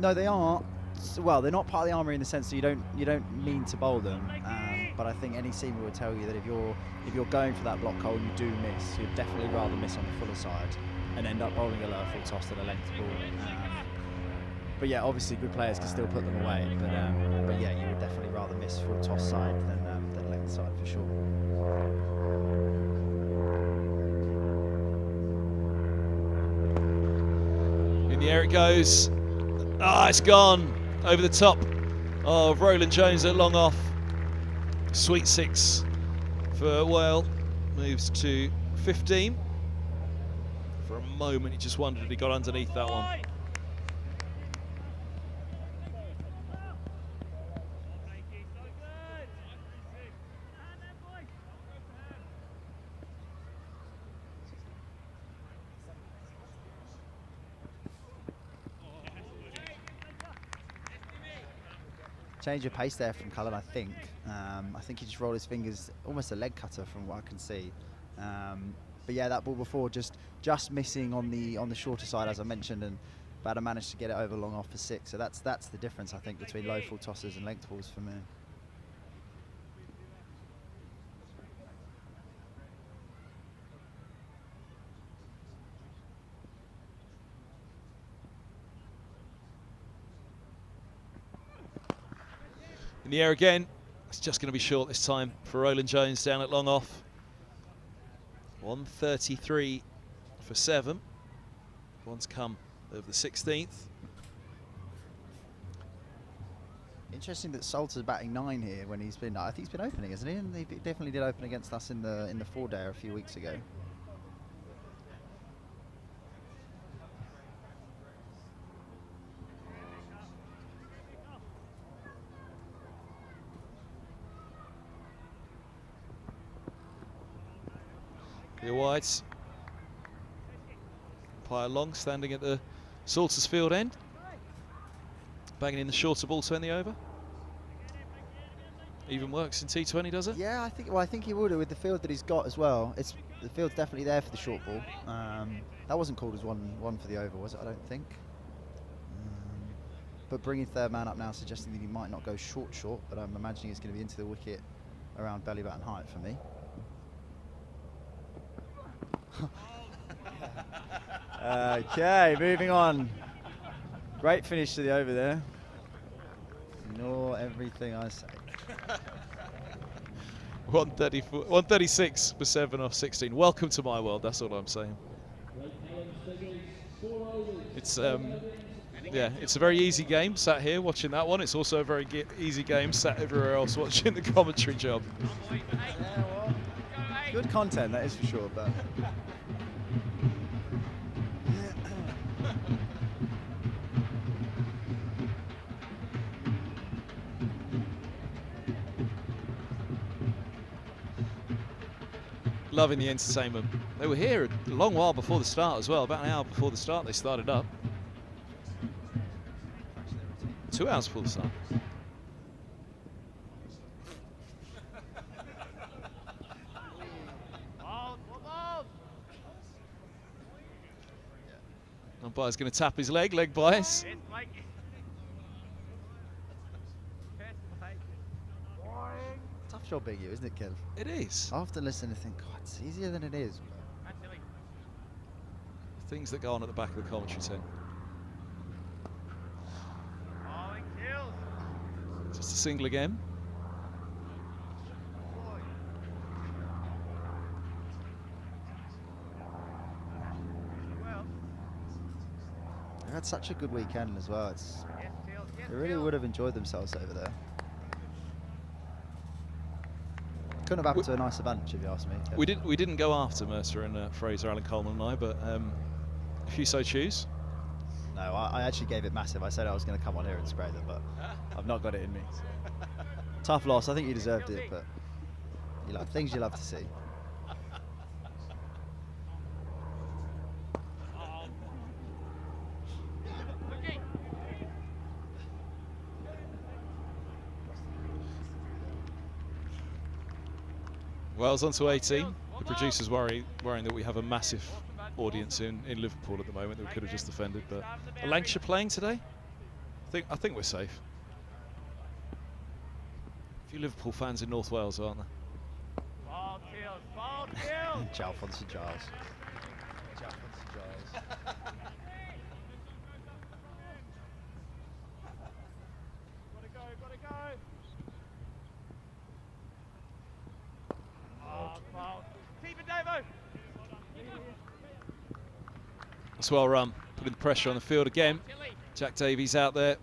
no, they are. Well, they're not part of the armoury in the sense that you don't mean to bowl them. But I think any seamer would tell you that if you're going for that block hole and you do miss, you'd definitely rather miss on the fuller side and end up bowling a lower full toss than a length ball. But yeah, obviously good players can still put them away. But yeah, you would definitely rather miss full toss side than length side for sure. in the air it goes. Ah, it's gone over the top of Roland Jones at long off. Sweet 6 for Wales. Moves to 15. For a moment, he just wondered if he got underneath that one. Change of pace there from Cullen, I think. I think he just rolled his fingers, almost a leg cutter from what I can see. yeah, that ball before just missing on the shorter side, as I mentioned, and Bader managed to get it over long off for 6. So that's the difference, I think, between low full tosses and length balls for me. In the air again. It's just going to be short this time for Roland Jones down at long off. 133 for 7. One's come over the 16th. Interesting that Salter's batting 9 here when he's been. I think he's been opening, isn't he? And he definitely did open against us in the 4-day a few weeks ago. Clear wides. Umpire Long standing at the Salters field end. Banging in the shorter ball to end the over. Even works in T20, does it? Yeah, I think he would with the field that he's got as well. The field's definitely there for the short ball. That wasn't called as one for the over, was it? I don't think. But bringing third man up now, suggesting that he might not go short, but I'm imagining it's going to be into the wicket around belly button height for me. Okay, moving on. Great finish to the over there. Ignore everything I say. 136 for 7 off 16. Welcome to my world, that's all I'm saying. It's yeah, it's a very easy game sat here watching that one. It's also a very easy game sat everywhere else watching the commentary job. Yeah, well, good content, that is for sure, but loving the entertainment. They were here a long while before the start as well, about an hour before the start they started up. 2 hours before the start. Umpire's going to tap his leg bias. tough job being you, isn't it, Kev? It is. I often listen and think, God, it's easier than it is. Things that go on at the back of the commentary tent. Just a single again. They had such a good weekend as well. They really would have enjoyed themselves over there. Couldn't have happened to a nicer bunch, if you ask me. We didn't go after Mercer and Fraser, Alan Coleman and I, but if you so choose. No, I actually gave it massive. I said I was going to come on here and spray them, but I've not got it in me. Tough loss. I think you deserved it, but things you love to see. Wells on to 18. The producers worrying that we have a massive audience in Liverpool at the moment that we could have just defended, but are Lancashire playing today? I think we're safe. A few Liverpool fans in North Wales, aren't there? Jalfonson Giles. Jalfonson Giles. Gotta go. That's well run, putting the pressure on the field again. Jack Davies out there,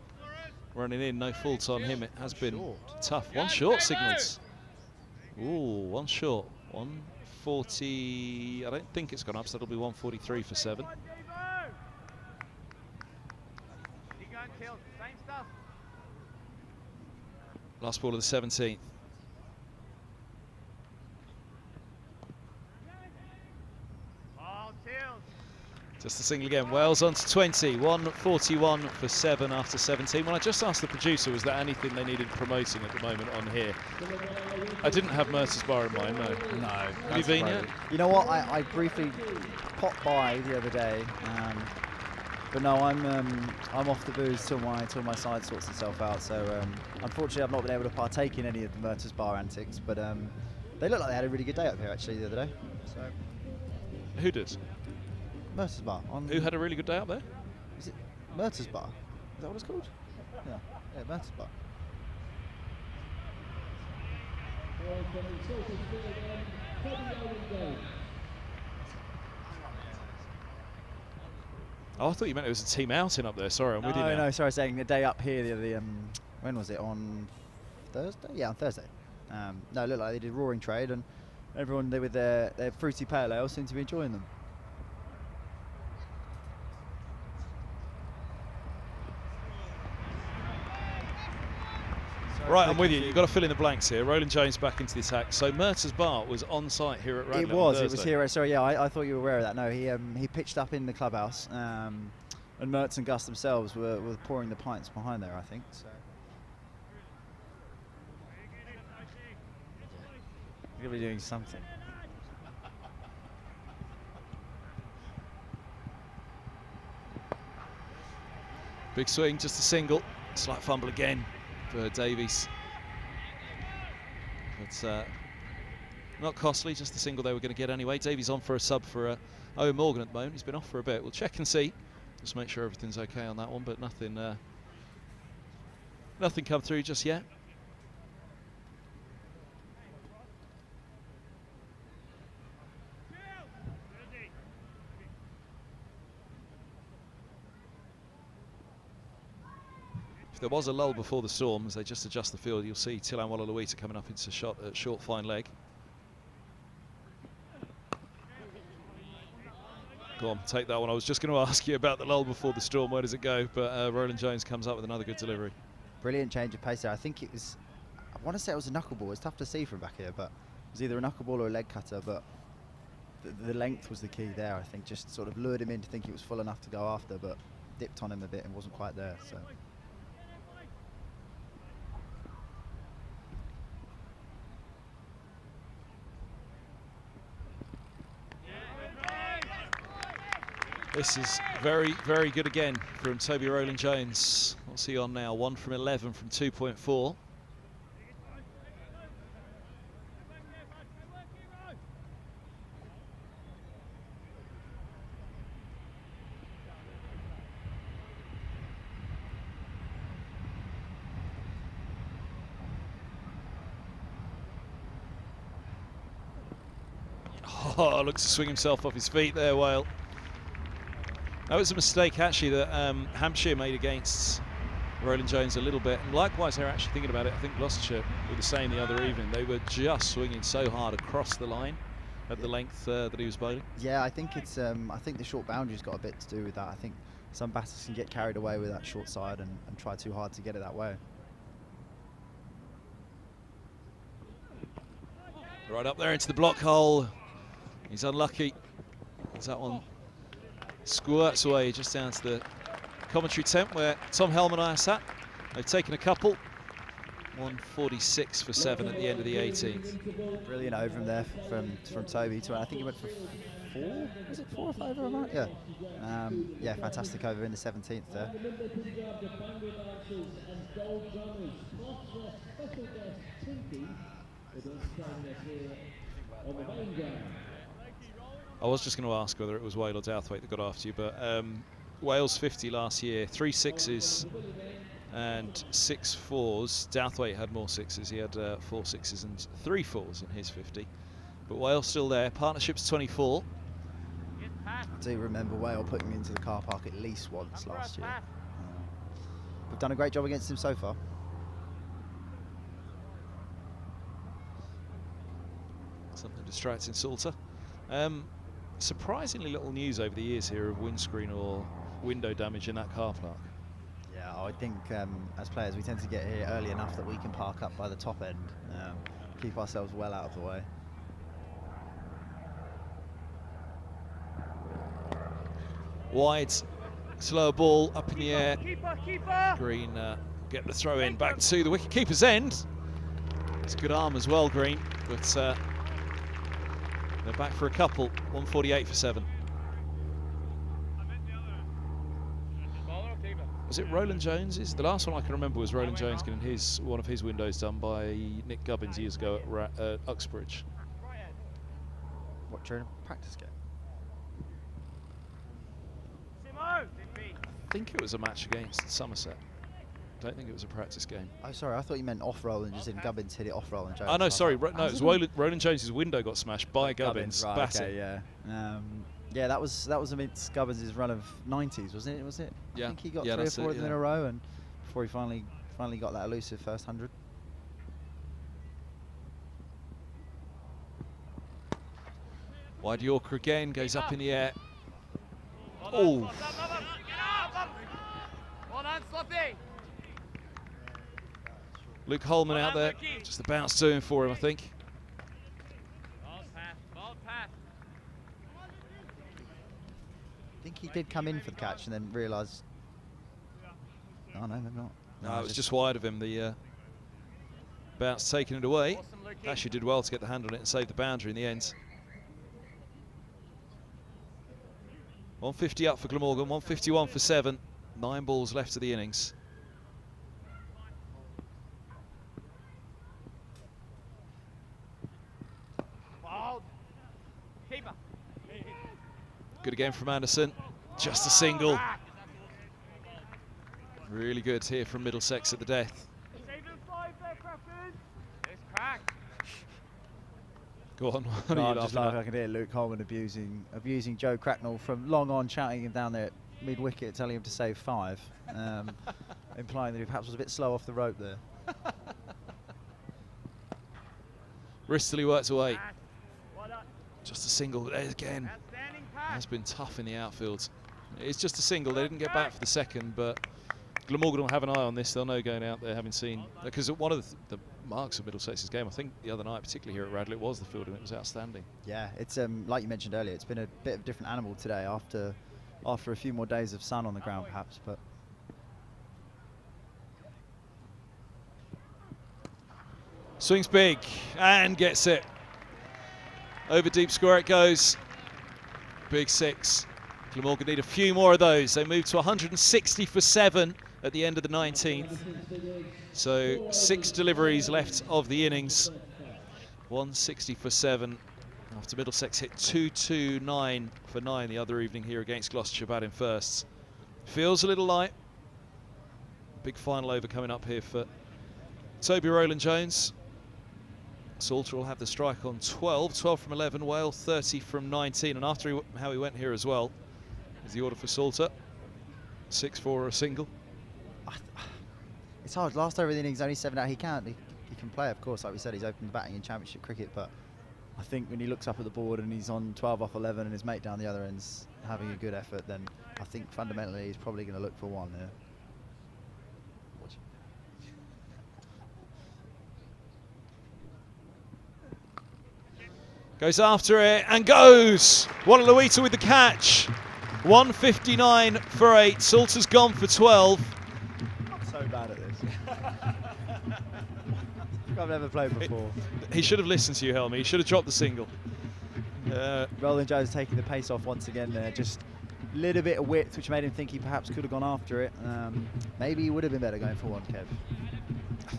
running in, no fault on him. It has been tough. One short signals. Ooh, one short. 140, I don't think it's gone up, so it'll be 143 for 7. Last ball of the 17th. Just a single again. Wales on to 20. 141 for 7 after 17. When I just asked the producer, was there anything they needed promoting at the moment on here? I didn't have Mercer's Bar in mind, no. No. Have you been yet? You know what? I briefly popped by the other day, but no, I'm off the booze till my side sorts itself out. So unfortunately, I've not been able to partake in any of the Mercer's Bar antics. But they look like they had a really good day up here actually the other day. So Who did? Mercer's Bar. Who had a really good day up there? Is it Mercer's Bar? Is that what it's called? Yeah, Mercer's Bar. Oh, I thought you meant it was a team outing up there. Sorry, I'm with you now. No, sorry, saying the day up here. When was it? On Thursday? Yeah, on Thursday. No, it looked like they did roaring trade, and everyone with their fruity pale ale seemed to be enjoying them. Right, I'm with you. You've got to fill in the blanks here. Roland Jones back into the attack. So Mercer's Bar was on site here at Radlett. It was here. Sorry, yeah, I thought you were aware of that. No, he pitched up in the clubhouse, and Mertz and Gus themselves were pouring the pints behind there, I think. So. You're going to be doing something. Big swing, just a single. Slight fumble again for Davies. But not costly, just the single they were going to get anyway. Davies on for a sub for Owen Morgan at the moment. He's been off for a bit. We'll check and see. Just make sure everything's okay on that one, but nothing come through just yet. If there was a lull before the storm, as they just adjust the field, you'll see Tilan Walla-Luita coming up into shot at short fine leg. Go on, take that one. I was just going to ask you about the lull before the storm. Where does it go? But Roland Jones comes up with another good delivery. Brilliant change of pace there. I think it was, I want to say it was a knuckleball. It's tough to see from back here, but it was either a knuckleball or a leg cutter. But the length was the key there. I think just sort of lured him in to think it was full enough to go after, but dipped on him a bit and wasn't quite there. So. This is very, very good again from Toby Roland Jones. What's he on now? 1 from 11 from 2.4. Oh, looks to swing himself off his feet there, Whale. That was a mistake, actually, that Hampshire made against Roland Jones a little bit. And likewise, they're actually thinking about it. I think Gloucestershire were the same the other evening. They were just swinging so hard across the line at the length that he was bowling. Yeah, I think it's. I think the short boundary's got a bit to do with that. I think some batters can get carried away with that short side and try too hard to get it that way. Right up there into the block hole. He's unlucky. Is that one? Squirts away just down to the commentary tent where Tom Helm and I are sat. They've taken a couple. 146 for 7 at the end of the 18th. Brilliant over him there from Toby. I think he went for 4. Was it 4 or 5 or not? Yeah. Yeah, fantastic over in the 17th there. I was just going to ask whether it was Whale or Douthwaite that got after you, but Wales 50 last year, 3 sixes and 6 fours. Douthwaite had more sixes. He had 4 sixes and 3 fours in his 50. But Wales still there. Partnership's 24. I do remember Wale putting me into the car park at least once last year. We've done a great job against him so far. Something distracting Salter. Surprisingly little news over the years here of windscreen or window damage in that car park. Yeah, I think as players we tend to get here early enough that we can park up by the top end, keep ourselves well out of the way. Wide, slower ball up in the air. Keeper. Green get the throw in back to the wicket keeper's end. It's a good arm as well, Green, but they're back for a couple. 148 for 7. Was it Roland Jones? The last one I can remember was Roland Jones getting one of his windows done by Nick Gubbins years ago at Uxbridge. What, during a practice game? I think it was a match against Somerset. I don't think it was a practice game. Oh, sorry, I thought you meant off roll and just in Gubbins hit it off roll and Jones. Oh no, sorry, no, it was Roland Jones's window got smashed by Gubbins. Right, batting. okay, yeah. Yeah, that was amidst Gubbins' run of 90s, wasn't it? Was it? Yeah. I think he got yeah, 3 or 4 of them in yeah. a row, and before he finally got that elusive first 100. Wide Yorker again, goes up in the air. Oh. Luke Coleman out there, just the bounce to him for him, I think. I think he did come in for the catch and then realised. Oh no, maybe not. No, it was just wide of him. The bounce taking it away. Actually did well to get the hand on it and save the boundary in the end. 150 up for Glamorgan, 151 for 7. 9 balls left of the innings. Good again from Anderson. Just a single. Really good here from Middlesex at the death. Go on. What are you just laughing like at? I can hear Luke Coleman abusing Joe Cracknell from long on, shouting him down there mid wicket, telling him to save 5, implying that he perhaps was a bit slow off the rope there. Bristoley works away. Just a single there again. Has been tough in the outfield. It's just a single. They didn't get back for the second, but Glamorgan will have an eye on this. They'll know going out there, having seen, because one of the marks of Middlesex's game, I think the other night, particularly here at Radlett, was the fielding. It was outstanding. Yeah, it's like you mentioned earlier. It's been a bit of a different animal today after a few more days of sun on the ground, perhaps. But swings big and gets it. Over deep square it goes. Big 6. Glamorgan need a few more of those. They move to 160 for 7 at the end of the 19th. So 6 deliveries left of the innings. 160 for 7 after Middlesex hit 229 for 9 the other evening here against Gloucestershire, batting first. Feels a little light. Big final over coming up here for Toby Rowland-Jones. Salter will have the strike on 12 from 11, Whale 30 from 19, and after how he went here as well is the order for Salter. 6 for or a single. it's hard. Last over the innings, only 7 out. He can play, of course. Like we said, he's open batting in Championship cricket, but I think when he looks up at the board and he's on 12 off 11 and his mate down the other end's having a good effort, then I think fundamentally he's probably going to look for 1 here. Goes after it and goes! Wadaluita with the catch. 159 for 8. Salter's gone for 12. I'm so bad at this. I've never played before. He should have listened to you, Helmy. He should have dropped the single. Rowland-Jones taking the pace off once again there. Just a little bit of width, which made him think he perhaps could have gone after it. Maybe he would have been better going for 1, Kev. I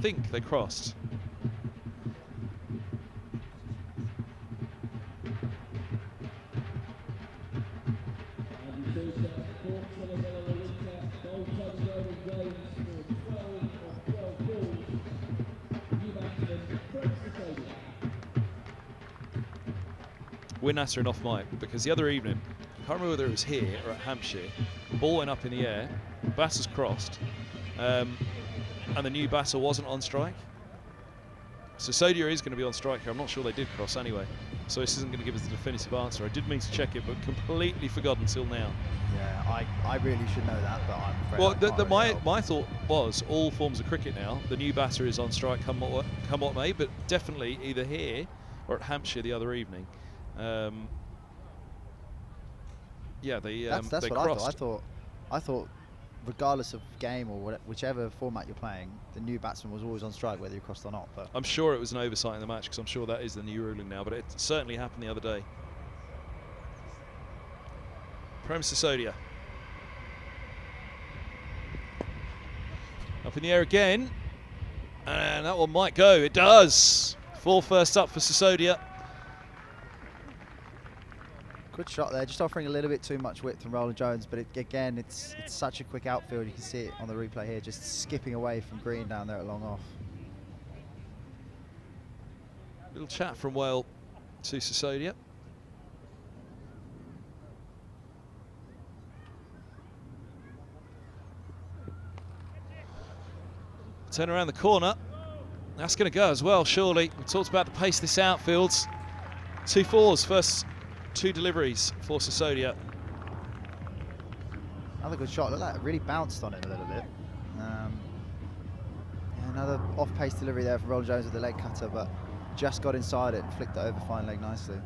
think they crossed. We're nattering off Mike because the other evening, I can't remember whether it was here or at Hampshire, ball went up in the air, batters crossed, and the new batter wasn't on strike. So Sodia is going to be on strike here. I'm not sure they did cross anyway. So this isn't going to give us the definitive answer. I did mean to check it, but completely forgotten until now. Yeah, I really should know that, but I'm afraid my thought was all forms of cricket now, the new batter is on strike come what may, but definitely either here or at Hampshire the other evening. Yeah, they That's they what crossed. I thought, regardless of game or whichever format you're playing, the new batsman was always on strike, whether you crossed or not. But I'm sure it was an oversight in the match, because I'm sure that is the new ruling now, but it certainly happened the other day. Prem Sisodia. Up in the air again, and that one might go. It does. 4 first up for Sisodia. good shot there, just offering a little bit too much width from Roland Jones, but again, it's such a quick outfield. You can see it on the replay here, just skipping away from green down there at long off. Little chat from Wales to Sisodia. Turn around the corner. That's going to go as well, surely. We talked about the pace of this outfield. 2 fours, first 2 deliveries for Sisodia. Another good shot. Look, that really bounced on it a little bit. Yeah, another off-pace delivery there for Roland Jones with the leg cutter, but just got inside it and flicked it over fine leg nicely.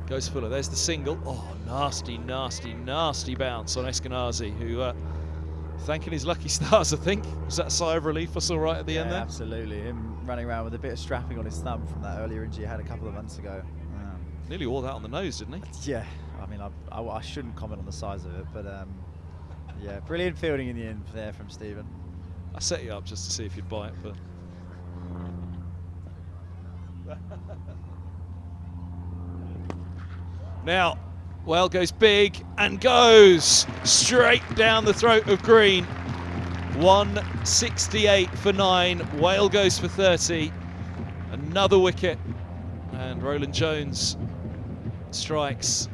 Goes Fuller, there's the single. Oh, nasty, nasty, nasty bounce on Eskenazi, who thanking his lucky stars, I think. Was that a sigh of relief or so right at the end there? Absolutely. Him running around with a bit of strapping on his thumb from that earlier injury he had a couple of months ago. Nearly all that on the nose, didn't he? Yeah, I mean, I shouldn't comment on the size of it, but yeah, brilliant fielding in the end there from Stephen. I set you up just to see if you'd buy it, but... Now, Whale goes big and goes straight down the throat of green. 168 for 9. Whale goes for 30. Another wicket. And Roland Jones strikes.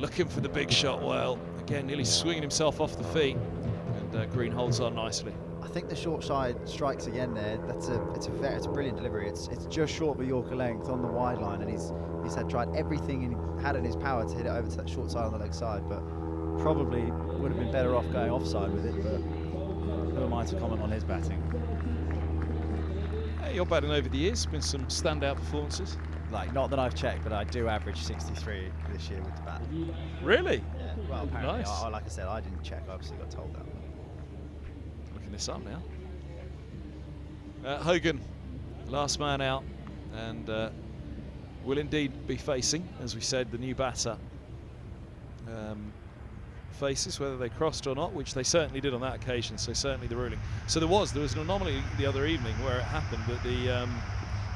Looking for the big shot, Whale. Again, nearly swinging himself off the feet. And Green holds on nicely. I think the short side strikes again there. It's a brilliant delivery. It's just short of a Yorker length on the wide line, and he's tried everything he had in his power to hit it over to that short side on the leg side, but probably would have been better off going offside with it. But who am I to comment on his batting? Hey, your batting over the years, been some standout performances. Like, not that I've checked, but I do average 63 this year with the bat. Really? Yeah. Well, apparently, Nice. like I said, I didn't check. I obviously got told that. Looking this up now. Hogan, last man out, and will indeed be facing, as we said, the new batter. Faces, whether they crossed or not, which they certainly did on that occasion, so certainly the ruling. So there was an anomaly the other evening where it happened that the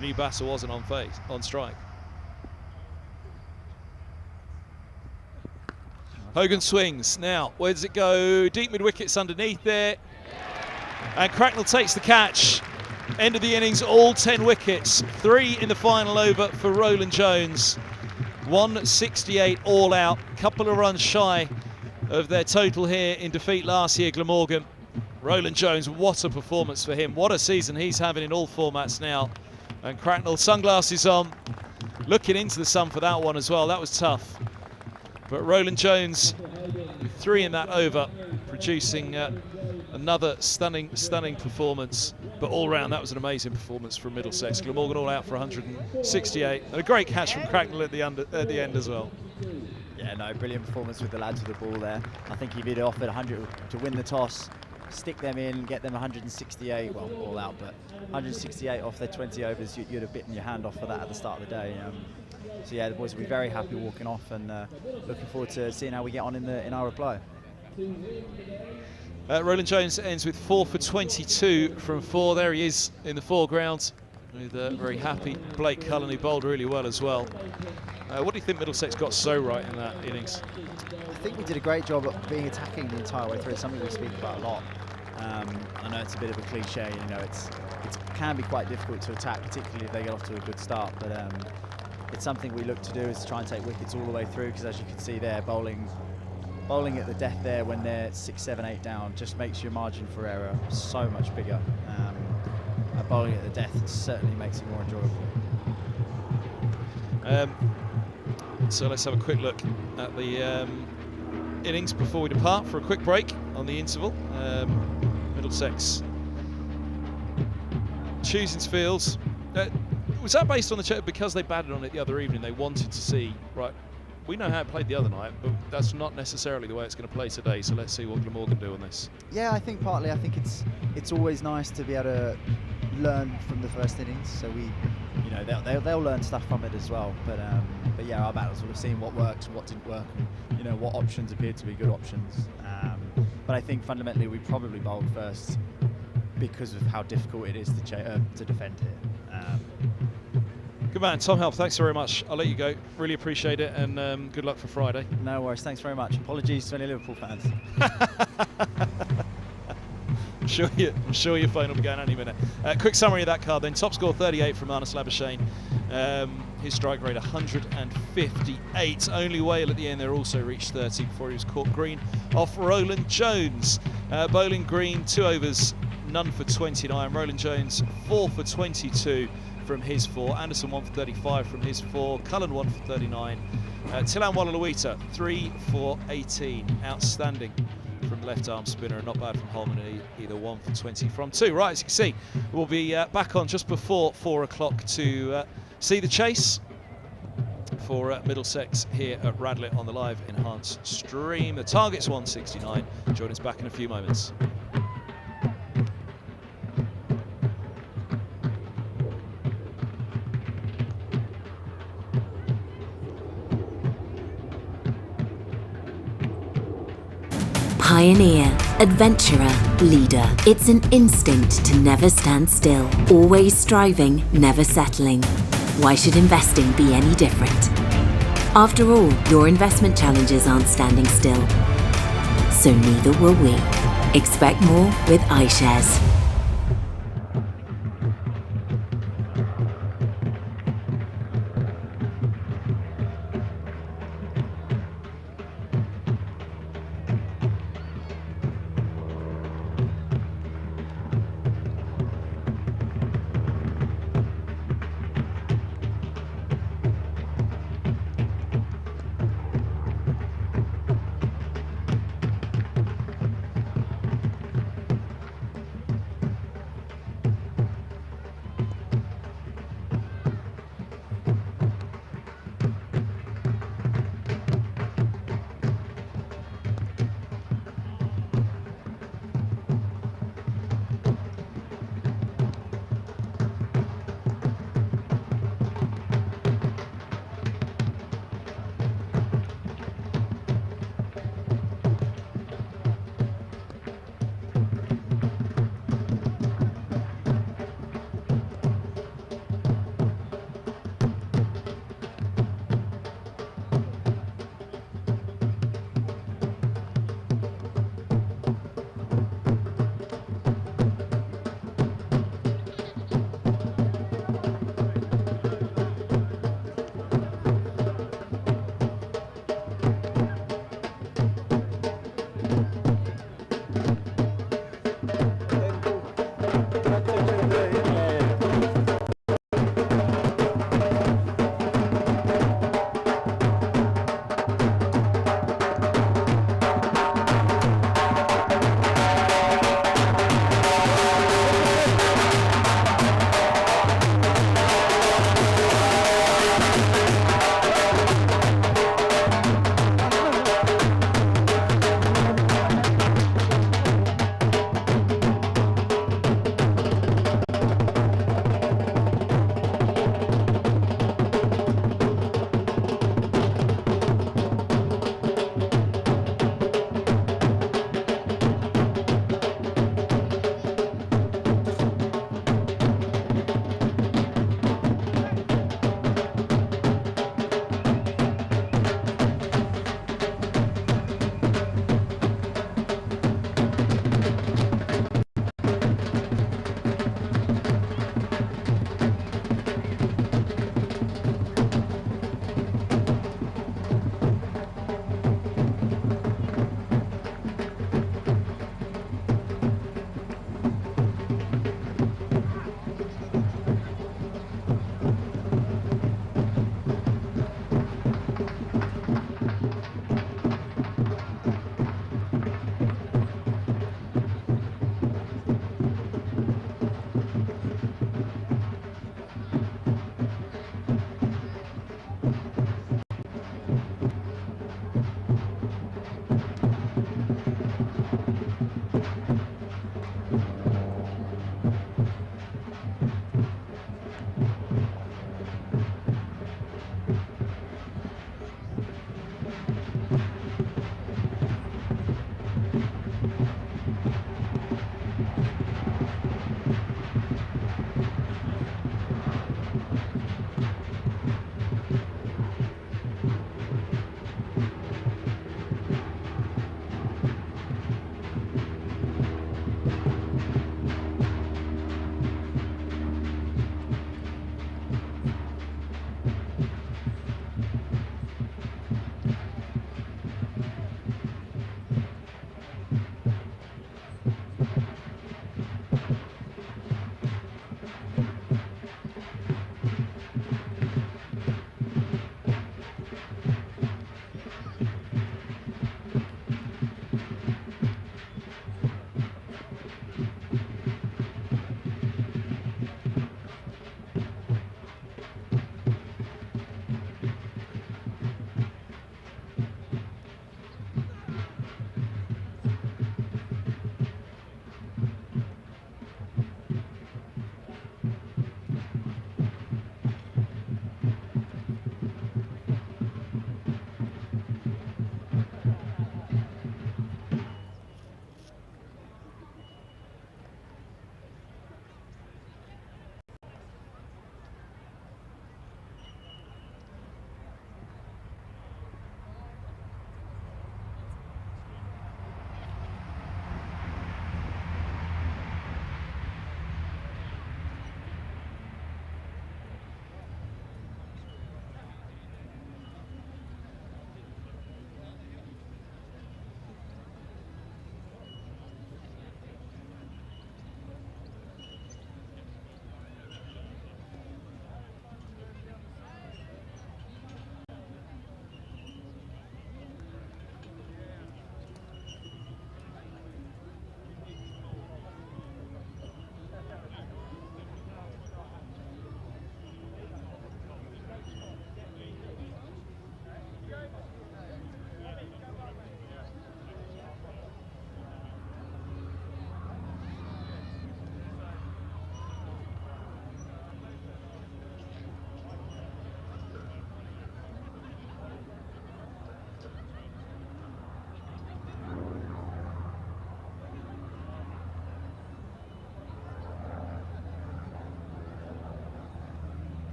new batter wasn't on strike. Hogan swings. Now, where does it go? Deep mid-wickets underneath there. And Cracknell takes the catch. End of the innings, all 10 wickets. 3 in the final over for Roland Jones. 168 all out. Couple of runs shy of their total here in defeat last year, Glamorgan. Roland Jones, what a performance for him. What a season he's having in all formats now. And Cracknell, sunglasses on, looking into the sun for that one as well. That was tough. But Roland Jones, with 3 in that over, producing another stunning performance. But all round, that was an amazing performance from Middlesex. Glamorgan all out for 168, and a great catch from Cracknell at the end as well. Yeah, no, brilliant performance with the lads with the ball there. I think if he'd offered 100 to win the toss, stick them in, get them 168, well, all out, but 168 off their 20 overs, you'd have bitten your hand off for that at the start of the day. So yeah, the boys will be very happy walking off, and looking forward to seeing how we get on in our reply. Roland Jones ends with 4 for 22 from 4. There he is in the foreground with a very happy Blake Cullen, who bowled really well as well. What do you think Middlesex got so right in that innings? I think we did a great job of being attacking the entire way through. It's something we speak about a lot. I know it's a bit of a cliche, you know, it can be quite difficult to attack, particularly if they get off to a good start, but it's something we look to do, is to try and take wickets all the way through, because as you can see there, bowling at the death there when they're 6, 7, 8 down just makes your margin for error so much bigger. Bowling at the death certainly makes it more enjoyable. So let's have a quick look at the innings before we depart for a quick break on the interval. Middlesex choosing fields. Was that based on the check because they batted on it the other evening? They wanted to see, right, we know how it played the other night, but that's not necessarily the way it's going to play today. So let's see what Glamorgan do on this. Yeah, I think partly. I think it's always nice to be able to learn from the first innings. So they'll learn stuff from it as well. But yeah, our battles will have seen what works and what didn't work, and what options appeared to be good options. But I think fundamentally we probably bowled first because of how difficult it is to defend here. Good man, Tom Help, thanks very much. I'll let you go. Really appreciate it, and good luck for Friday. No worries, thanks very much. Apologies to any Liverpool fans. I'm sure your phone will be going any minute. Quick summary of that card then. Top score 38 from Arnaud Labuschagne. His strike rate 158. Only Whale at the end there also reached 30 before he was caught green off Roland Jones. Bowling Green, 2 overs, none for 29. Roland Jones 4 for 22 from his 4. Anderson 1 for 35 from his 4. Cullen 1 for 39. Tilan Wallaluita 3 for 18. Outstanding from left arm spinner, and not bad from Holman either. 1 for 20 from 2. Right, as you can see, we'll be back on just before 4 o'clock to see the chase for Middlesex here at Radlett on the live enhanced stream. The target's 169. Join us back in a few moments. Pioneer, adventurer, leader. It's an instinct to never stand still. Always striving, never settling. Why should investing be any different? After all, your investment challenges aren't standing still. So neither will we. Expect more with iShares.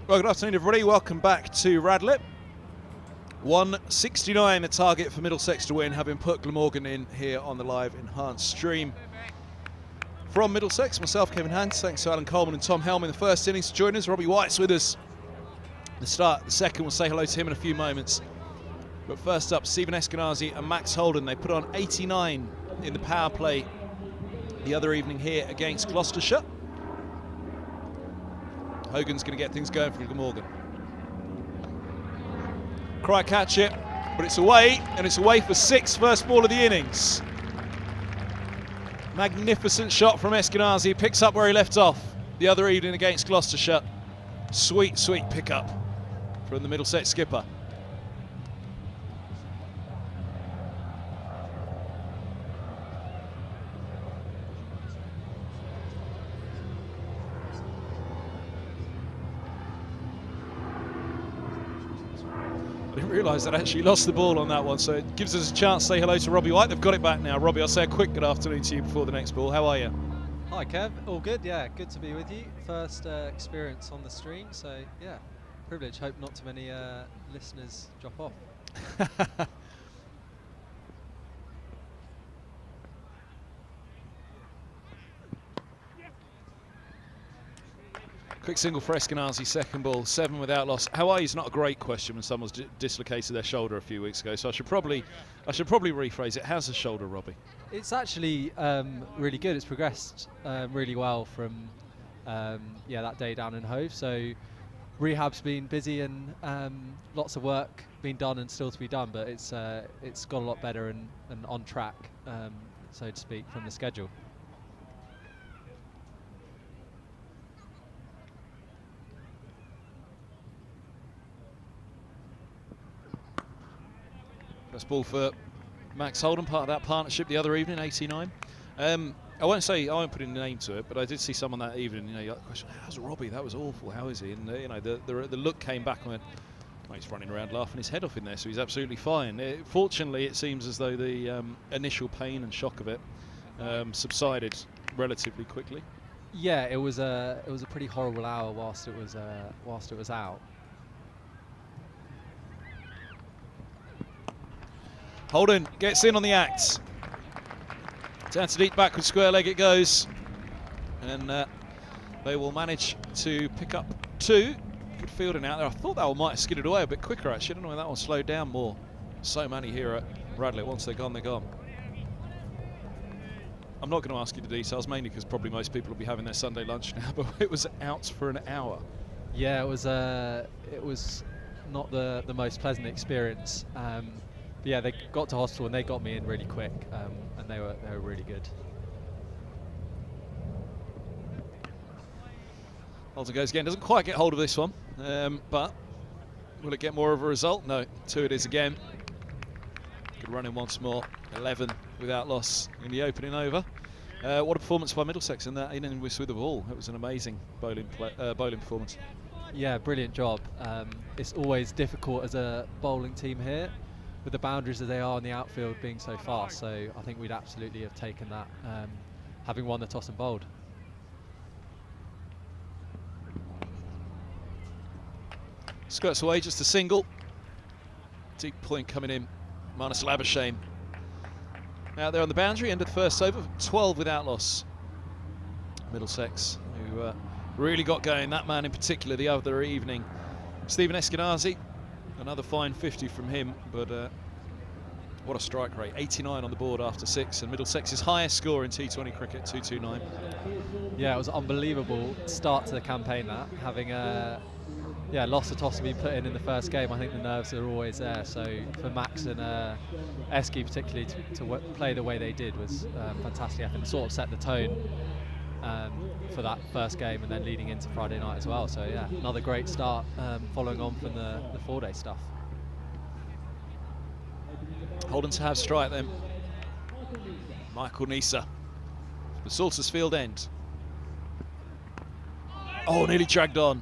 Well, good afternoon, everybody. Welcome back to Radlett. 169 the target for Middlesex to win, having put Glamorgan in here on the live enhanced stream. From Middlesex, myself, Kevin Hans, thanks to Alan Coleman and Tom Helm in the first innings to join us. Robbie White's with us. The start, the second, we'll say hello to him in a few moments. But first up, Stephen Eskenazi and Max Holden. They put on 89 in the power play the other evening here against Gloucestershire. Hogan's going to get things going for Glamorgan. Cry catch it, but it's away, and it's away for 6, first ball of the innings. Magnificent shot from Eskenazi, picks up where he left off the other evening against Gloucestershire. Sweet, sweet pickup from the Middlesex skipper. I didn't realise that I actually lost the ball on that one, so it gives us a chance to say hello to Robbie White. They've got it back now. Robbie, I'll say a quick good afternoon to you before the next ball. How are you? Hi Kev, all good, yeah, good to be with you. First experience on the stream, so yeah, privilege. Hope not too many listeners drop off. Quick single for Eskenazi, second ball, 7 without loss. How are you is not a great question when someone's dislocated their shoulder a few weeks ago, so I should probably rephrase it. How's the shoulder, Robbie? It's actually really good. It's progressed really well from that day down in Hove. So rehab's been busy and lots of work being done and still to be done, but it's got a lot better and on track, so to speak, from the schedule. First ball for Max Holden, part of that partnership the other evening, 89. I won't put in a name to it, but I did see someone that evening, you got the question, how's Robbie? That was awful, how is he? And the look came back and went, oh, he's running around laughing his head off in there, so he's absolutely fine. Fortunately, it seems as though the initial pain and shock of it subsided relatively quickly. Yeah, it was a pretty horrible hour whilst it was out. Holden gets in on the act. Down to deep backward square leg it goes. And they will manage to pick up 2. Good fielding out there. I thought that one might have skidded away a bit quicker actually. I don't know when that one slowed down more. So many here at Radlett. Once they're gone, they're gone. I'm not going to ask you the details, mainly because probably most people will be having their Sunday lunch now, but it was out for an hour. Yeah, it was not the most pleasant experience. Yeah, they got to hospital and they got me in really quick, and they were really good. Holden goes again, doesn't quite get hold of this one, but will it get more of a result? No, 2 it is again. Good running once more, 11 without loss in the opening over. What a performance by Middlesex in that inning with the ball. It was an amazing bowling performance. Yeah, brilliant job. It's always difficult as a bowling team here, with the boundaries that they are in the outfield being so fast, so I think we'd absolutely have taken that, having won the toss and bowled. Skirts away, just a single. Deep point coming in, Marnus Labuschagne. Out there on the boundary, end of the first over, 12 without loss. Middlesex, who really got going, that man in particular the other evening. Stephen Eskenazi, another fine 50 from him, but what a strike rate. 89 on the board after 6, and Middlesex's highest score in T20 cricket, 229. Yeah, it was an unbelievable start to the campaign, that, having lost the toss and been put in the first game. I think the nerves are always there, so for Max and Esky particularly to play the way they did was fantastic. I think it sort of set the tone for that first game and then leading into Friday night as well. So yeah, another great start following on from the 4-day stuff. Holden to have strike then. Michael Nisa, the Saltersfield end. Oh, nearly dragged on.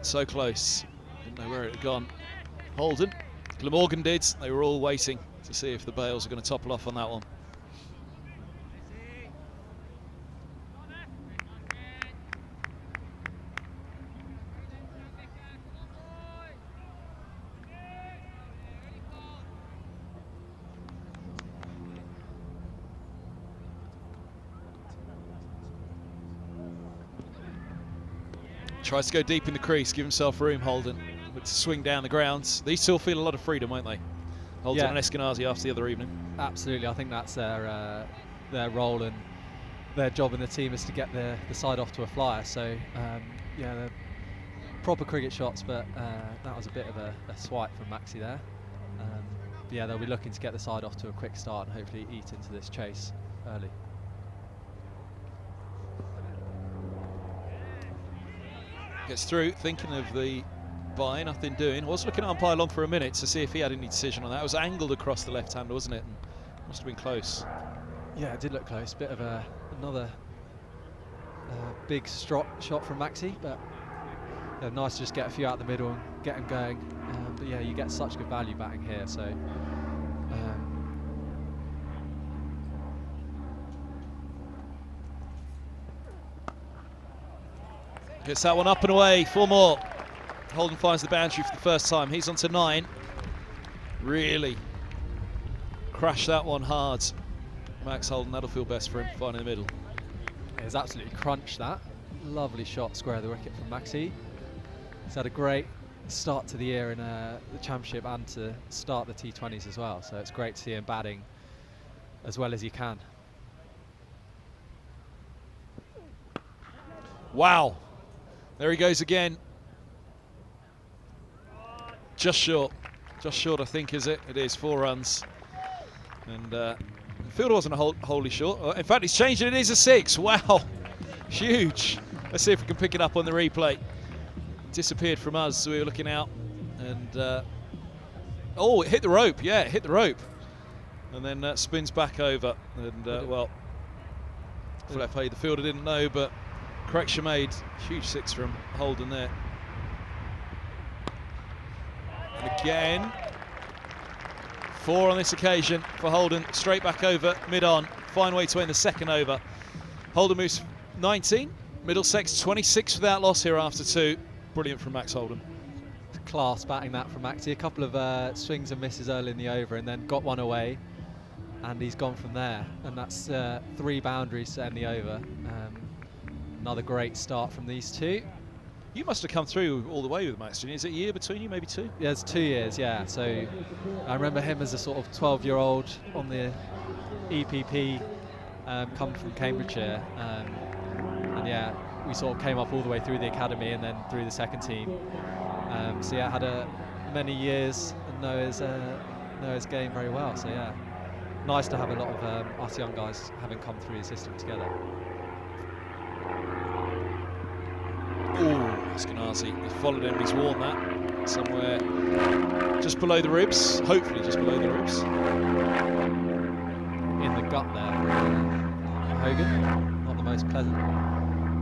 So close. Didn't know where it had gone. Holden, Glamorgan did. They were all waiting to see if the Bales are going to topple off on that one. Tries to go deep in the crease, give himself room, Holden. But to swing down the grounds. These two will feel a lot of freedom, won't they? Holden and Eskenazi after the other evening. Absolutely, I think that's their role and their job in the team is to get the side off to a flyer. So yeah, they're proper cricket shots, but that was a bit of a swipe from Maxi there. Yeah, they'll be looking to get the side off to a quick start and hopefully eat into this chase early. Gets through, thinking of the bye, nothing doing. Was looking at umpire Long for a minute to see if he had any decision on that. It was angled across the left hander, wasn't it? And must have been close. Yeah, it did look close. Bit of another big shot from Maxi, but yeah, nice to just get a few out the middle and get him going. But yeah, you get such good value batting here, so gets that one up and away. 4 more. Holden finds the boundary for the first time. He's on to 9. Really crashed that one hard. Max Holden, that'll feel best for him, finding the middle. He's absolutely crunched that. Lovely shot square of the wicket from Maxi. He's had a great start to the year in the championship and to start the T20s as well, so it's great to see him batting as well as he can. Wow, there he goes again. Just short I think, is it? It is, 4 runs. And the fielder wasn't wholly short. In fact, he's changed it, it is a 6. Wow, huge. Let's see if we can pick it up on the replay. Disappeared from us, so we were looking out. And, oh, it hit the rope, yeah, it hit the rope. And then spins back over. And, well, flat play, the fielder didn't know, but correction made. Huge 6 from Holden there. And again, 4 on this occasion for Holden, straight back over mid-on. Fine way to end the second over. Holden moves 19, Middlesex 26 without loss here after 2. Brilliant from Max Holden. Class batting that from Maxi. A couple of swings and misses early in the over and then got one away. And he's gone from there. And that's 3 boundaries to end the over. Another great start from these two. You must have come through all the way with Max, didn't you? Is it a year between you, maybe 2? Yeah, it's 2 years, yeah. So I remember him as a sort of 12-year-old on the EPP, come from Cambridgeshire. And yeah, we sort of came up all the way through the academy and then through the second team. So yeah, had many years and know his game very well. So yeah, nice to have a lot of us young guys having come through the system together. Oh, Eskenazi, he followed him, he's worn that somewhere just below the ribs, hopefully just below the ribs. In the gut there for Hogan, not the most pleasant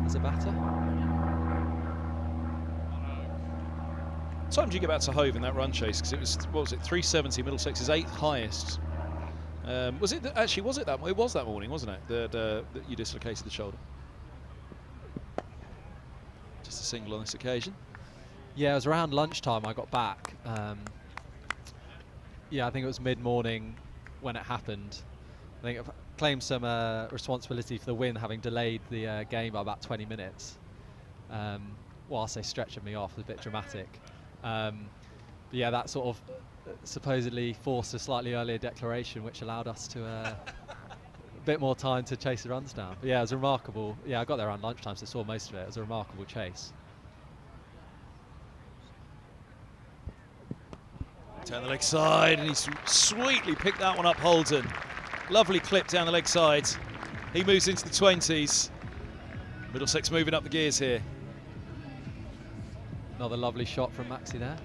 as a batter. What time did you get back to Hove in that run chase? Because it was, what was it, 370, Middlesex's 8th highest. Was it that, it was that morning, wasn't it, that you dislocated the shoulder? Just a single on this occasion. Yeah, it was around lunchtime I got back. Yeah, I think it was mid-morning when it happened. I think I've claimed some responsibility for the win, having delayed the game by about 20 minutes. Whilst they stretched me off, it was a bit dramatic. But yeah, that sort of supposedly forced a slightly earlier declaration, which allowed us to a bit more time to chase the runs down. But yeah, it was remarkable. Yeah, I got there around lunchtime, so saw most of it. It was a remarkable chase. Down the leg side, and he's sweetly picked that one up, Holden. Lovely clip down the leg side. He moves into the 20s. Middlesex moving up the gears here. Another lovely shot from Maxi there.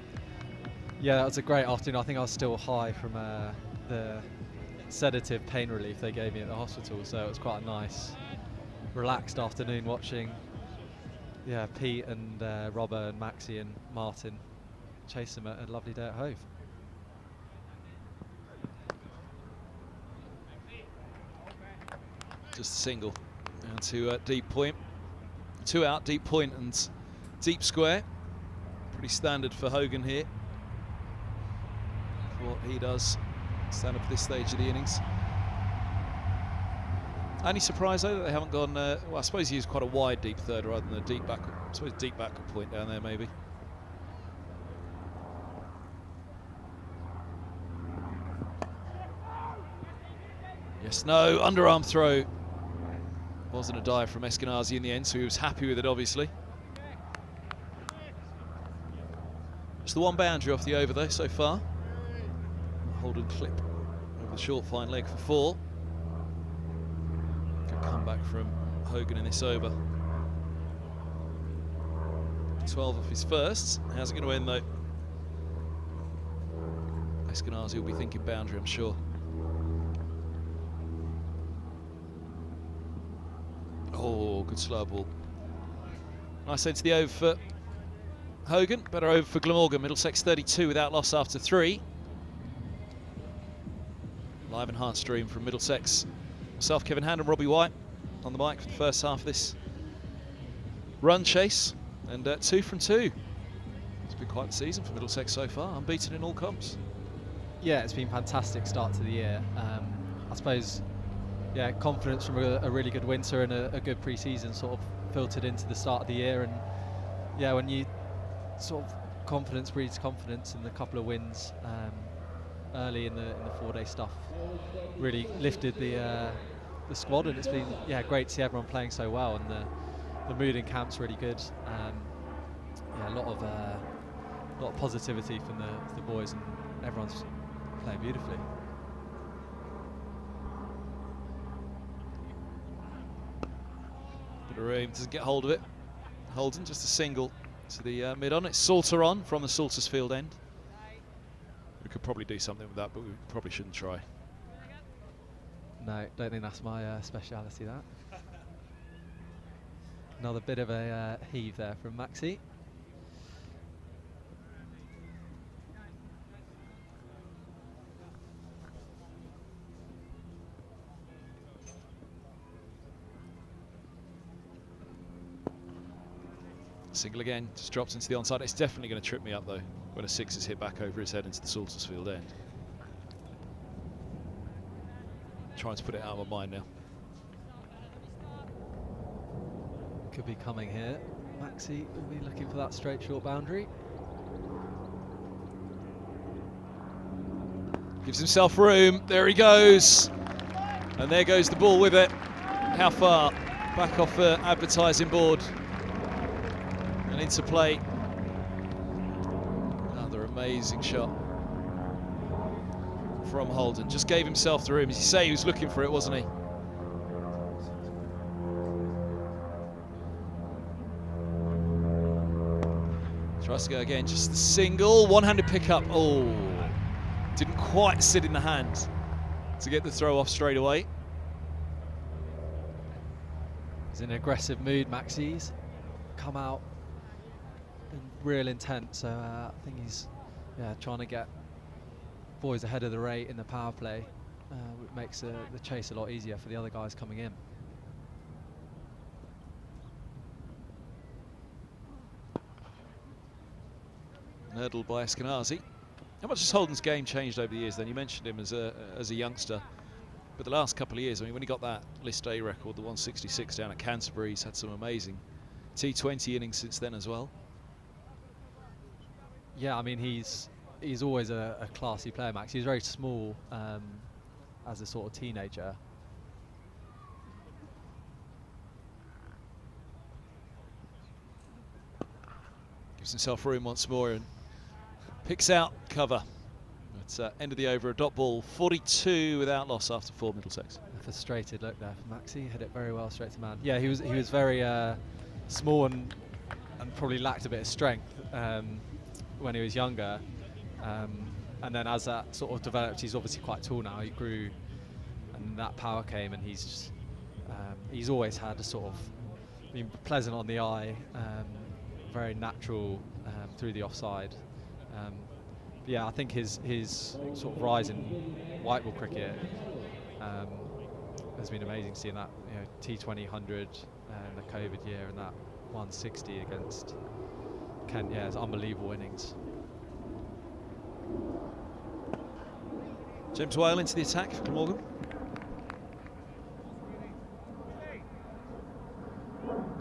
Yeah, that was a great afternoon. I think I was still high from the sedative pain relief they gave me at the hospital, so it was quite a nice, relaxed afternoon watching, yeah, Pete and Robert and Maxi and Martin chase them at a lovely day at Hove. Just a single down to deep point. 2 out, deep point and deep square. Pretty standard for Hogan here. For what he does, standard for this stage of the innings. Any surprise though that they haven't gone? Well, I suppose he used quite a wide deep third rather than a deep back. I suppose deep backward point down there maybe. Yes, no, underarm throw. Wasn't a dive from Eskenazi in the end, so he was happy with it, obviously. It's the one boundary off the over, though, so far. Holden clip over the short fine leg for 4. Good comeback from Hogan in this over. 12 of his first. How's it going to end, though? Eskenazi will be thinking boundary, I'm sure. Oh, good slow ball. Nice into the over for Hogan. Better over for Glamorgan. Middlesex 32 without loss after 3. Live enhanced stream from Middlesex. Myself, Kevin Hand and Robbie White on the mic for the first half of this run chase. And 2 from 2. It's been quite the season for Middlesex so far. Unbeaten in all comps. Yeah, it's been a fantastic start to the year. I suppose, yeah, confidence from a really good winter and a good pre-season sort of filtered into the start of the year. And yeah, when you sort of confidence breeds confidence, and the couple of wins early in the 4-day stuff really lifted the squad, and it's been great to see everyone playing so well, and the mood in camp's really good. Yeah, a lot of positivity from the boys, and everyone's playing beautifully. Bit of room, doesn't get hold of it. Holden, just a single to the mid-on. It's Salter on from the Saltersfield end. We could probably do something with that, but we probably shouldn't try. No, don't think that's my speciality, that. Another bit of a heave there from Maxi. Single again, just drops into the onside. It's definitely going to trip me up though when a 6 is hit back over his head into the Saltersfield end. Trying to put it out of my mind now. Could be coming here. Maxi will be looking for that straight short boundary. Gives himself room. There he goes. And there goes the ball with it. How far? Back off the advertising board. And into play. Another amazing shot from Holden. Just gave himself the room. As you say, he was looking for it, wasn't he? Tries to go again, just the single. One-handed pickup. Oh, didn't quite sit in the hand to get the throw off straight away. He's in an aggressive mood, Maxi's come out in real intent, so I think he's trying to get boys ahead of the rate in the power play, which makes the chase a lot easier for the other guys coming in. Hurdled by Eskenazi. How much has Holden's game changed over the years then? You mentioned him as a youngster, but the last couple of years, I mean, when he got that List A record, the 166 down at Canterbury, he's had some amazing T20 innings since then as well. Yeah, I mean, he's always a classy player, Max. He was very small as a sort of teenager. Gives himself room once more and picks out cover. It's end of the over, a dot ball, 42 without loss after 4 Middlesex. A frustrated look there for Maxi. Hit it very well straight to man. Yeah, he was very small and probably lacked a bit of strength when he was younger. And then as that sort of developed, he's obviously quite tall now. He grew, and that power came, and he's always had a sort of been pleasant on the eye, very natural through the offside. Yeah, I think his sort of rise in white ball cricket has been amazing. Seeing that, T20 100 the COVID year and that 160 against Kent, it's unbelievable innings. James Whale into the attack for Glamorgan.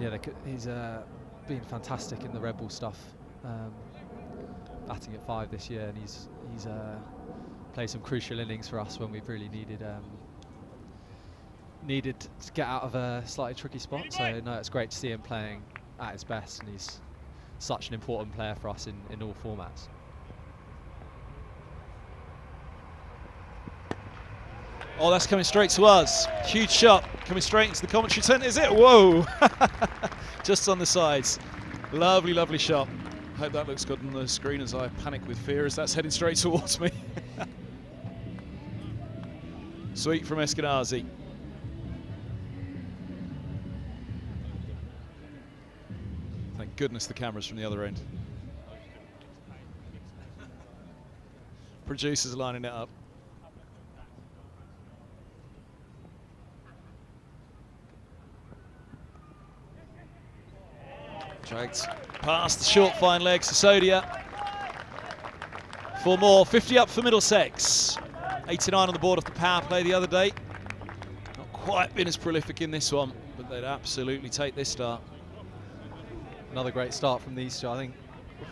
yeah, he's been fantastic in the Red Bull stuff, batting at 5 this year, and he's played some crucial innings for us when we've really needed to get out of a slightly tricky spot. So no, it's great to see him playing at his best, and he's such an important player for us in all formats. Oh, that's coming straight to us. Huge shot coming straight into the commentary tent, is it? Whoa! Just on the sides. Lovely, lovely shot. Hope that looks good on the screen as I panic with fear as that's heading straight towards me. Sweet from Eskenazi. Thank goodness the camera's from the other end. Producers lining it up. Dragged past the short fine leg, Sisodia. 4 more, 50 up for Middlesex. 89 on the board off the power play the other day. Not quite been as prolific in this one, but they'd absolutely take this start. Another great start from these two. I think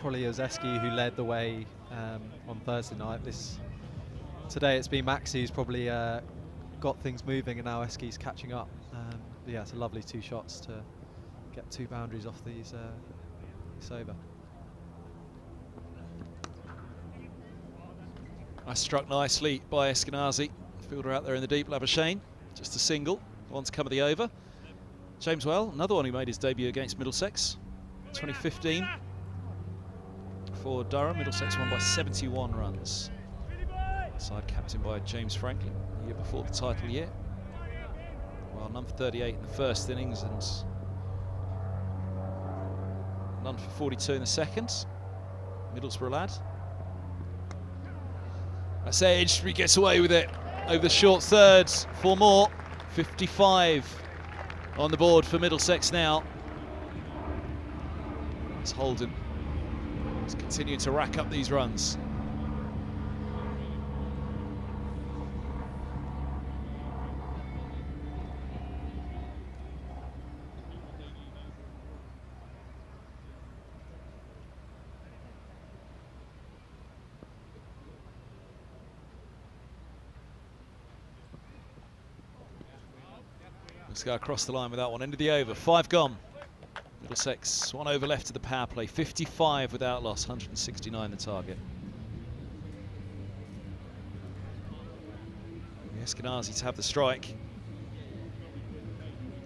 probably it was Eski who led the way on Thursday night. Today it's been Maxi who's probably got things moving, and now Eski's catching up. But yeah, it's a lovely 2 shots to get 2 boundaries off these this over. Struck nicely by Eskenazi. Fielder out there in the deep, Labuschagne. Just a single. One to cover the over. James Well, another one who made his debut against Middlesex. 2015. For Durham, Middlesex won by 71 runs. Side captain by James Franklin, the year before the title year. Well, none for 38 in the first innings and none for 42 in the second. Middlesbrough lad. That's edged, he gets away with it over the short third. 4 more, 55 on the board for Middlesex now. It's Holden. He's continuing to rack up these runs. Let's go across the line with that one. End of the over. 5 gone. Middlesex, 1 over left to the power play. 55 without loss. 169 the target. Eskenazi to have the strike.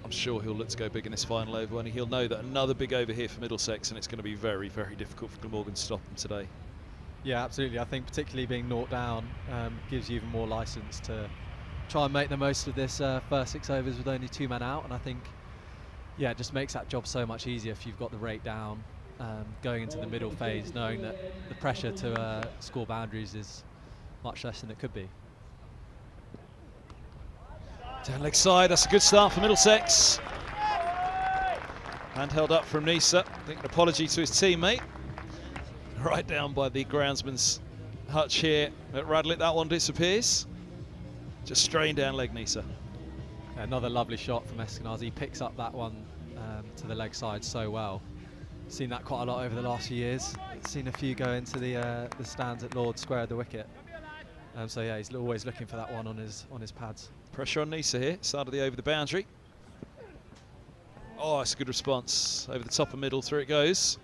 I'm sure he'll look to go big in this final over, and he'll know that another big over here for Middlesex, and it's going to be very, very difficult for Glamorgan to stop them today. Yeah, absolutely. I think particularly being naught down gives you even more license to try and make the most of this first 6 overs with only 2 men out, and I think, yeah, it just makes that job so much easier if you've got the rate down, going into the middle phase, knowing that the pressure to score boundaries is much less than it could be. Down leg side, that's a good start for Middlesex. Hand held up from Nisa. I think an apology to his teammate. Right down by the groundsman's hutch here at Radlett. That one disappears. Just straying down leg, Nisa. Another lovely shot from Eskenazi. He picks up that one to the leg side so well. Seen that quite a lot over the last few years. Seen a few go into the stands at Lord's Square of the wicket. So yeah, he's always looking for that one on his pads. Pressure on Nisa here. Started the over the boundary. Oh, it's a good response. Over the top and middle, through it goes.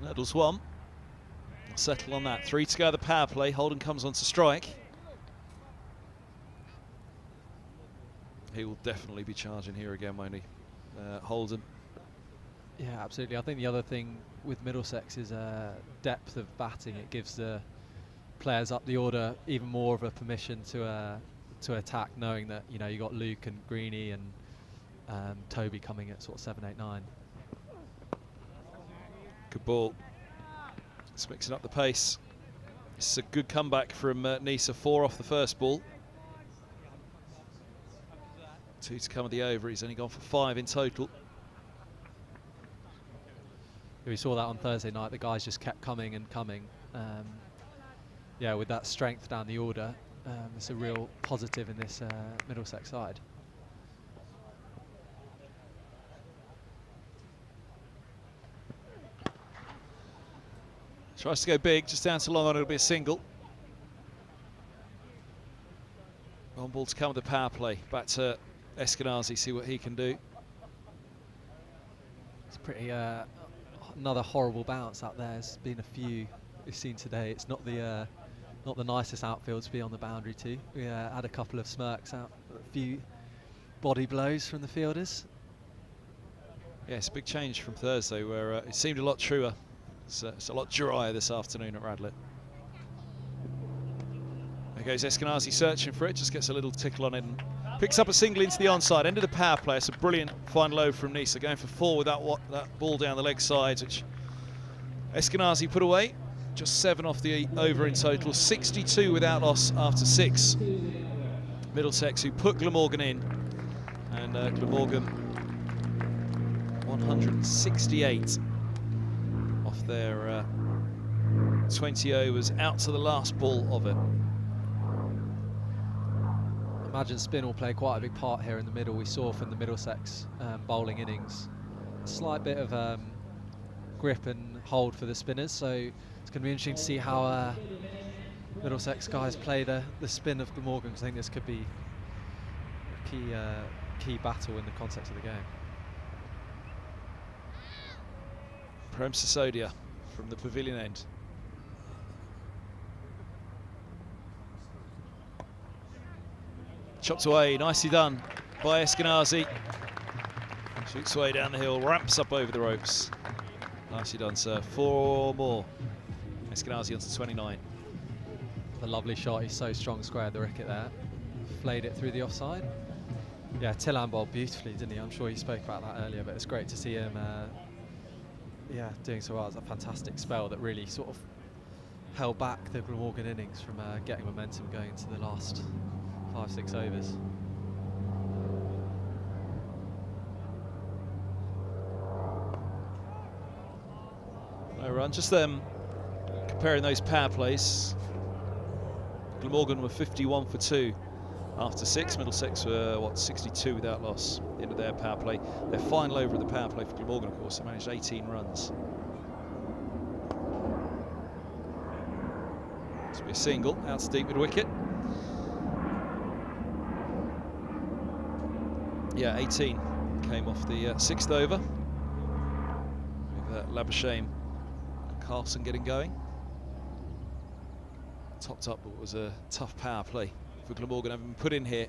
Nettles 1. Settle on that. 3 to go the power play. Holden comes on to strike. He will definitely be charging here again, won't he? Holden. Yeah, absolutely. I think the other thing with Middlesex is depth of batting. It gives the players up the order even more of a permission to attack, knowing that you got Luke and Greeny and Toby coming at sort of 7, 8, 9. Good ball. It's mixing up the pace. It's a good comeback from Nisa. 4 off the first ball. 2 to come at the over. He's only gone for 5 in total. We saw that on Thursday night. The guys just kept coming and coming. Yeah, with that strength down the order, it's a real positive in this Middlesex side. Tries to go big, just down to long on. It'll be a single. On ball to come with the power play. Back to Eskenazi, see what he can do. It's pretty another horrible bounce out there. There's been a few we've seen today. It's not the nicest outfield to be on the boundary to. We had a couple of smirks out, a few body blows from the fielders. Yeah, it's a big change from Thursday, where it seemed a lot truer. It's a lot drier this afternoon at Radlett. There goes Eskenazi searching for it, just gets a little tickle on it and picks up a single into the onside. End of the power play. It's a brilliant fine low from Nisa, going for 4 with that ball down the leg side, which Eskenazi put away. Just 7 off the over in total. 62 without loss after 6. Middlesex, who put Glamorgan in, and Glamorgan 168 off their 20 overs, out to the last ball of it. I imagine spin will play quite a big part here in the middle. We saw from the Middlesex bowling innings a slight bit of grip and hold for the spinners, so it's going to be interesting to see how Middlesex guys play the spin of Glamorgan, because I think this could be a key battle in the context of the game. Prem Sisodia from the pavilion end. Chopped away, nicely done by Eskenazi. Shoots away down the hill, ramps up over the ropes. Nicely done, sir. 4 more. Eskenazi onto 29. A lovely shot. He's so strong square at the wicket there. Flayed it through the offside. Yeah, Tillan bowled beautifully, didn't he? I'm sure he spoke about that earlier, but it's great to see him doing so well. It's a fantastic spell that really sort of held back the Glamorgan innings from getting momentum going into the last 5-6 overs. No run, just comparing those power plays. Glamorgan were 51 for 2 after 6. Middlesex were 62 without loss into their power play. Their final over of the power play for Glamorgan, of course, they managed 18 runs. This will be a single out to deep mid wicket. Yeah, 18 came off the 6th over with Labuschagne and Carlson getting going. Topped up what was a tough power play for Glamorgan, having been put in here.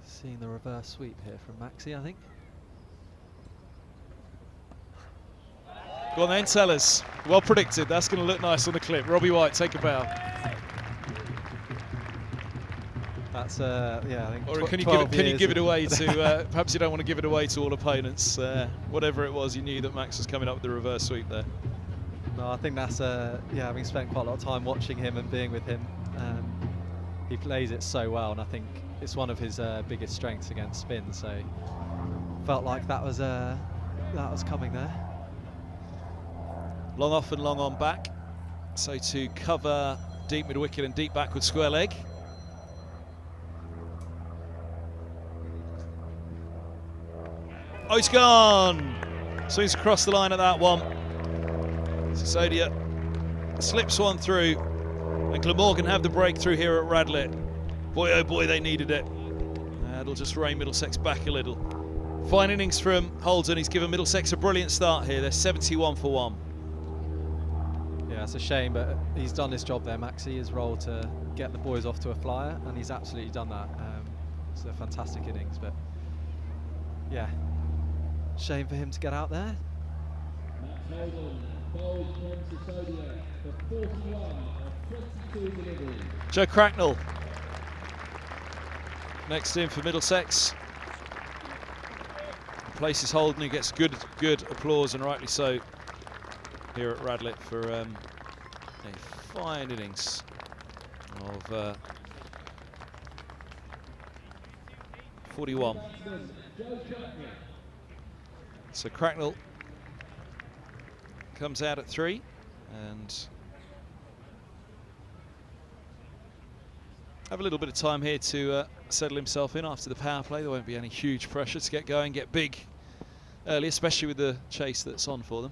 Seeing the reverse sweep here from Maxi, I think. Go on then, tell us. Well predicted. That's going to look nice on the clip. Robbie White, take a bow. That's yeah, I think. Or can you give it away to? Perhaps you don't want to give it away to all opponents. Whatever it was, you knew that Max was coming up with the reverse sweep there. No, I think that's yeah, having spent quite a lot of time watching him and being with him, he plays it so well, and I think it's one of his biggest strengths against spin. So felt like that was coming there. Long off and long on back. So to cover deep mid wicket and deep backward square leg. Oh, it's gone. Swings across the line at that one. Sisodia slips one through, and Glamorgan have the breakthrough here at Radlett. Boy, oh boy, they needed it. It'll just rein Middlesex back a little. Fine innings from Holden. He's given Middlesex a brilliant start here. They're 71 for 1. Yeah, it's a shame, but he's done his job there, Maxi. His role to get the boys off to a flyer, and he's absolutely done that. It's a fantastic innings, but yeah, shame for him to get out there. Joe Cracknell next in for Middlesex. replaces Holden, who gets good applause, and rightly so, here at Radlett for a fine innings of 41. So Cracknell comes out at 3, and have a little bit of time here to settle himself in after the power play. There won't be any huge pressure to get going, get big early, especially with the chase that's on for them.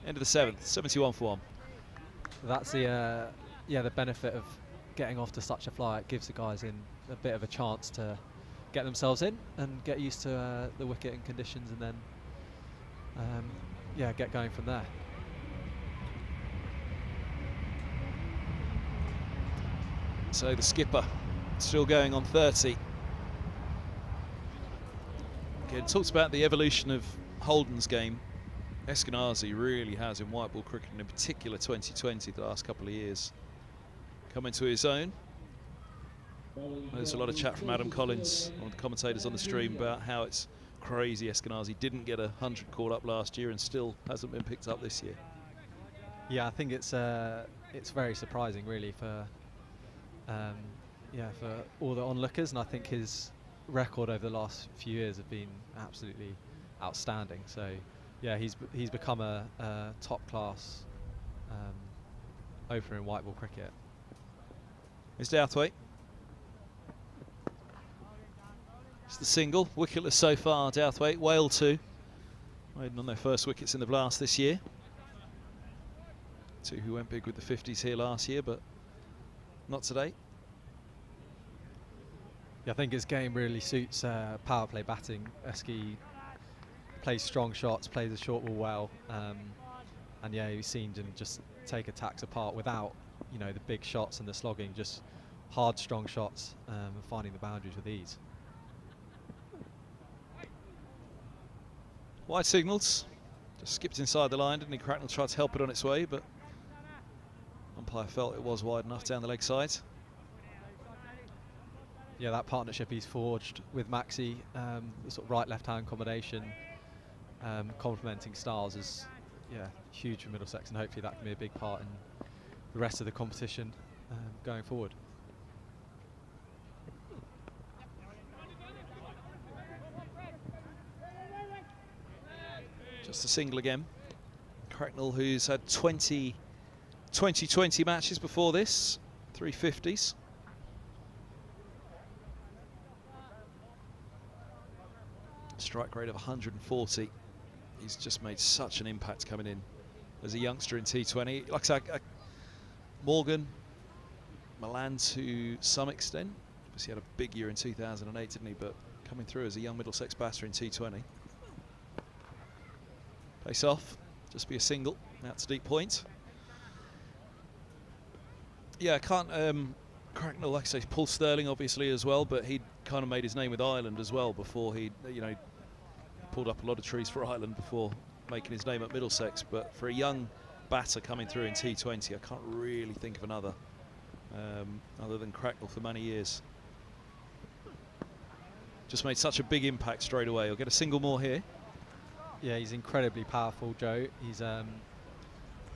End of the 7th, 71 for 1. That's the the benefit of getting off to such a fly. It gives the guys in a bit of a chance to get themselves in and get used to the wicket and conditions, and then get going from there. So the skipper still going on 30. Again, talks about the evolution of Holden's game. Eskenazi really has in white ball cricket, and in particular 2020, the last couple of years, come into his own. There's a lot of chat from Adam Collins, one of the commentators on the stream, about how it's crazy Eskenazi didn't get 100 called up last year and still hasn't been picked up this year. Yeah, I think it's very surprising, really, for all the onlookers, and I think his record over the last few years have been absolutely outstanding. So yeah, he's become a top class opener in white ball cricket. It's Douthwaite. It's the single, wicketless so far. Douthwaite, Whale 2, waiting on their first wickets in the Blast this year. 2 who went big with the 50s here last year, but not today. Yeah, I think his game really suits power play batting. Eski plays strong shots, plays the short ball well, and yeah, he's seen to just take attacks apart without, the big shots and the slogging, just hard, strong shots, and finding the boundaries with ease. Wide signals, just skipped inside the line, didn't he? Cracknell tried to help it on its way, but umpire felt it was wide enough down the leg side. Yeah, that partnership he's forged with Maxi, the sort of right-left hand combination, complementing styles, is huge for Middlesex, and hopefully that can be a big part in the rest of the competition going forward. Just a single again. Cracknell, who's had 20 2020 matches before this, 350s. Strike rate of 140. He's just made such an impact coming in as a youngster in T20. Like I said, Morgan, Milan to some extent. Obviously had a big year in 2008, didn't he? But coming through as a young Middlesex batter in T20. Face off, just be a single, out to deep point. Yeah, I can't, Cracknell, like I say, Paul Sterling obviously as well, but he'd kind of made his name with Ireland as well before he, pulled up a lot of trees for Ireland before making his name at Middlesex. But for a young batter coming through in T20, I can't really think of another other than Cracknell for many years. Just made such a big impact straight away. He'll get a single more here. Yeah, he's incredibly powerful, Joe. He's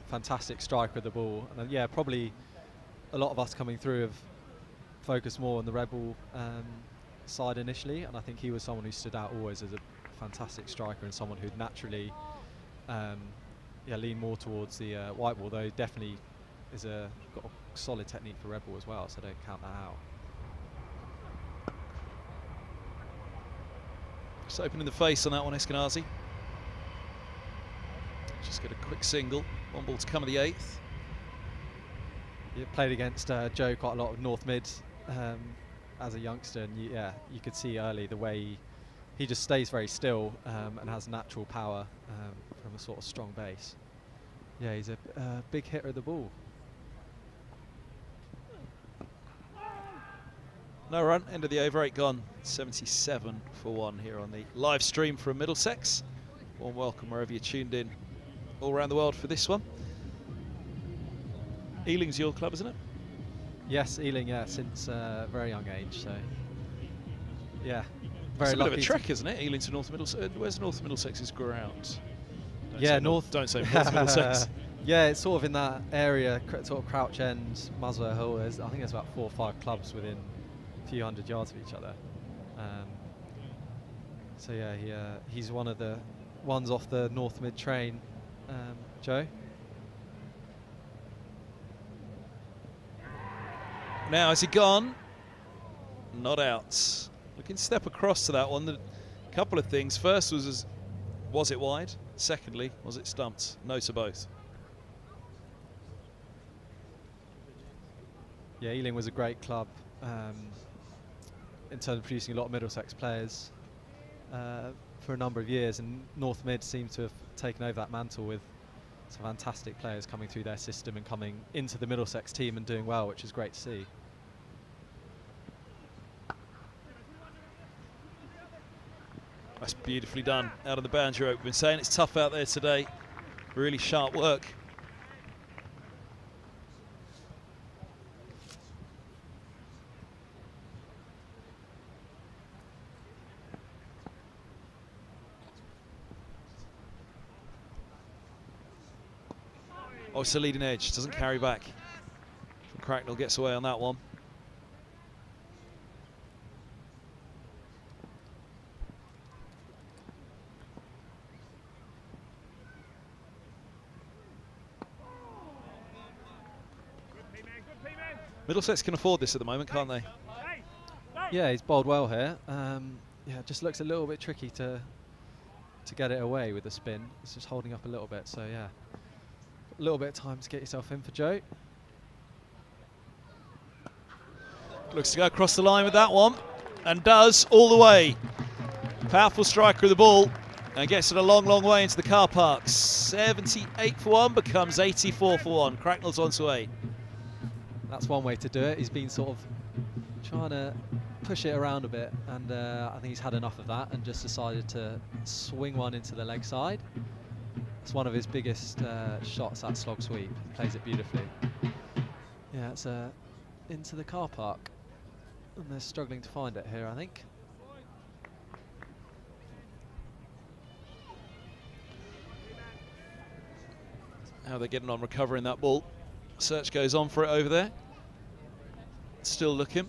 fantastic striker with the ball, and yeah, probably a lot of us coming through have focused more on the Rebel side initially, and I think he was someone who stood out always as a fantastic striker and someone who'd naturally lean more towards the white ball, though he definitely is got a solid technique for Rebel as well, so don't count that out. Just opening the face on that one, Eskenazi. Just get a quick single. 1 ball to come of the 8th. You played against Joe quite a lot of North Mid as a youngster, and you could see early the way he just stays very still and has natural power from a sort of strong base. Yeah, he's a big hitter of the ball. No run, end of the over, 8 gone. 77 for 1 here on the live stream from Middlesex. Warm welcome wherever you're tuned in all around the world for this one. Ealing's your club, isn't it? Yes, Ealing, yeah, since a very young age. So yeah, It's very a bit of lucky. a trek, isn't it? Ealing to North Middlesex. Where's North Middlesex's ground? Don't say North Middlesex. Yeah, it's sort of in that area, sort of Crouch End, Muswell Hill. I think there's about 4 or 5 clubs within a few hundred yards of each other. So yeah, he's one of the ones off the North Mid train. Joe? Now, has he gone? Not out. Looking to step across to that one. A couple of things. First was it wide? Secondly, was it stumped? No to both. Yeah, Ealing was a great club in terms of producing a lot of Middlesex players for a number of years, and North Mid seemed to have taken over that mantle with some fantastic players coming through their system and coming into the Middlesex team and doing well, which is great to see. That's beautifully done out of the boundary rope. We've been saying it's tough out there today. Really sharp work. Oh, it's a leading edge. Doesn't carry back. Cracknell gets away on that one. Middlesex can afford this at the moment, can't they? Yeah, he's bowled well here. Yeah, just looks a little bit tricky to get it away with the spin. It's just holding up a little bit, so yeah. A little bit of time to get yourself in for Joe. Looks to go across the line with that one, and does all the way. Powerful striker of the ball, and gets it a long, long way into the car park. 78 for 1 becomes 84 for 1. Cracknell's on to 8. That's one way to do it. He's been sort of trying to push it around a bit, and I think he's had enough of that and just decided to swing one into the leg side. It's one of his biggest shots, that slog sweep. He plays it beautifully. Yeah, it's into the car park, and they're struggling to find it here, I think. How they're getting on recovering that ball. Search goes on for it over there. Still looking.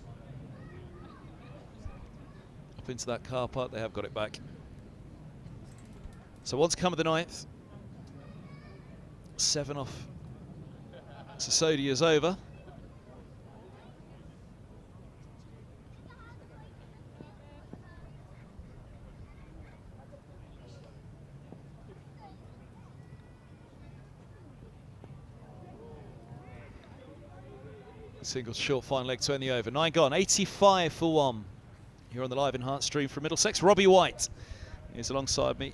Up into that car park, they have got it back. So what's come of the 9th? 7 off. Sisodia's over. Single short fine leg to end the over. 9 gone, 85 for 1. Here on the live enhanced stream from Middlesex. Robbie White is alongside me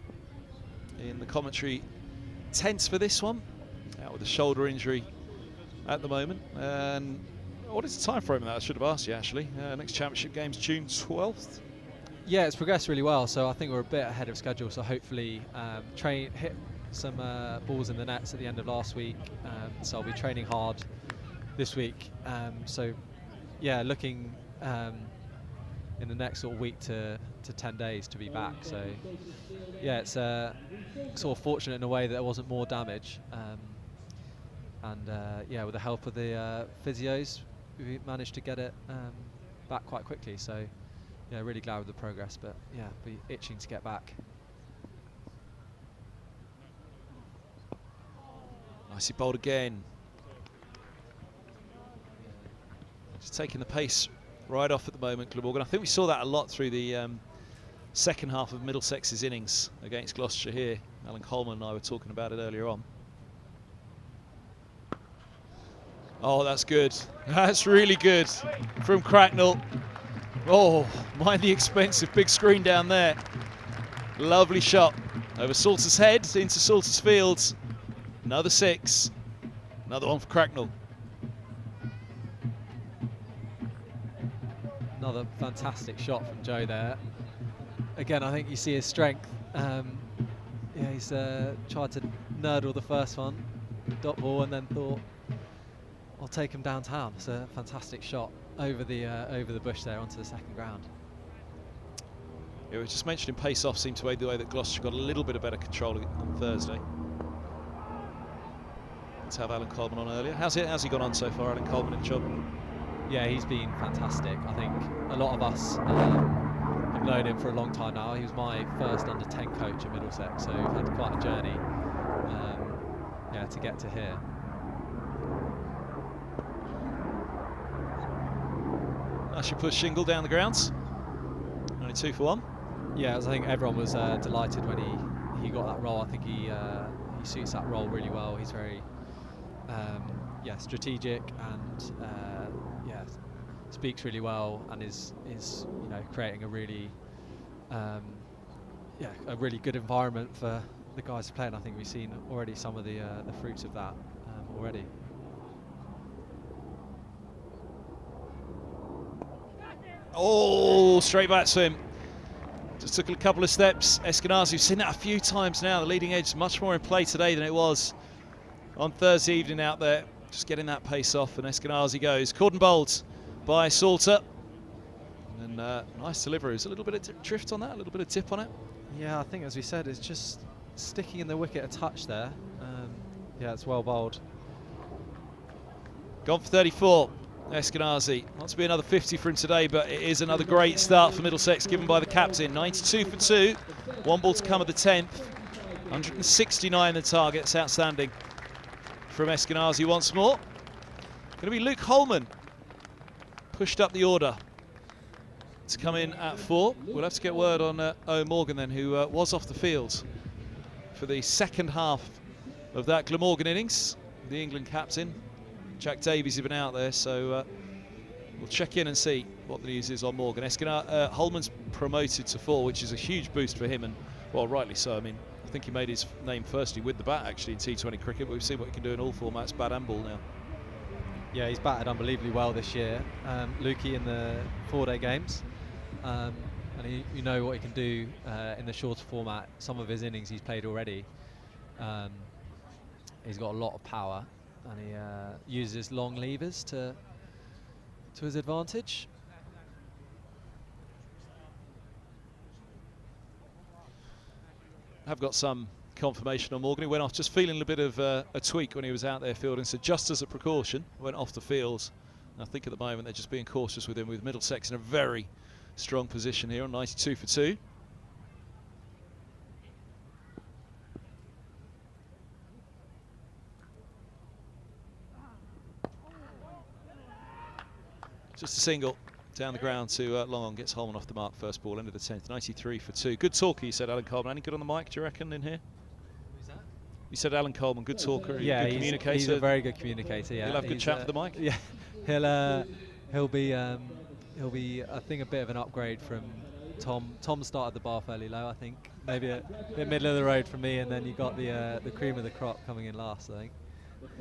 in the commentary. Tense for this one. Out with a shoulder injury at the moment. And what is the time frame of that? I should have asked you actually. Next championship game's June 12th. Yeah, it's progressed really well, so I think we're a bit ahead of schedule, so hopefully hit some balls in the nets at the end of last week, so I'll be training hard this week. So yeah, looking in the next sort of week to 10 days to be back. So yeah, it's sort of fortunate in a way that there wasn't more damage, and yeah, with the help of the physios, we managed to get it back quite quickly. So yeah, really glad with the progress, but yeah, be itching to get back. Nicely bowled again. Just taking the pace right off at the moment, Glamorgan. I think we saw that a lot through the second half of Middlesex's innings against Gloucestershire here. Alan Coleman and I were talking about it earlier on. Oh, that's good. That's really good from Cracknell. Oh, mind the expensive big screen down there. Lovely shot over Salter's head into Salter's fields. Another 6. Another one for Cracknell. Another fantastic shot from Joe there. Again, I think you see his strength. Yeah, he's tried to nurdle the first one, dot ball, and then thought, I'll take him downtown. It's a fantastic shot over the bush there onto the second ground. Yeah, we were just mentioning pace-off seemed to be the way that Gloucester got a little bit of better control on Thursday. Let's have Alan Coleman on earlier. How's he gone on so far, Alan Coleman, in the job? Yeah, he's been fantastic. I think a lot of us have known him for a long time now. He was my first under-10 coach at Middlesex, so we've had quite a journey yeah, to get to here. That's your push shingle down the grounds. Only 2 for 1. Yeah, I think everyone was delighted when he got that role. I think he suits that role really well. He's very yeah, strategic and yeah, speaks really well and is you know, creating a really yeah, a really good environment for the guys to play. And I think we've seen already some of the fruits of that already. Oh, straight back to him. Just took a couple of steps. Eskenazi, we've seen that a few times now. The leading edge is much more in play today than it was on Thursday evening out there. Just getting that pace off, and Eskenazi goes. Cordon bowled by Salter. And nice delivery. There's a little bit of drift on that, a little bit of tip on it. Yeah, I think, as we said, it's just sticking in the wicket a touch there. Yeah, it's well bowled. Gone for 34. Eskenazi. Not to be another 50 for him today, but it is another great start for Middlesex given by the captain. 92 for 2. 1 ball to come at the 10th. 169 the target. It's outstanding from Eskenazi once more. Going to be Luke Holman. Pushed up the order to come in at 4. We'll have to get word on Morgan then, who was off the field for the second half of that Glamorgan innings. The England captain. Jack Davies has been out there, so we'll check in and see what the news is on Morgan. Holman's promoted to 4, which is a huge boost for him, and well, rightly so. I mean, I think he made his name firstly with the bat actually in T20 cricket, but we've seen what he can do in all formats, bat and ball now. Yeah, he's batted unbelievably well this year, Lukey, in the 4-day games, and you know what he can do in the shorter format. Some of his innings he's played already. He's got a lot of power, and he uses long levers to his advantage. I've got some confirmation on Morgan. He went off just feeling a bit of a tweak when he was out there fielding, so just as a precaution went off the field. And I think at the moment they're just being cautious with him, with Middlesex in a very strong position here on 92 for 2. Just a single down the ground to long on, gets Holman off the mark, first ball, end of the 10th, 93 for 2. Good talker, you said, Alan Coleman. Any good on the mic, do you reckon, in here? Who's that? You said Alan Coleman, good talker, yeah, good communicator. He's a very good communicator, yeah. He'll have a good chat for the mic? Yeah, he'll be, I think, a bit of an upgrade from Tom. Tom started the bar fairly low, I think. Maybe a bit middle of the road for me, and then you got the cream of the crop coming in last, I think.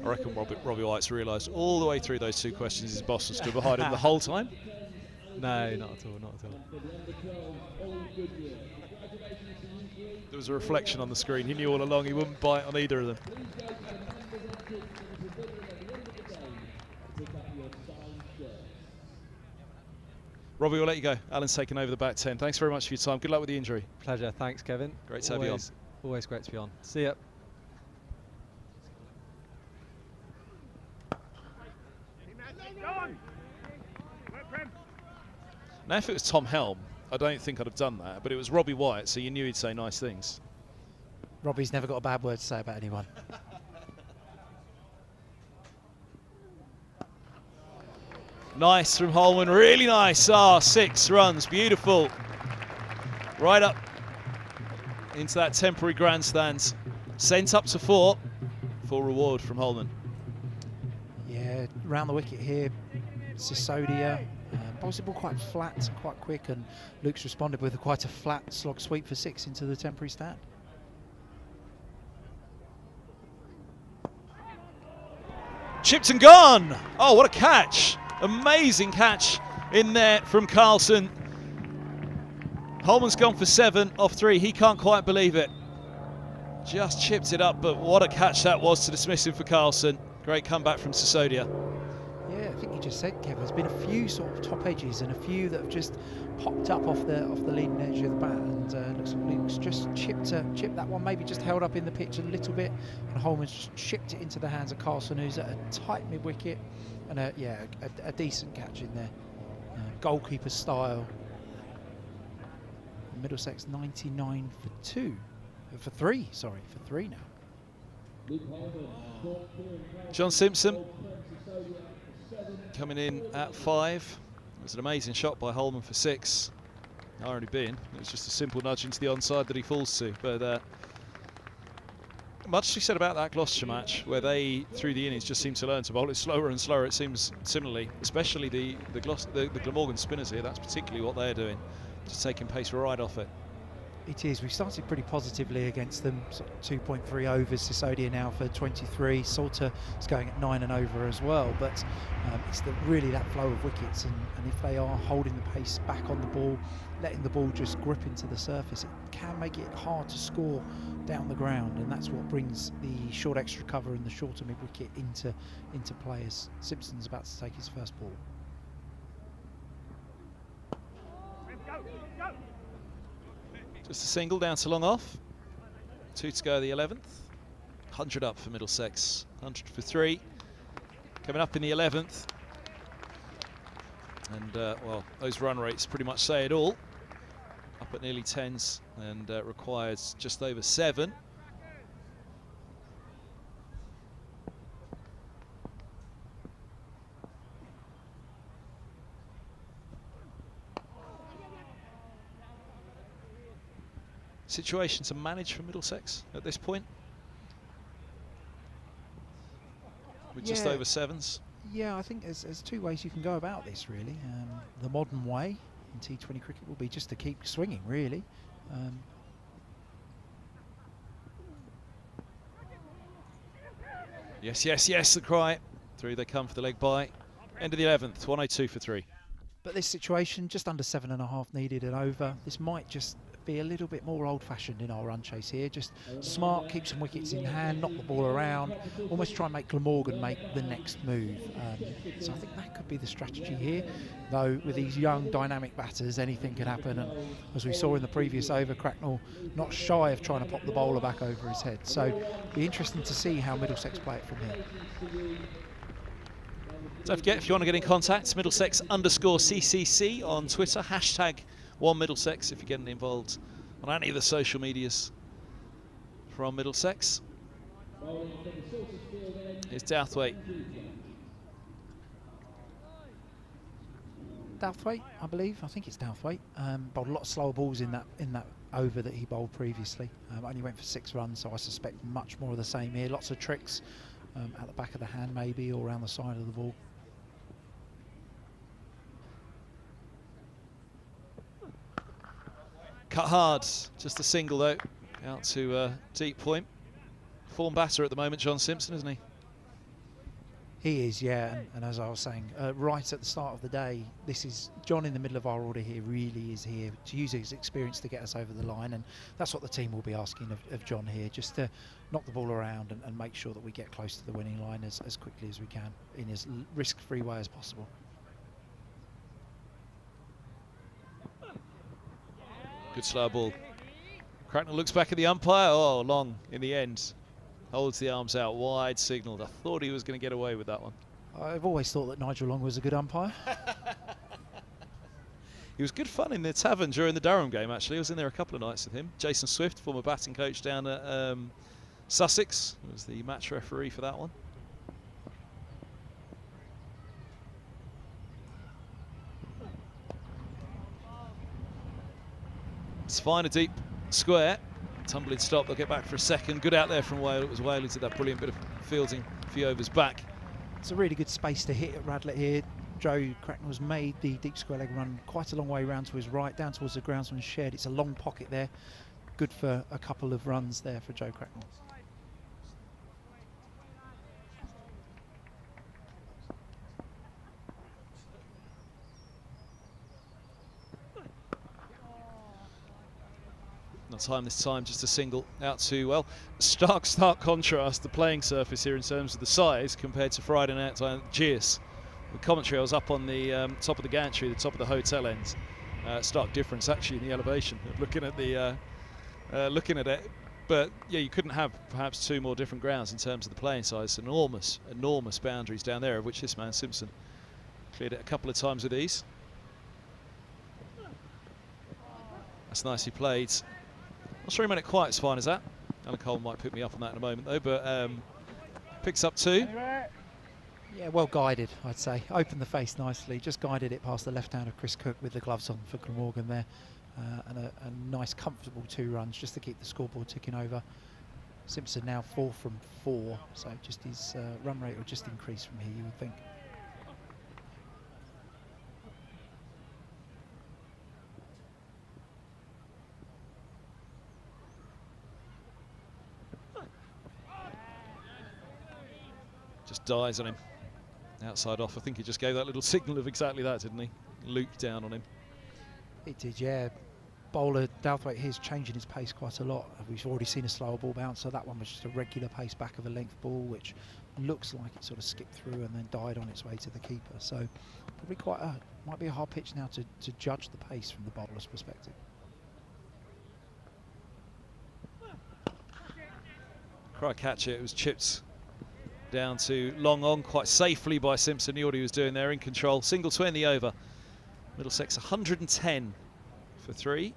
I reckon Robbie White's realised all the way through those 2 questions his boss was stood behind him the whole time. No, not at all, not at all. There was a reflection on the screen. He knew all along he wouldn't bite on either of them. Robbie, we'll let you go. Alan's taken over the back 10. Thanks very much for your time. Good luck with the injury. Pleasure. Thanks, Kevin. Great to have you on. Always great to be on. See ya. Now, if it was Tom Helm, I don't think I'd have done that, but it was Robbie White, so you knew he'd say nice things. Robbie's never got a bad word to say about anyone. Nice from Holman, really nice. 6 runs, beautiful. Right up into that temporary grandstand. Sent up to 4. Full reward from Holman. Yeah, round the wicket here, Sisodia. Bowls the ball quite flat and quite quick, and Luke's responded with quite a flat slog sweep for 6 into the temporary stand. Chipped and gone. Oh, what a catch. Amazing catch in there from Carlson. Holman's gone for 7 off 3. He can't quite believe it. Just chipped it up, but what a catch that was to dismiss him for Carlson. Great comeback from Sisodia. Yeah, I think you just said, Kev, there's been a few sort of top edges and a few that have just popped up off the leading edge of the bat, and looks like Luke's just chipped that one, maybe just held up in the pitch a little bit, and Holman's just chipped it into the hands of Carlson, who's at a tight mid-wicket, and a decent catch in there, goalkeeper style. Middlesex 99 for three now. John Simpson coming in at 5. It was an amazing shot by Holman for 6. Irony being, it was just a simple nudge into the onside that he falls to. But much to be said about that Gloucestershire match, where they, through the innings, just seem to learn to bowl it slower and slower. It seems similarly, especially the Glamorgan spinners here. That's particularly what they're doing, just taking pace right off it. It is. We started pretty positively against them. Sort of 2.3 overs. Sisodia now for 23. Salter is going at 9 and over as well. But it's really that flow of wickets, and if they are holding the pace back on the ball, letting the ball just grip into the surface, it can make it hard to score down the ground, and that's what brings the short extra cover and the shorter mid wicket into play as Simpson's about to take his first ball. Just a single down to long off. 2 to go the 11th. 100 up for Middlesex. 100 for 3. Coming up in the 11th. And, well, those run rates pretty much say it all. Up at nearly 10s and requires just over 7. Situation to manage for Middlesex at this point, with just over 7s. Yeah, I think there's 2 ways you can go about this, really. The modern way in T20 cricket will be just to keep swinging, really. Yes, yes, yes, the cry. Through they come for the leg bye. End of the 11th, 102 for 3. But this situation, just under 7.5 needed and over. This might just be a little bit more old-fashioned in our run chase here. Just smart, keep some wickets in hand, knock the ball around, almost try and make Glamorgan make the next move. So I think that could be the strategy here. Though with these young, dynamic batters, anything can happen. And as we saw in the previous over, Cracknell not shy of trying to pop the bowler back over his head. So it'll be interesting to see how Middlesex play it from here. Don't forget, if you want to get in contact, Middlesex_CCC on Twitter, #OneMiddlesex if you're getting involved on any of the social medias from Middlesex. Here's Douthwaite. Douthwaite, I believe. I think it's Douthwaite. Bowled a lot of slower balls in that over that he bowled previously. Only went for 6 runs, so I suspect much more of the same here. Lots of tricks at the back of the hand, maybe, or around the side of the ball. Cut hard, just a single though, out to deep point. Form batter at the moment, John Simpson, isn't he? He is, yeah, and as I was saying, right at the start of the day, this is John in the middle of our order here, really is here to use his experience to get us over the line, and that's what the team will be asking of John here, just to knock the ball around and make sure that we get close to the winning line as quickly as we can in as risk-free way as possible. Good slow ball. Cracknell looks back at the umpire. Oh, long in the end. Holds the arms out wide, signalled. I thought he was going to get away with that one. I've always thought that Nigel Long was a good umpire. He was good fun in the tavern during the Durham game, actually. I was in there a couple of nights with him. Jason Swift, former batting coach down at Sussex, was the match referee for that one. It's fine, a deep square. Tumbling stop, they'll get back for a second. Good out there from Whale. It was Whale who did that brilliant bit of fielding a few overs back. It's a really good space to hit at Radlett here. Joe Cracknell's made the deep square leg run quite a long way round to his right, down towards the groundsman's shed. It's a long pocket there. Good for a couple of runs there for Joe Cracknell. Not time this time, just a single out to, well, stark contrast, the playing surface here in terms of the size compared to Friday night time GIS, the commentary, I was up on the top of the gantry, the top of the hotel end. Stark difference actually in the elevation of looking at it. But yeah, you couldn't have perhaps two more different grounds in terms of the playing size. Enormous boundaries down there, of which this man Simpson cleared it a couple of times with ease. That's nicely played. Not sure he made it quite as fine as that. Alan Coleman might pick me up on that in a moment though, but picks up 2. Yeah, well guided, I'd say. Opened the face nicely, just guided it past the left hand of Chris Cook with the gloves on for Glamorgan there. And a nice, comfortable 2 runs just to keep the scoreboard ticking over. Simpson now 4 from 4, so just his run rate will just increase from here, you would think. Just dies on him. Outside off. I think he just gave that little signal of exactly that, didn't he? Looped down on him. It did, yeah. Bowler Douthwaite here's changing his pace quite a lot. We've already seen a slower ball bounce, so that one was just a regular pace back of a length ball, which looks like it sort of skipped through and then died on its way to the keeper. So probably might be a hard pitch now to judge the pace from the bowler's perspective. Cry catch it was chipped down to long on quite safely by Simpson. Knew what he was doing there, in control. Single to end the over. Middlesex 110 for 3.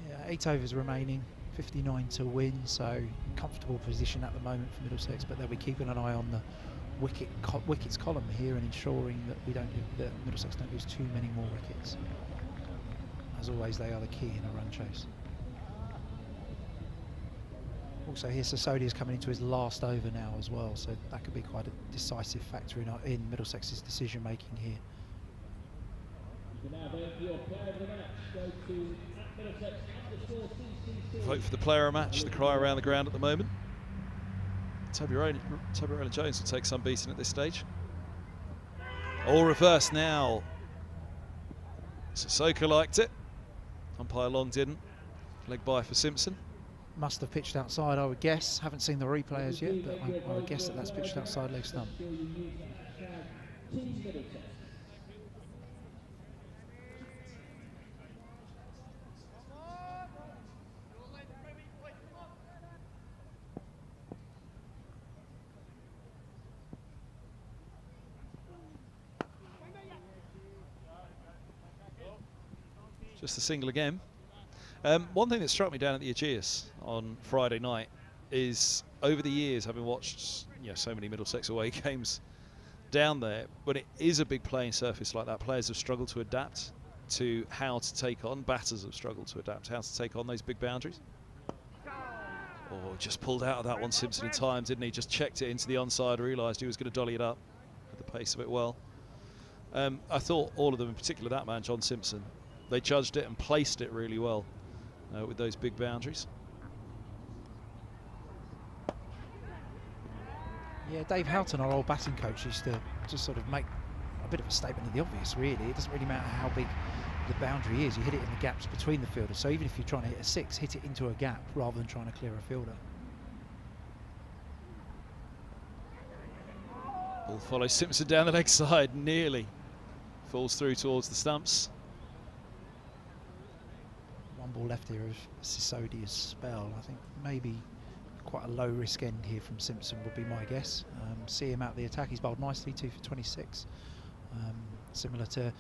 Yeah, 8 overs remaining, 59 to win, so comfortable position at the moment for Middlesex, but they'll be keeping an eye on the wickets column here and ensuring that Middlesex don't lose too many more wickets. As always, they are the key in a run chase. Also here Sisodia's coming into his last over now as well, so that could be quite a decisive factor in Middlesex's decision making here. Vote for the player of match, the cry around the ground at the moment. Toby Rowland-Jones will take some beating at this stage. All reverse now. Sissoko liked it. Umpire Long didn't. Leg by for Simpson. Must have pitched outside, I would guess. Haven't seen the replay as yet, but I would guess that's pitched outside leg stump. Just a single again. One thing that struck me down at the Aegeus on Friday night is, over the years, having watched so many Middlesex away games down there, when it is a big playing surface like that, players have struggled to adapt to how to take on, batters have struggled to adapt how to take on those big boundaries. Just pulled out of that one, Simpson, in time, didn't he? Just checked it into the onside, realised he was going to dolly it up at the pace of it well. I thought all of them, in particular that man, John Simpson, they judged it and placed it really well. With those big boundaries. Yeah, Dave Houghton, our old batting coach, used to just sort of make a bit of a statement of the obvious, really. It doesn't really matter how big the boundary is, you hit it in the gaps between the fielders. So even if you're trying to hit a 6, hit it into a gap rather than trying to clear a fielder. Ball follows Simpson down the leg side, nearly falls through towards the stumps. One ball left here of Sisodia's spell. I think maybe quite a low risk end here from Simpson would be my guess. See him out the attack. He's bowled nicely, 2 for 26. Similar to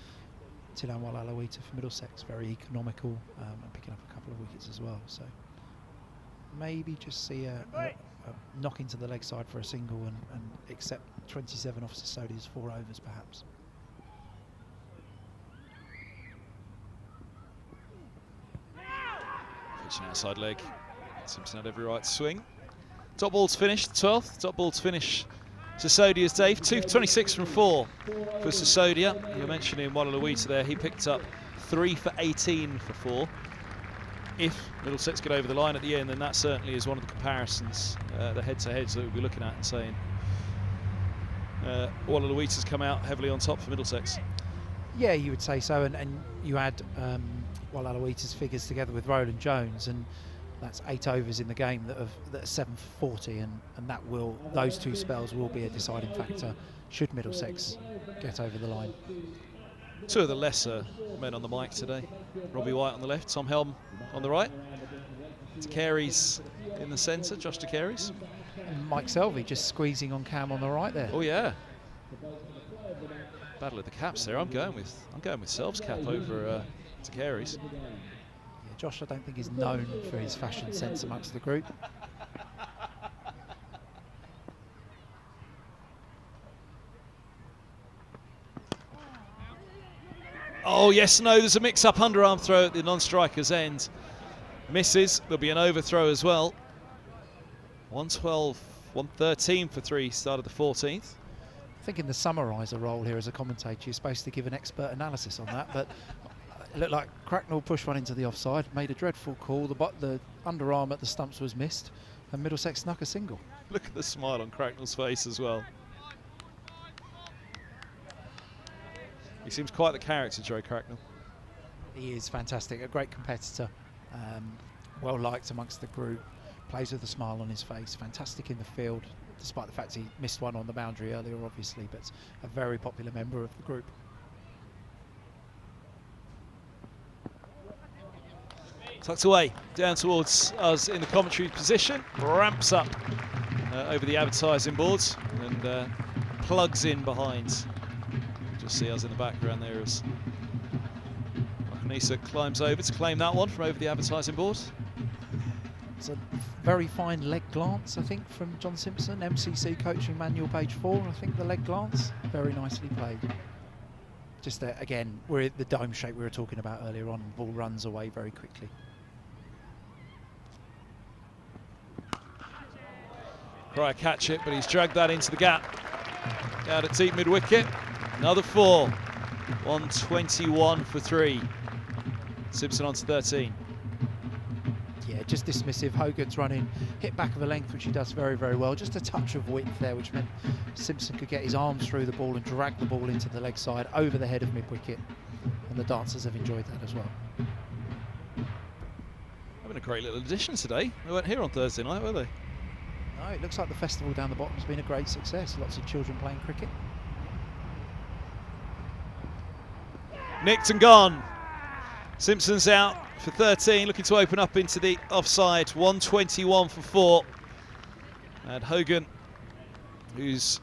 Tilan Walalawita for Middlesex, very economical and picking up a couple of wickets as well. So maybe just see a knock into the leg side for a single and accept 27 off Sisodia's 4 overs perhaps. Pitching outside leg. Simpson had every right to swing. Top ball to finish, 12th. Top ball to finish Sisodia's Dave. 2 for 26 from 4 for Sisodia. You're mentioning Walalawita there. He picked up 3 for 18 for 4. If Middlesex get over the line at the end, then that certainly is one of the comparisons, the head-to-heads that we'll be looking at and saying Walalawita's come out heavily on top for Middlesex. Yeah, you would say so, and you add Walalawita's figures together with Rowland-Jones, and that's 8 overs in the game that are 7 for 40, and those 2 spells will be a deciding factor should Middlesex get over the line. 2 of the lesser men on the mic today. Robbie White on the left, Tom Helm on the right. Carey's in the centre, Josh Carey's. And Mike Selvey just squeezing on Cam on the right there. Oh yeah. Battle of the caps there. I'm going with Selv's cap over Carey's. Yeah, Josh, I don't think is known for his fashion sense amongst the group. Oh yes, no, there's a mix-up underarm throw at the non-striker's end. Misses, there'll be an overthrow as well. 112, 113 for 3, started the 14th. I think in the summariser role here as a commentator, you're supposed to give an expert analysis on that, but it looked like Cracknell pushed one into the offside, made a dreadful call, the underarm at the stumps was missed, and Middlesex snuck a single. Look at the smile on Cracknell's face as well. He seems quite the character, Joe Cracknell. He is fantastic, a great competitor, well liked amongst the group, plays with a smile on his face, fantastic in the field, despite the fact he missed one on the boundary earlier, obviously, but a very popular member of the group. Tucked away, down towards us in the commentary position, ramps up over the advertising boards and plugs in behind. Just see us in the background there as Nisa climbs over to claim that one from over the advertising board. It's a very fine leg glance, I think, from John Simpson, MCC coaching manual page 4. I think the leg glance, very nicely played. Just again, we're at the dome shape we were talking about earlier on. The ball runs away very quickly. Cryer catch it, but he's dragged that into the gap. Out at deep mid-wicket. Another 4. 121 for 3. Simpson on to 13. Yeah, just dismissive. Hogan's running, hit back of a length, which he does very, very well. Just a touch of width there, which meant Simpson could get his arms through the ball and drag the ball into the leg side over the head of mid-wicket. And the dancers have enjoyed that as well. Having a great little addition today. They weren't here on Thursday night, were they? No, it looks like the festival down the bottom has been a great success. Lots of children playing cricket. Nicked and gone. Simpson's out for 13, looking to open up into the offside. 121 for 4. And Hogan, who's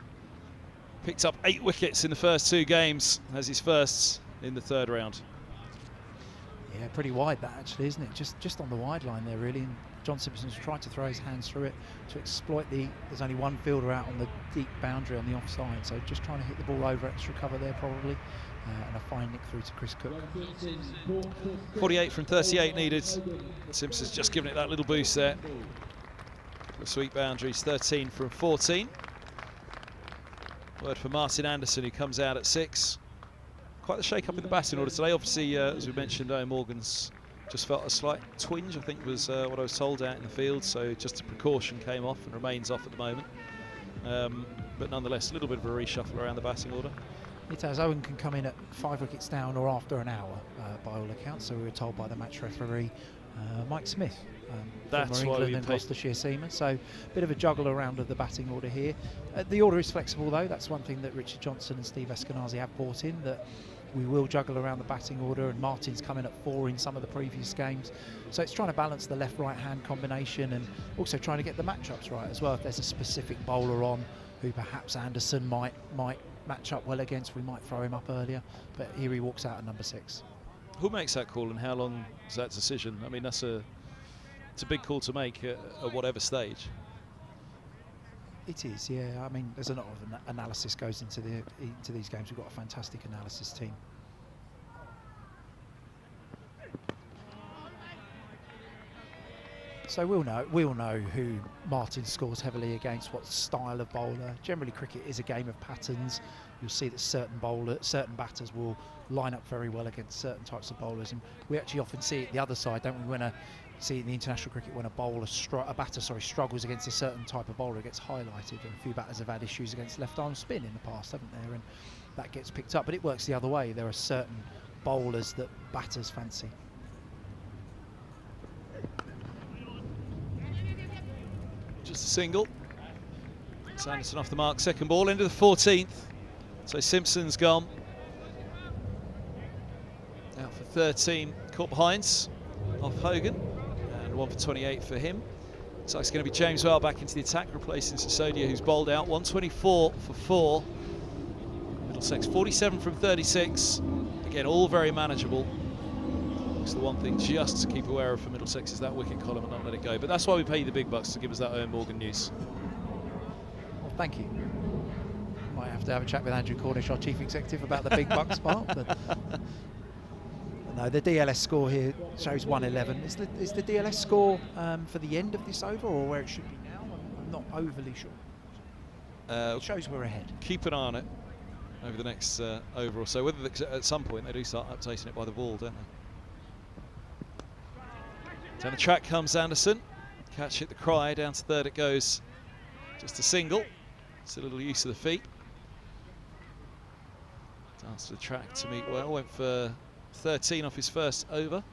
picked up 8 wickets in the first 2 games, has his first in the 3rd round. Yeah, pretty wide that actually, isn't it? Just on the wide line there, really. And John Simpson's tried to throw his hands through it to exploit there's only one fielder out on the deep boundary on the offside, so just trying to hit the ball over extra cover there probably. And a fine nick through to Chris Cook. 48 from 38 needed. Simpson's just given it that little boost there. The sweet boundaries, 13 from 14. Word for Martin Anderson, who comes out at 6. Quite the shake-up in the batting order today. Obviously, as we mentioned, Morgan's just felt a slight twinge, I think was what I was told out in the field. So just a precaution came off and remains off at the moment. But nonetheless, a little bit of a reshuffle around the batting order. It has. Owen can come in at 5 wickets down or after an hour, by all accounts. So we were told by the match referee, Mike Smith, That's former why England and Gloucestershire seaman. So a bit of a juggle around of the batting order here. The order is flexible though. That's one thing that Richard Johnson and Steve Eskenazi have brought in, that we will juggle around the batting order, and Martin's come in at 4 in some of the previous games. So it's trying to balance the left-right hand combination and also trying to get the matchups right as well. If there's a specific bowler on who perhaps Anderson might match up well against, we might throw him up earlier, but here he walks out at number 6. Who makes that call and how long is that decision? I mean, it's a big call to make at whatever stage. It is, yeah. I mean, there's a lot of analysis goes into these games. We've got a fantastic analysis team. So we'll know who Martin scores heavily against, what style of bowler. Generally, cricket is a game of patterns. You'll see that certain batters will line up very well against certain types of bowlers, and we actually often see it the other side, don't we? When see in the international cricket when a batter struggles against a certain type of bowler, it gets highlighted, and a few batters have had issues against left-arm spin in the past, haven't there? And that gets picked up, but it works the other way. There are certain bowlers that batters fancy. Single. It's Anderson off the mark. Second ball into the 14th. So Simpson's gone. Out for 13, caught behinds off Hogan. And 1 for 28 for him. So it's going to be James Well back into the attack, replacing Sisodia, who's bowled out. 124 for 4. Middlesex 47 from 36. Again, all very manageable. It's the one thing just to keep aware of for Middlesex is that wicket column and not let it go. But that's why we pay you the big bucks, to give us that Glamorgan news. Well, thank you. Might have to have a chat with Andrew Cornish, our chief executive, about the big bucks part. But no, the DLS score here shows 111. Is the DLS score for the end of this over or where it should be now? I'm not overly sure. It shows we're ahead. Keep an eye on it over the next over or so. Whether at some point they do start updating it by the ball, don't they? Down the track comes Anderson. Catch hit the cry. Down to third it goes. Just a single. It's a little use of the feet. Down to the track to meet well. Went for 13 off his first over.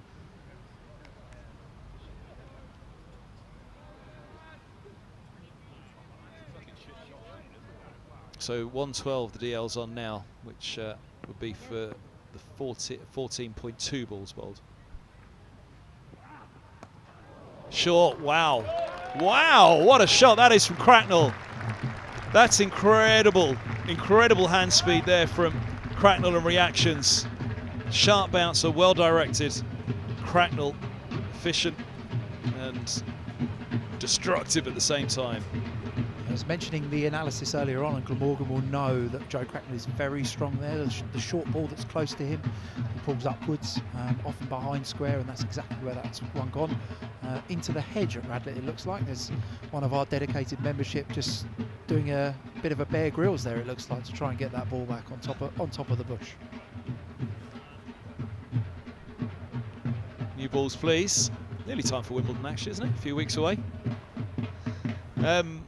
So 112 the DL's on now, which would be for the 14.2 balls bowled. Short, wow. Wow, what a shot that is from Cracknell. That's incredible. Incredible hand speed there from Cracknell and reactions. Sharp bouncer, well directed. Cracknell, efficient and destructive at the same time. I was mentioning the analysis earlier on, and Glamorgan will know that Joe Cracknell is very strong there. The short ball that's close to him, he pulls upwards, often behind square, and that's exactly where that's one gone. Into the hedge at Radlett, it looks like. There's one of our dedicated membership just doing a bit of a Bear Grylls there, it looks like, to try and get that ball back on top of the bush. New balls, please. Nearly time for Wimbledon, actually, isn't it? A few weeks away. And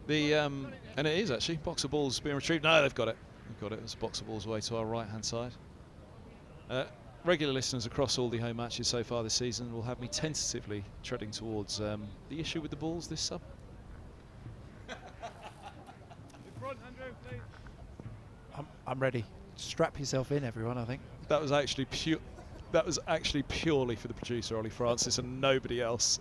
it is actually. Box of balls being retrieved. No, they've got it. They've got it. There's a box of balls away to our right-hand side. Regular listeners across all the home matches so far this season will have me tentatively treading towards the issue with the balls this sub. I'm ready. Strap yourself in, everyone, I think. That was actually pure. That was actually purely for the producer, Ollie Francis, and nobody else.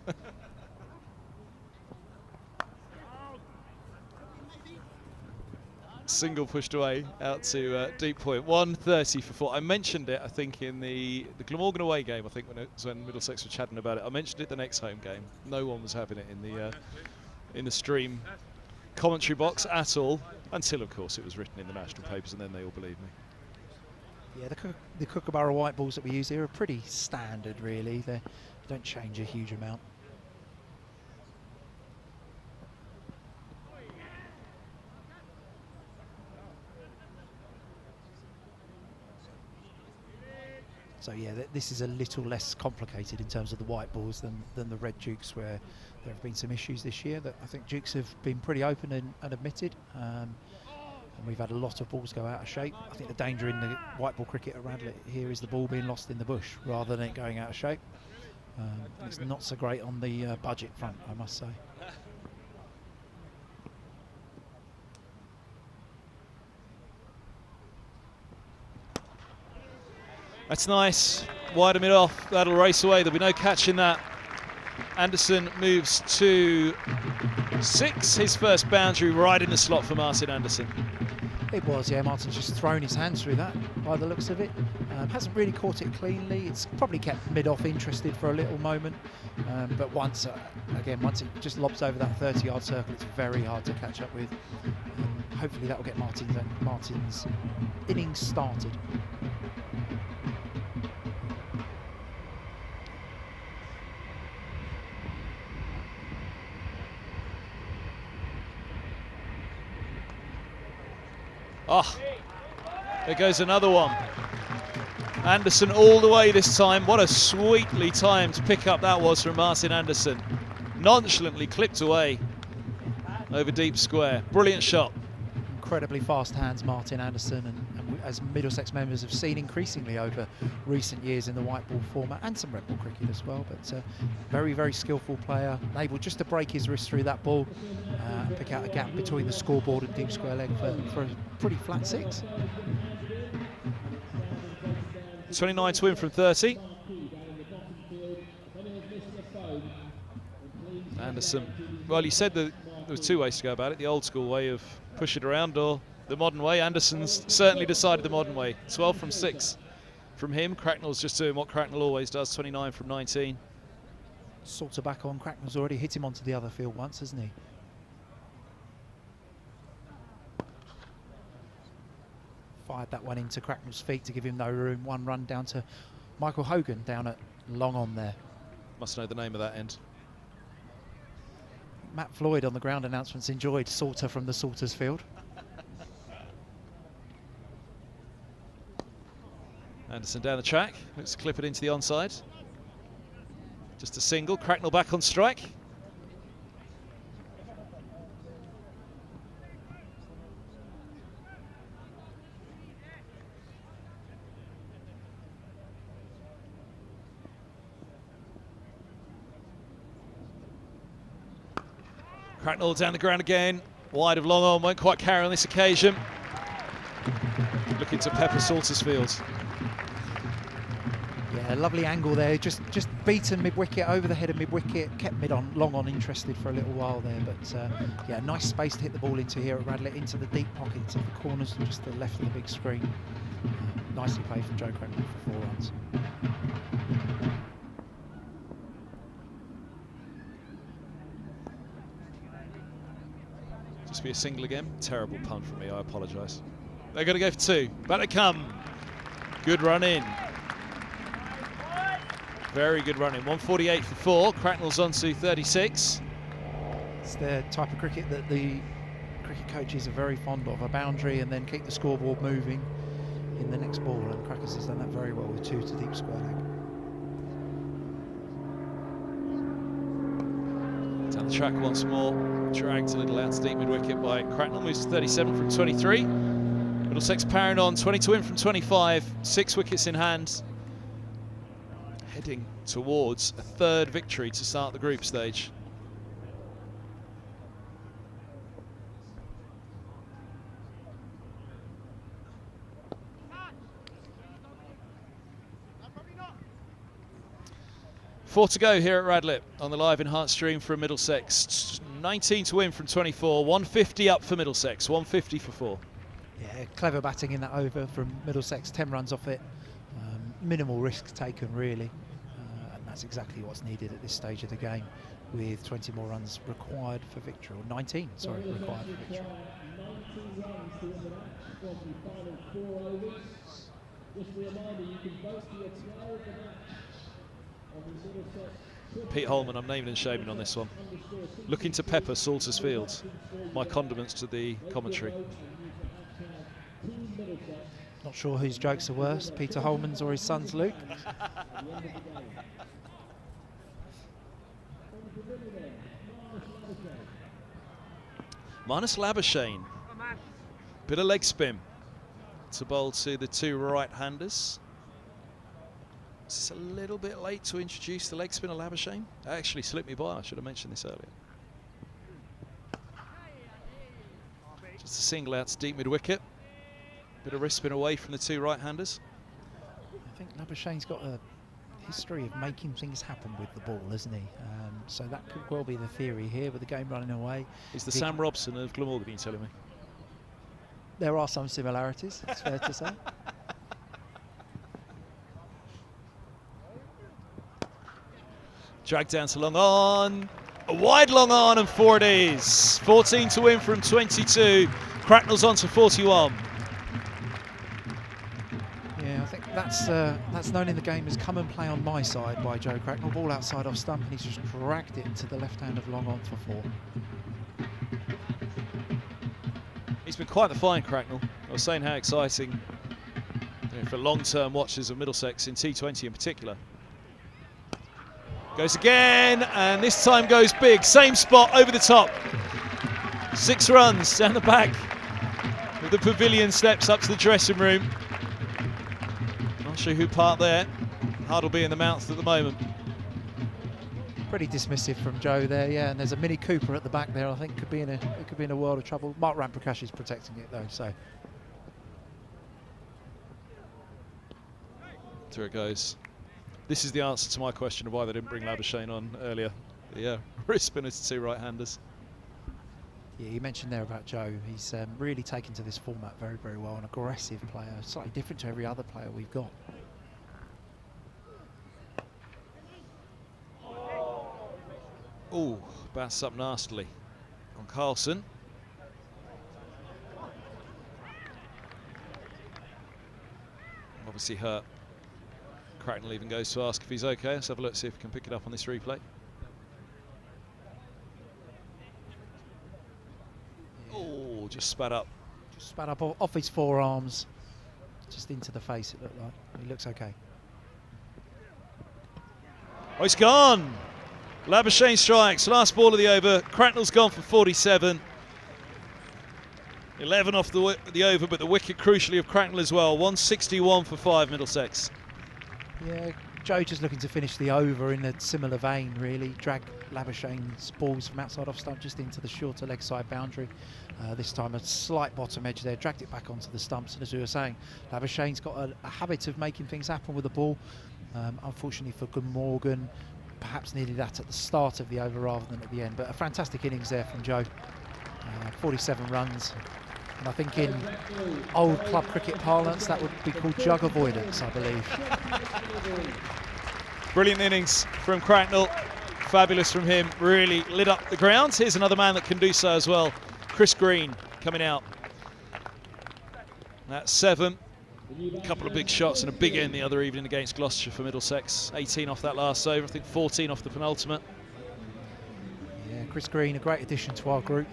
Single pushed away out to deep point. 130 for 4. I mentioned it, I think, in the Glamorgan away game. I think when Middlesex were chatting about it. I mentioned it the next home game. No one was having it in the stream commentary box at all, until of course it was written in the national papers, and then they all believed me. Yeah, the Kookaburra white balls that we use here are pretty standard, really. They don't change a huge amount. So yeah, this is a little less complicated in terms of the white balls than the red Dukes, where there have been some issues this year that I think Dukes have been pretty open and admitted. And we've had a lot of balls go out of shape. I think the danger in the white ball cricket at Radlett here is the ball being lost in the bush rather than it going out of shape. And it's not so great on the budget front, I must say. That's nice. Wide mid off. That'll race away. There'll be no catching that. Anderson moves to 6. His first boundary right in the slot for Martin Anderson. It was, yeah. Martin's just thrown his hands through that by the looks of it. Hasn't really caught it cleanly. It's probably kept mid-off interested for a little moment. But once it just lobs over that 30-yard circle, it's very hard to catch up with. Hopefully that will get Martin's innings started. Oh, there goes another one. Anderson all the way this time. What a sweetly timed pickup that was from Martin Anderson. Nonchalantly clipped away over deep square. Brilliant shot. Incredibly fast hands, Martin Anderson, as Middlesex members have seen increasingly over recent years in the white ball format and some red ball cricket as well. But very, very skillful player, able just to break his wrist through that ball and pick out a gap between the scoreboard and deep square leg for a pretty flat 6. 29 to win from 30. Anderson, well, you said that there was 2 ways to go about it, the old school way of push it around or the modern way. Anderson's certainly decided the modern way. 12 from 6 from him. Cracknell's just doing what Cracknell always does, 29 from 19. Salter back on. Cracknell's already hit him onto the other field once, hasn't he? Fired that one into Cracknell's feet to give him no room. 1 run down to Michael Hogan down at long on there. Must know the name of that end. Matt Floyd on the ground announcements enjoyed Salter from the Salters field. Anderson down the track, looks to clip it into the onside. Just a single, Cracknell back on strike. Cracknell down the ground again, wide of long on, won't quite carry on this occasion. Looking to pepper Salters field. Yeah, lovely angle there, just beaten mid-wicket, over the head of mid-wicket, kept long on interested for a little while there, but yeah, nice space to hit the ball into here at Radlett, into the deep pockets of the corners, just to the left of the big screen. Nicely played from Joe Cracknell for 4 runs. Just be a single again. Terrible punt from me, I apologise. They're going to go for 2. Back they come. Good run in. Very good run in. 148 for 4. Cracknell's on to 36. It's the type of cricket that the cricket coaches are very fond of. A boundary and then keep the scoreboard moving in the next ball. And Crackers has done that very well with 2 to deep square leg. Down the track once more. Dragged a little out to deep mid-wicket by Cracknell. Moves to 37 from 23. Middlesex powering on, 20 to win from 25. 6 wickets in hand. Heading towards a 3rd victory to start the group stage. Four to go here at Radlett on the live enhanced stream from Middlesex. 19 to win from 24. 150 up for Middlesex. 150 for 4. Yeah, clever batting in that over from Middlesex. 10 runs off it. Minimal risk taken, really. And that's exactly what's needed at this stage of the game, with 20 more runs required for victory. Or 19, sorry, required for victory. 19 runs to win the match from the final 4 overs. Just a reminder, you can vote for your player of the match. Pete Holman, I'm naming and shaming on this one. Looking to pepper Salters field. My condiments to the commentary. Not sure whose jokes are worse, Peter Holman's or his son's Luke. Minus Labuschagne. Bit of leg spin to bowl to the 2 right-handers. It's a little bit late to introduce the leg spin of Labuschagne. Actually slipped me by, I should have mentioned this earlier. Just a single out to deep mid-wicket. Bit of wrist spin away from the 2 right-handers. I think Labuschagne's got a history of making things happen with the ball, hasn't he? So that could well be the theory here, with the game running away. He's the Sam Robson of Glamorgan, you're telling me? There are some similarities, it's fair to say. Dragged down to long on. A wide long on, and 4 it is. 14 to win from 22. Cracknell's on to 41. Yeah, I think that's known in the game as come and play on my side by Joe Cracknell. Ball outside off stump, and he's just dragged it into the left hand of long on for 4. He's been quite the find, Cracknell. I was saying how exciting for long-term watchers of Middlesex in T20 in particular. Goes again, and this time goes big. Same spot over the top. 6 runs down the back. with the pavilion steps up to the dressing room. Not sure who parked there. Hard will be in the mouth at the moment. Pretty dismissive from Joe there, yeah. And there's a Mini Cooper at the back there. I think it could be in a world of trouble. Mark Ramprakash is protecting it though, so. There it goes. This is the answer to my question of why they didn't bring Labuschagne on earlier. Yeah, wrist spinners to 2 right-handers. Yeah, you mentioned there about Joe. He's really taken to this format very, very well. An aggressive player, slightly different to every other player we've got. Oh, bats up nastily on Carlson. Obviously hurt. Cracknell even goes to ask if he's okay. Let's have a look, see if we can pick it up on this replay. Oh, just spat up. Just spat up off his forearms, just into the face it looked like. He looks okay. Oh, it's gone! Labuschagne strikes, last ball of the over. Cracknell's gone for 47. 11 off the over, but the wicket crucially of Cracknell as well. 161 for 5 Middlesex. Yeah, Joe just looking to finish the over in a similar vein, really. Drag Labuschagne's balls from outside off stump just into the shorter leg side boundary. This time a slight bottom edge there, dragged it back onto the stumps. And as we were saying, Labuschagne's got a habit of making things happen with the ball. Unfortunately for Glamorgan, perhaps needed that at the start of the over rather than at the end. But a fantastic innings there from Joe. 47 runs. And I think in old club cricket parlance, that would be called jug avoidance, I believe. Brilliant innings from Cracknell. Fabulous from him. Really lit up the grounds. Here's another man that can do so as well. Chris Green coming out. That's 7. A couple of big shots and a big end the other evening against Gloucestershire for Middlesex. 18 off that last over. I think 14 off the penultimate. Yeah, Chris Green, a great addition to our group.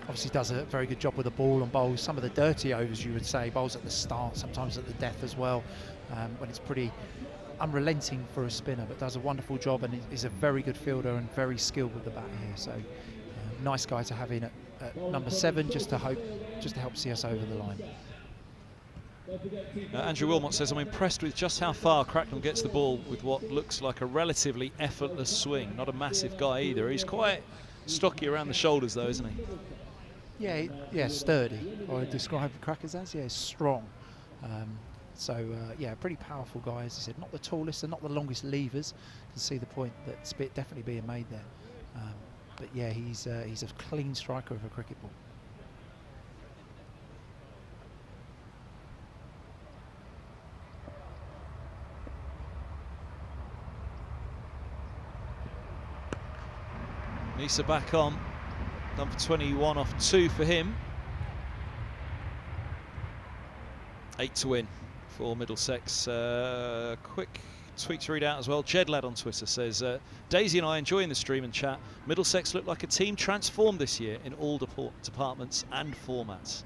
Obviously does a very good job with the ball and bowls some of the dirty overs, you would say. Bowls at the start, sometimes at the death as well, when it's pretty unrelenting for a spinner, but does a wonderful job and is a very good fielder and very skilled with the bat here. So nice guy to have in at number 7, just to help see us over the line. Andrew Wilmot says, I'm impressed with just how far Cracknell gets the ball with what looks like a relatively effortless swing. Not a massive guy either. He's quite stocky around the shoulders though, isn't he? Yeah, sturdy. I would describe the Crackers as, yeah, strong. Yeah, pretty powerful guy, as I said. Not the tallest and not the longest levers. You can see the point that's definitely being made there. But yeah, he's a clean striker of a cricket ball. Nisa back on. Done for 21 off 2 for him. 8 to win for Middlesex. Quick tweet to read out as well. Jed Lad on Twitter says, Daisy and I enjoying the stream and chat. Middlesex look like a team transformed this year in all departments and formats.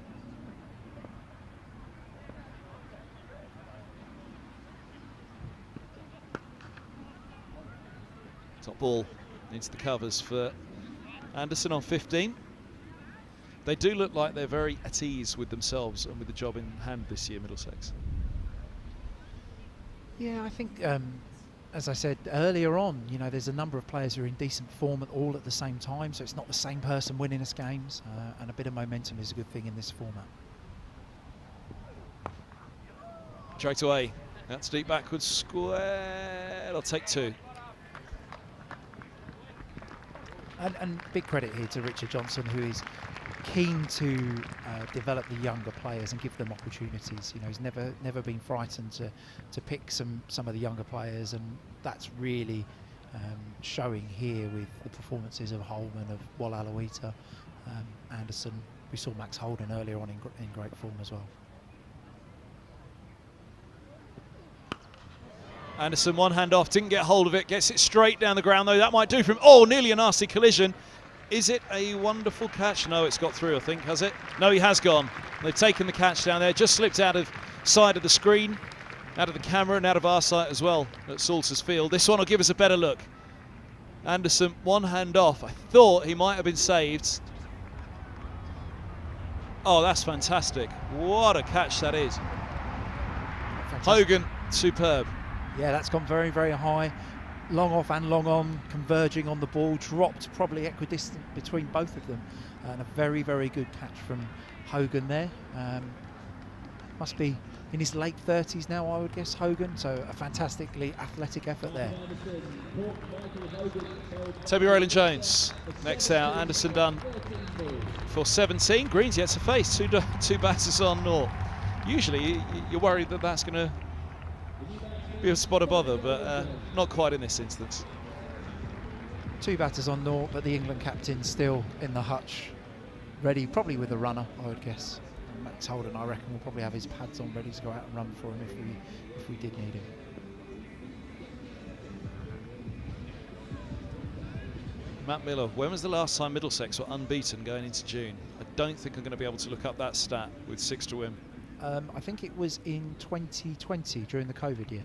Top ball into the covers for Anderson on 15. They do look like they're very at ease with themselves and with the job in hand this year, Middlesex. Yeah, I think, as I said earlier on, you know, there's a number of players who are in decent form all at the same time, so it's not the same person winning us games, and a bit of momentum is a good thing in this format. Straight away, that's deep backwards square. I'll take 2. And big credit here to Richard Johnson, who is keen to develop the younger players and give them opportunities. You know, he's never been frightened to pick some of the younger players, and that's really showing here with the performances of Holman, of Wal Alawita, Anderson. We saw Max Holden earlier on in great form as well. Anderson, one hand off, didn't get hold of it, gets it straight down the ground though. That might do for him. Oh, nearly a nasty collision. Is it a wonderful catch? No, it's got through, I think, has it? No, he has gone. They've taken the catch down there, just slipped out of side of the screen, out of the camera and out of our sight as well at Salters Field. This one will give us a better look. Anderson, one hand off. I thought he might have been saved. Oh, that's fantastic. What a catch that is. Fantastic. Hogan, superb. Yeah, that's gone very, very high. Long off and long on, converging on the ball, dropped probably equidistant between both of them. And a very, very good catch from Hogan there. Must be in his late 30s now, I would guess, Hogan. So a fantastically athletic effort there. Toby Rowland-Jones next out. Anderson Dunn for 17. Green's yet to face two batters on naught. Usually you're worried that that's going to be a spot of bother, but not quite in this instance. 2 batters on naught, but the England captain still in the hutch, ready, probably with a runner, I would guess. And Max Holden, I reckon, will probably have his pads on, ready to go out and run for him if we did need him. Matt Miller, when was the last time Middlesex were unbeaten going into June? I don't think I'm going to be able to look up that stat with 6 to win. I think it was in 2020 during the COVID year.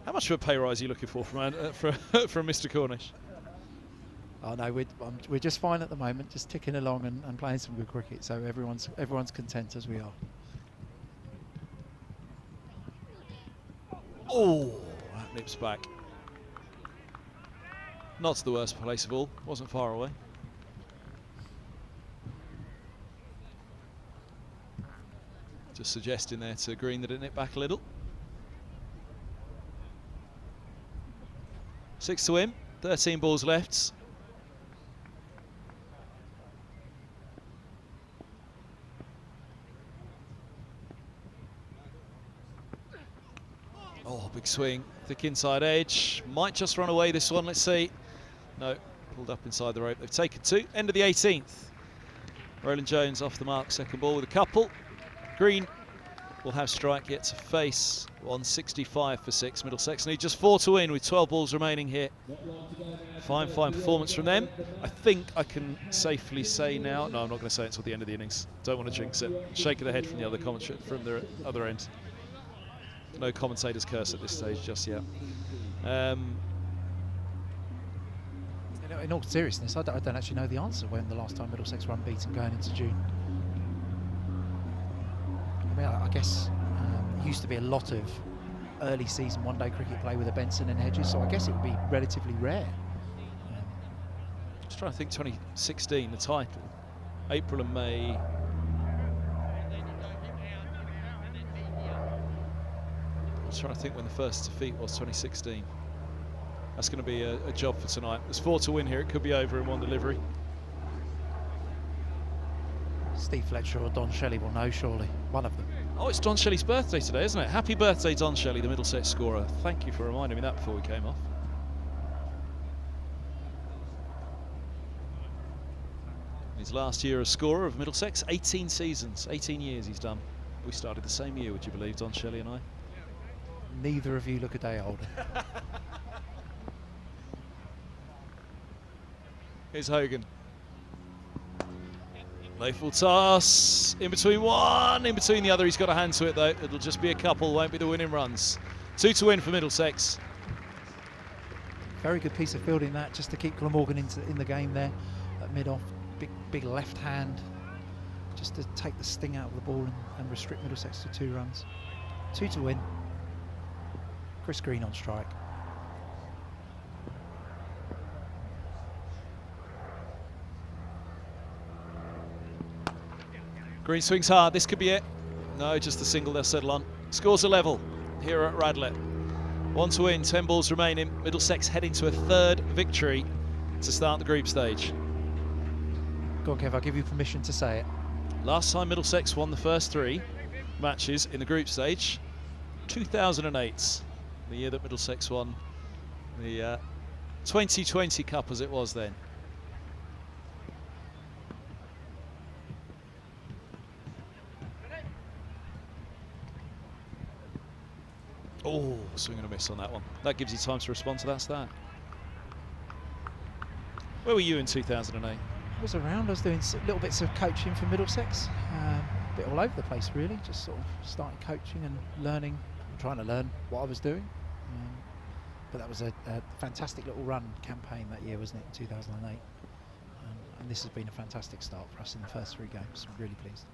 How much of a pay rise are you looking for from Mr. Cornish? Oh no, we're just fine at the moment, just ticking along and playing some good cricket. So everyone's content as we are. Oh, that nips back. Not the worst place of all. Wasn't far away. Just suggesting there to Green that it nipped back a little. 6 to win. 13 balls left. Oh, big swing. Thick inside edge. Might just run away this one. Let's see. No, pulled up inside the rope. They've taken 2. End of the 18th. Rowland-Jones off the mark. Second ball with a couple. Green will have strike yet to face. 165 for 6. Middlesex need just 4 to win with 12 balls remaining here. Fine performance from them. I think I can safely say now. No, I'm not going to say it until the end of the innings. Don't want to jinx it. Shake of the head from the other commentary, from the other end. No commentator's curse at this stage just yet. In all seriousness, I don't actually know the answer when the last time Middlesex were unbeaten going into June. I mean, I guess it used to be a lot of early season one-day cricket play with a Benson and Hedges, so I guess it would be relatively rare. Just trying to think, 2016, the title, April and May. I'm trying to think when the first defeat was, 2016. That's going to be a job for tonight. There's 4 to win here. It could be over in one delivery. Steve Fletcher or Don Shelley will know, surely. One of them. Oh, it's Don Shelley's birthday today, isn't it? Happy birthday, Don Shelley, the Middlesex scorer. Thank you for reminding me that before we came off. His last year as scorer of Middlesex, 18 seasons, 18 years he's done. We started the same year, would you believe, Don Shelley and I? Neither of you look a day older. Here's Hogan. Low full toss, in between one, in between the other. He's got a hand to it though. It'll just be a couple, won't be the winning runs. 2 to win for Middlesex. Very good piece of fielding that, just to keep Glamorgan in the game there at mid-off. Big left hand, just to take the sting out of the ball and restrict Middlesex to 2 runs. 2 to win. Chris Green on strike. Green swings hard, this could be it. No, just a single they'll settle on. Scores a level here at Radlett. 1 to win, 10 balls remaining. Middlesex heading to a 3rd victory to start the group stage. Go on, Kev, I'll give you permission to say it. Last time Middlesex won the first 3 matches in the group stage, 2008, the year that Middlesex won the 2020 Cup as it was then. Oh, swing and a miss on that one. That gives you time to respond to that start. Where were you in 2008? I was around. I was doing little bits of coaching for Middlesex. A bit all over the place, really. Just sort of starting coaching and learning, trying to learn what I was doing. But that was a fantastic little run campaign that year, wasn't it, in 2008? And this has been a fantastic start for us in the first 3 games. I'm really pleased.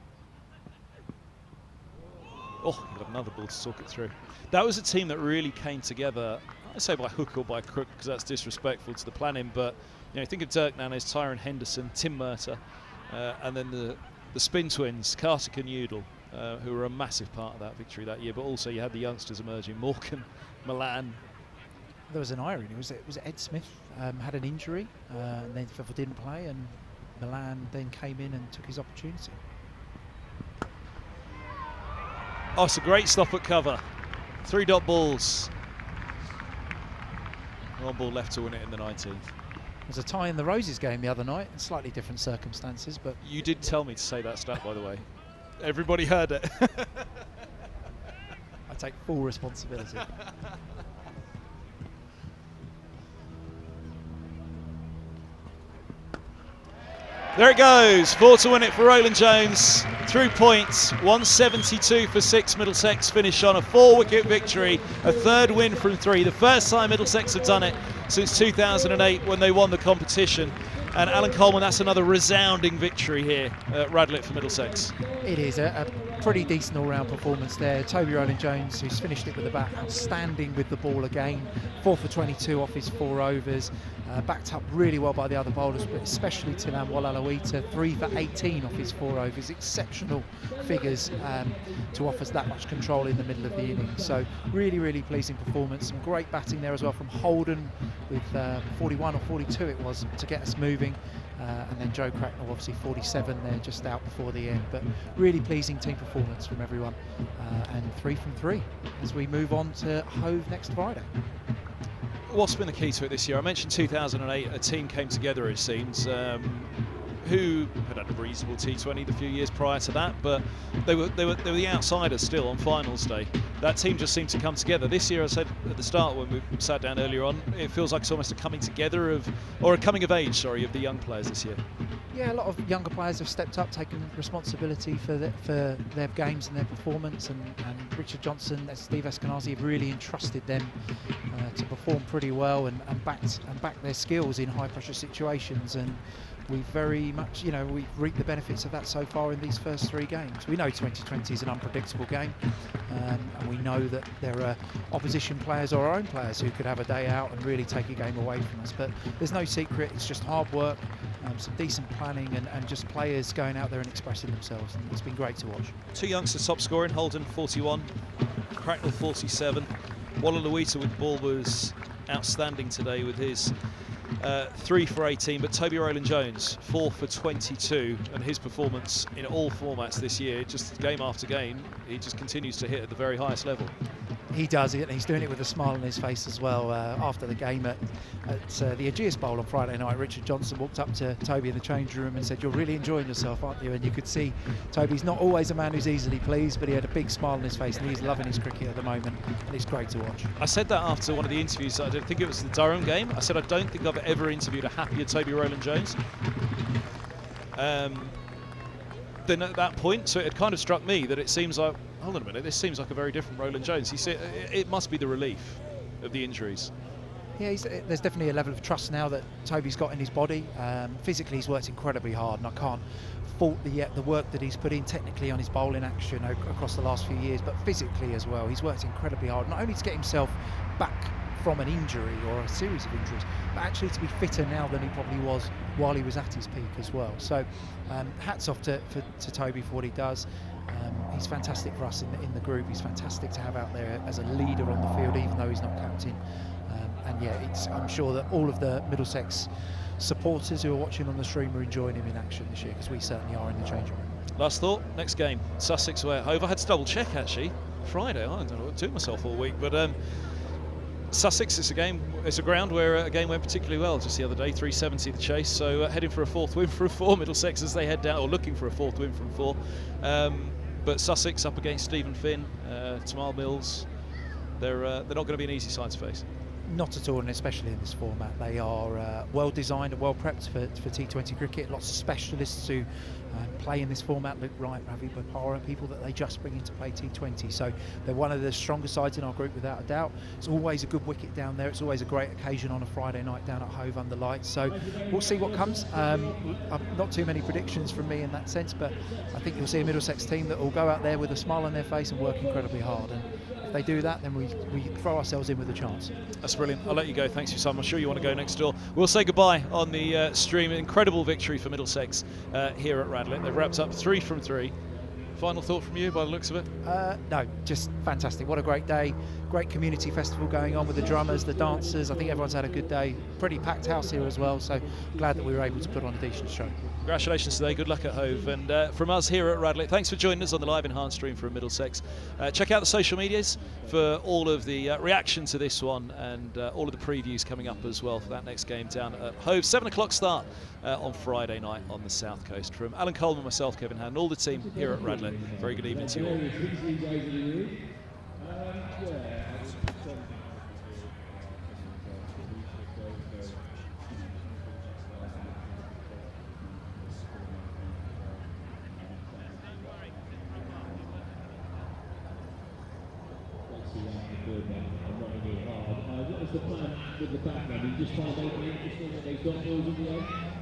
Oh, you've got another ball to talk it through. That was a team that really came together, I say by hook or by crook, because that's disrespectful to the planning, but think of Dirk Nannes, Tyrone Henderson, Tim Murtagh, and then the spin twins, Kartik and Udall, who were a massive part of that victory that year, but also you had the youngsters emerging, Morgan, Milan. There was an irony. Was it Ed Smith had an injury and then didn't play, and Milan then came in and took his opportunity. Oh, it's a great stop at cover. 3-dot balls. 1 ball left to win it in the 19th. There was a tie in the Roses game the other night in slightly different circumstances, but you did tell me to say that stat, by the way. Everybody heard it. I take full responsibility. There it goes, 4 to win it for Roland Jones. Through points, 172 for 6. Middlesex finish on a 4-wicket victory, a 3rd win from 3. The first time Middlesex have done it since 2008 when they won the competition. And Alan Coleman, that's another resounding victory here at Radlett for Middlesex. It is a pretty decent all-round performance there. Toby Rowland-Jones, who's finished it with the bat, outstanding with the ball again. 4 for 22 off his 4 overs. Backed up really well by the other bowlers, but especially Tilan Walalawita, 3 for 18 off his 4 overs. Exceptional figures to offer us that much control in the middle of the innings. So really, really pleasing performance. Some great batting there as well from Holden with 41 or 42 it was to get us moving. And then Joe Cracknell, obviously 47 there, just out before the end. But really pleasing team performance from everyone. And 3 from 3 as we move on to Hove next Friday. What's been the key to it this year? I mentioned 2008, a team came together, it seems, who had had a reasonable T20 the few years prior to that, but they were the outsiders still on finals day. That team just seemed to come together. This year, I said at the start when we sat down earlier on, it feels like it's almost a coming together or a coming of age, sorry, of the young players this year. Yeah, a lot of younger players have stepped up, taken responsibility for their games and their performance, and Richard Johnson and Steve Eskenazi have really entrusted them to perform pretty well and back their skills in high pressure situations, and we very much, we've reaped the benefits of that so far in these first 3 games. We know 2020 is an unpredictable game, and we know that there are opposition players or our own players who could have a day out and really take a game away from us, but there's no secret. It's just hard work, some decent planning, and just players going out there and expressing themselves, and it's been great to watch. 2 youngsters top scoring, Holden 41, Cracknell 47. Walalawita with the ball was outstanding today with his 3 for 18, but Toby Rowland-Jones 4 for 22, and his performance in all formats this year, just game after game, he just continues to hit at the very highest level. He does it, and he's doing it with a smile on his face as well. After the game at the Aegeus Bowl on Friday night, Richard Johnson walked up to Toby in the change room and said, "You're really enjoying yourself, aren't you?" And you could see Toby's not always a man who's easily pleased, but he had a big smile on his face, and he's loving his cricket at the moment, and it's great to watch. I said that after one of the interviews. I think it was the Durham game. I said I don't think I've ever interviewed a happier Toby Rowland-Jones. Then at that point, so it had kind of struck me that it seems like, hold on a minute, this seems like a very different Rowland-Jones. He said it must be the relief of the injuries. Yeah, there's definitely a level of trust now that Toby's got in his body. Physically, he's worked incredibly hard, and I can't fault the work that he's put in technically on his bowling action across the last few years, but physically as well. He's worked incredibly hard, not only to get himself back from an injury or a series of injuries, but actually to be fitter now than he probably was while he was at his peak as well. So hats off to Toby for what he does. He's fantastic for us in the group. He's fantastic to have out there as a leader on the field, even though he's not captain. And yeah, I'm sure that all of the Middlesex supporters who are watching on the stream are enjoying him in action this year, because we certainly are in the changing room. Last thought, next game, Sussex away at Hove. I had to double check actually. Friday, I don't know what to do myself all week, but Sussex, it's a ground where a game went particularly well just the other day, 370 the chase, so heading for a 4th win from 4, Middlesex as they head down, or looking for a 4th win from 4. But Sussex up against Stephen Finn, Tamal Mills, they're not going to be an easy side to face. Not at all, and especially in this format. They are well designed and well prepped for T20 cricket. Lots of specialists who play in this format. Luke Wright, Ravi Bopara, people that they just bring in to play T20. So they're one of the stronger sides in our group without a doubt. It's always a good wicket down there. It's always a great occasion on a Friday night down at Hove under lights. So we'll see what comes. Not too many predictions from me in that sense, but I think you'll see a Middlesex team that will go out there with a smile on their face and work incredibly hard. And if they do that, then we throw ourselves in with a chance. That's brilliant. I'll let you go. Thanks for your time. I'm sure you want to go next door. We'll say goodbye on the stream. Incredible victory for Middlesex here at Radlett. They've wrapped up 3 from 3. Final thought from you by the looks of it? No, just fantastic. What a great day. Great community festival going on with the drummers, the dancers. I think everyone's had a good day. Pretty packed house here as well, so glad that we were able to put on a decent show. Congratulations today. Good luck at Hove. And from us here at Radlett, thanks for joining us on the live enhanced stream from Middlesex. Check out the social medias for all of the reaction to this one and all of the previews coming up as well for that next game down at Hove. 7 o'clock start on Friday night on the south coast. From Alan Coleman, myself, Kevin Hand, all the team here at Radlett, very good evening to you all. What was the plan with the background? Are you just trying to make it interesting that they've got balls in the end?